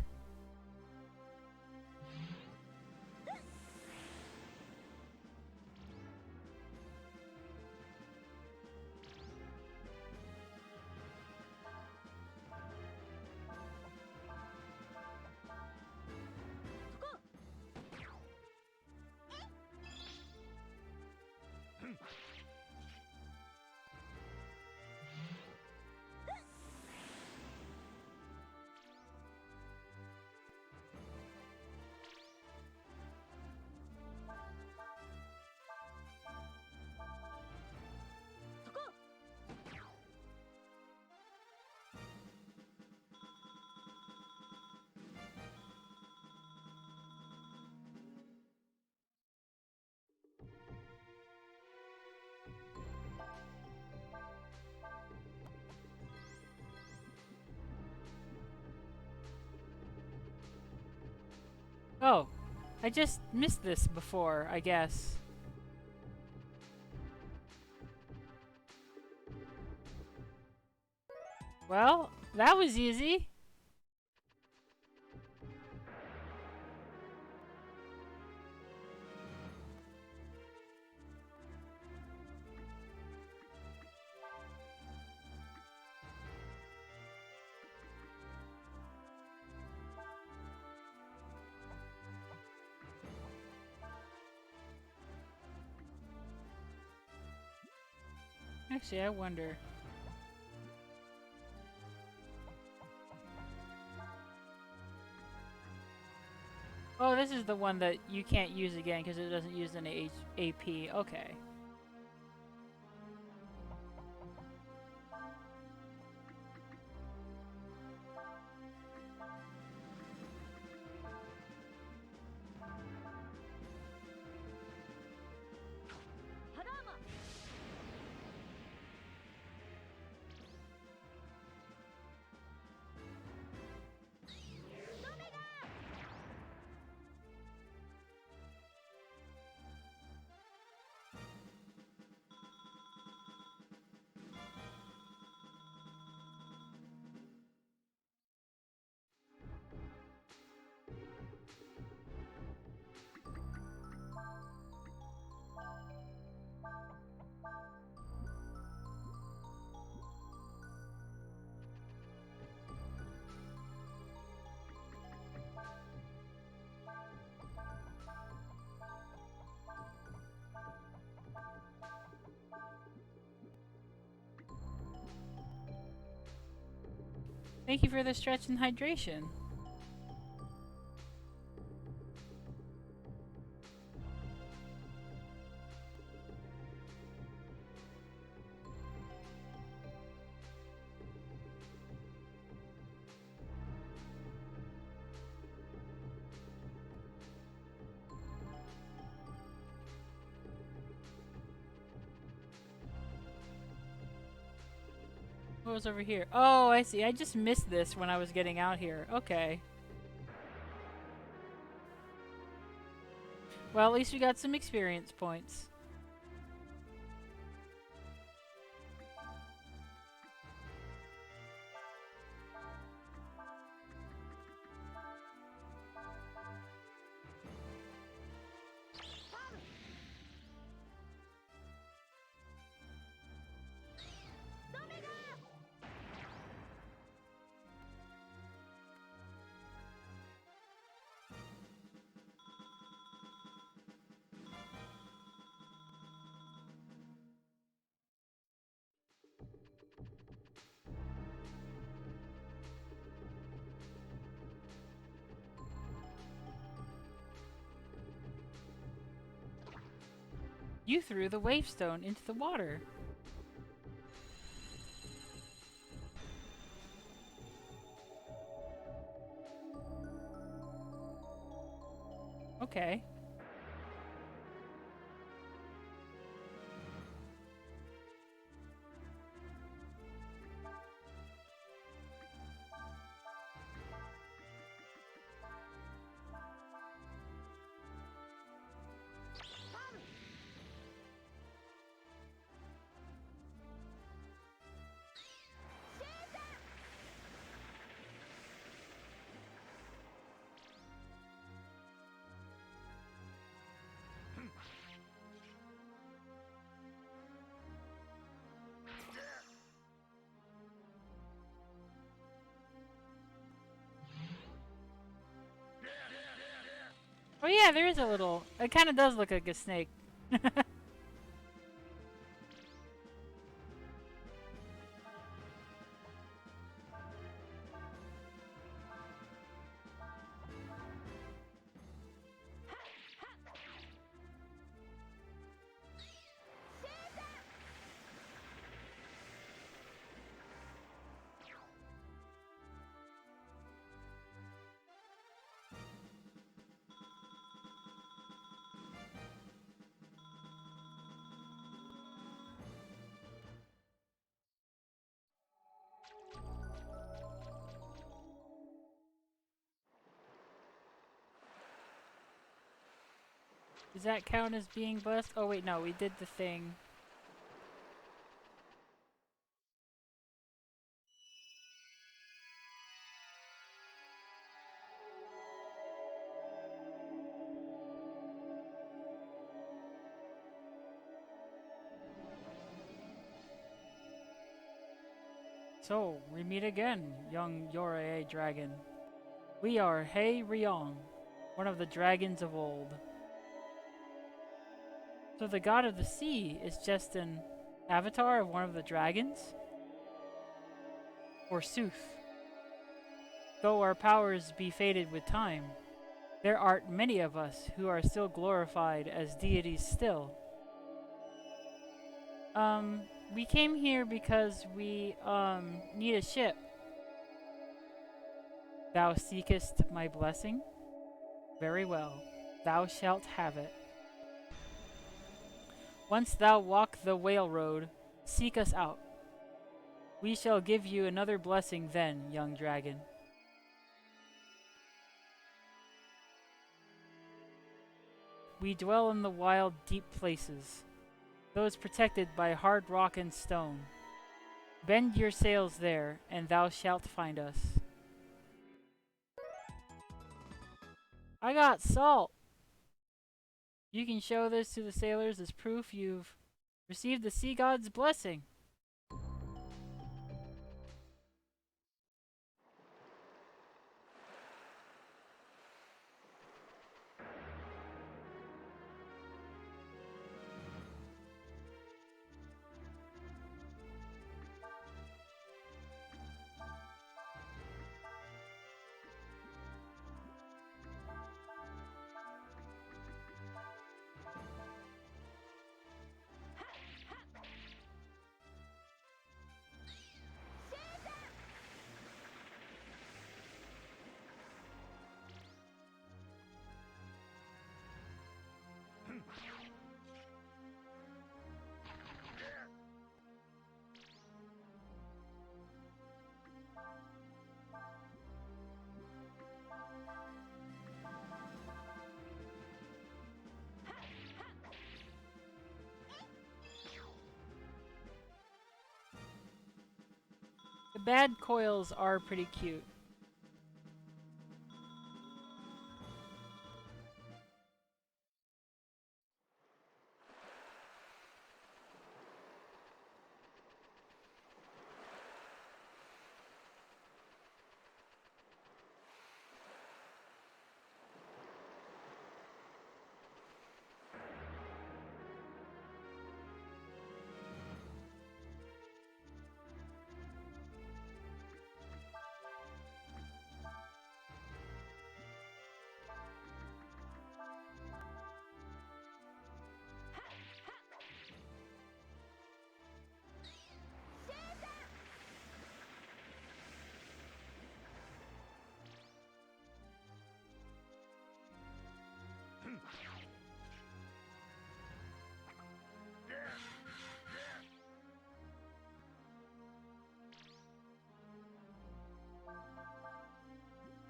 Oh, I just missed this before, I guess. Well, that was easy. Actually, I wonder. Oh, this is the one that you can't use again because it doesn't use any AP. Okay. Thank you for the stretch and hydration. What was over here? Oh, I see. I just missed this when I was getting out here. Okay. Well, at least we got some experience points. You threw the wavestone into the water. Okay. Oh yeah, there is a little... It kind of does look like a snake. Does that count as being blessed? Oh wait, no, we did the thing. So, we meet again, young Yorei dragon. We are Hei Ryong, one of the dragons of old. So the god of the sea is just an avatar of one of the dragons? Forsooth. Though our powers be faded with time, there art many of us who are still glorified as deities still. We came here because we, need a ship. Thou seekest my blessing? Very well. Thou shalt have it. Once thou walk the whale road, seek us out. We shall give you another blessing then, young dragon. We dwell in the wild, deep places, those protected by hard rock and stone. Bend your sails there, and thou shalt find us. I got salt! You can show this to the sailors as proof you've received the sea god's blessing. bad coils are pretty cute.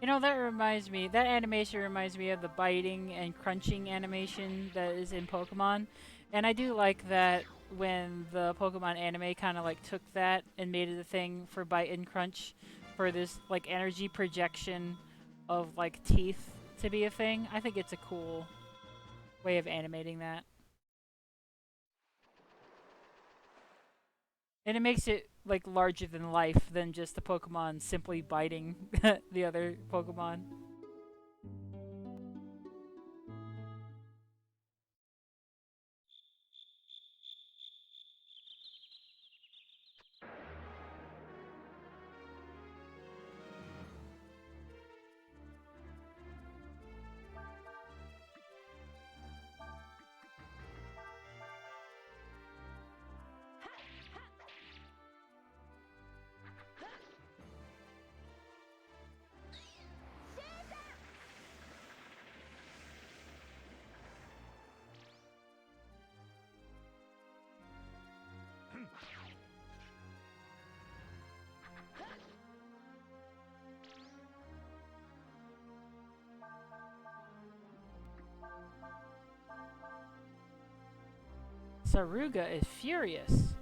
You know, that animation reminds me of the biting and crunching animation that is in Pokemon. And I do like that when the Pokemon anime kind of like took that and made it a thing for bite and crunch for this like energy projection of like teeth to be a thing. I think it's a cool way of animating that. And it makes it like larger than life than just the Pokemon simply biting the other Pokemon. Saruga is furious.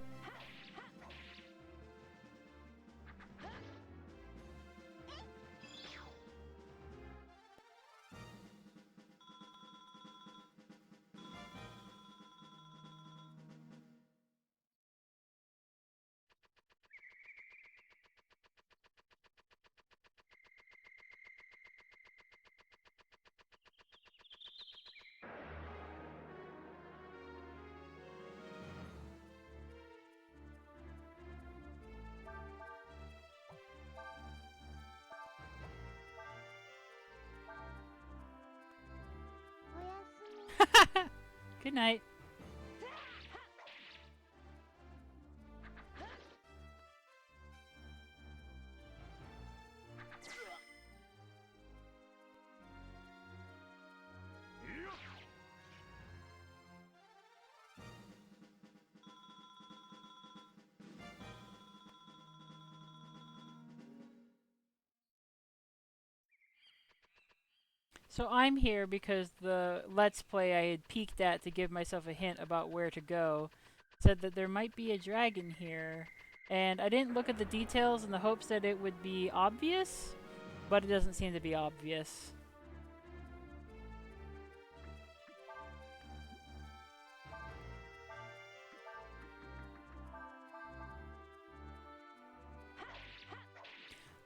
Good night. So I'm here because the Let's Play I had peeked at to give myself a hint about where to go said that there might be a dragon here. And I didn't look at the details in the hopes that it would be obvious, but it doesn't seem to be obvious.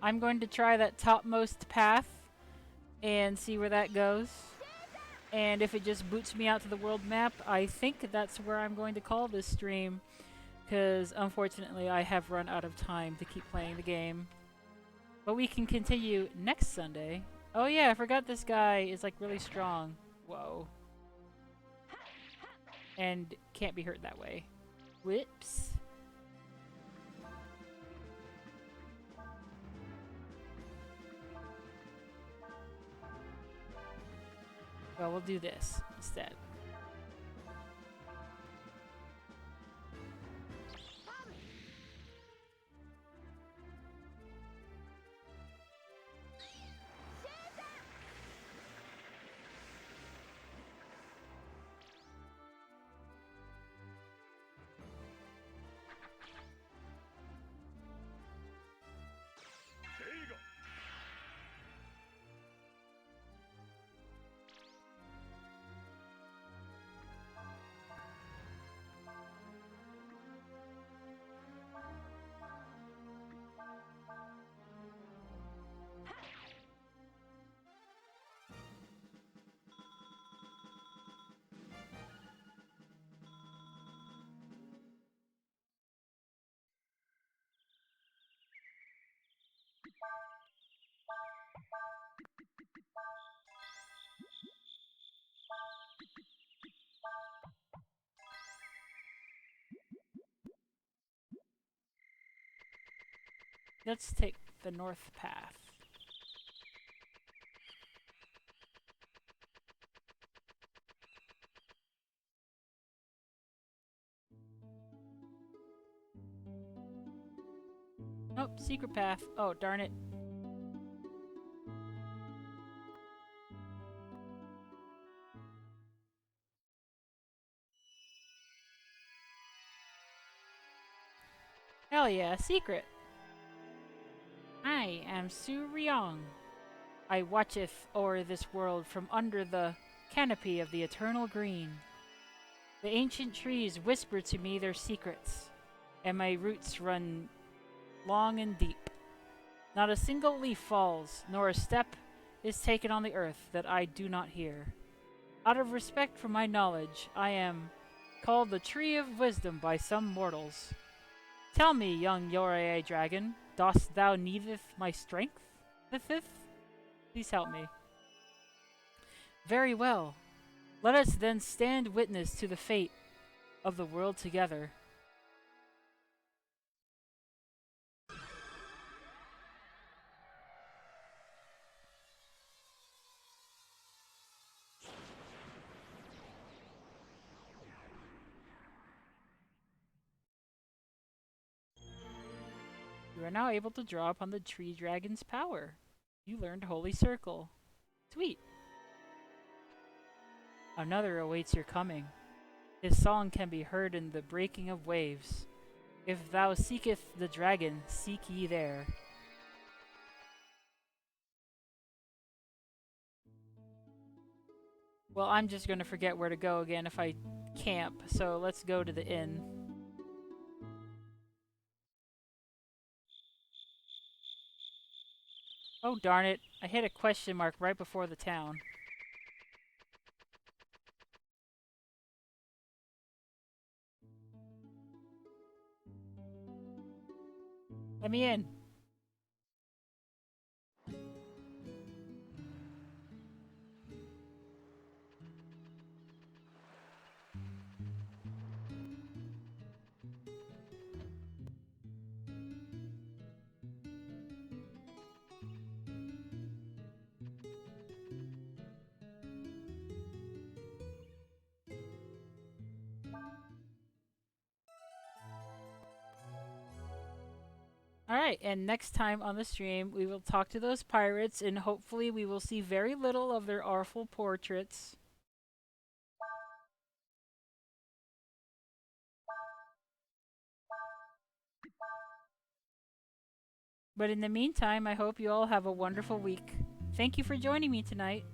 I'm going to try that topmost path and see where that goes. And if it just boots me out to the world map, I think that's where I'm going to call this stream. Because unfortunately, I have run out of time to keep playing the game. But we can continue next Sunday. Oh yeah, I forgot this guy is like really strong. Whoa. And can't be hurt that way. Whoops. Well, we'll do this instead. Let's take the north path. Oh, secret path. Oh, darn it. Hell yeah, secret. I am Su Ryong. I watcheth o'er this world from under the canopy of the eternal green. The ancient trees whisper to me their secrets, and my roots run long and deep. Not a single leaf falls, nor a step is taken on the earth that I do not hear. Out of respect for my knowledge, I am called the Tree of Wisdom by some mortals. Tell me, young Yorei dragon, dost thou needeth my strength? Please help me. Very well. Let us then stand witness to the fate of the world together. You are now able to draw upon the tree dragon's power. You learned Holy Circle. Sweet. Another awaits your coming. His song can be heard in the breaking of waves. If thou seeketh the dragon, seek ye there. Well, I'm just going to forget where to go again if I camp, so let's go to the inn. Oh darn it, I hit a question mark right before the town. Let me in. Alright, and next time on the stream, we will talk to those pirates, and hopefully we will see very little of their awful portraits. But in the meantime, I hope you all have a wonderful week. Thank you for joining me tonight.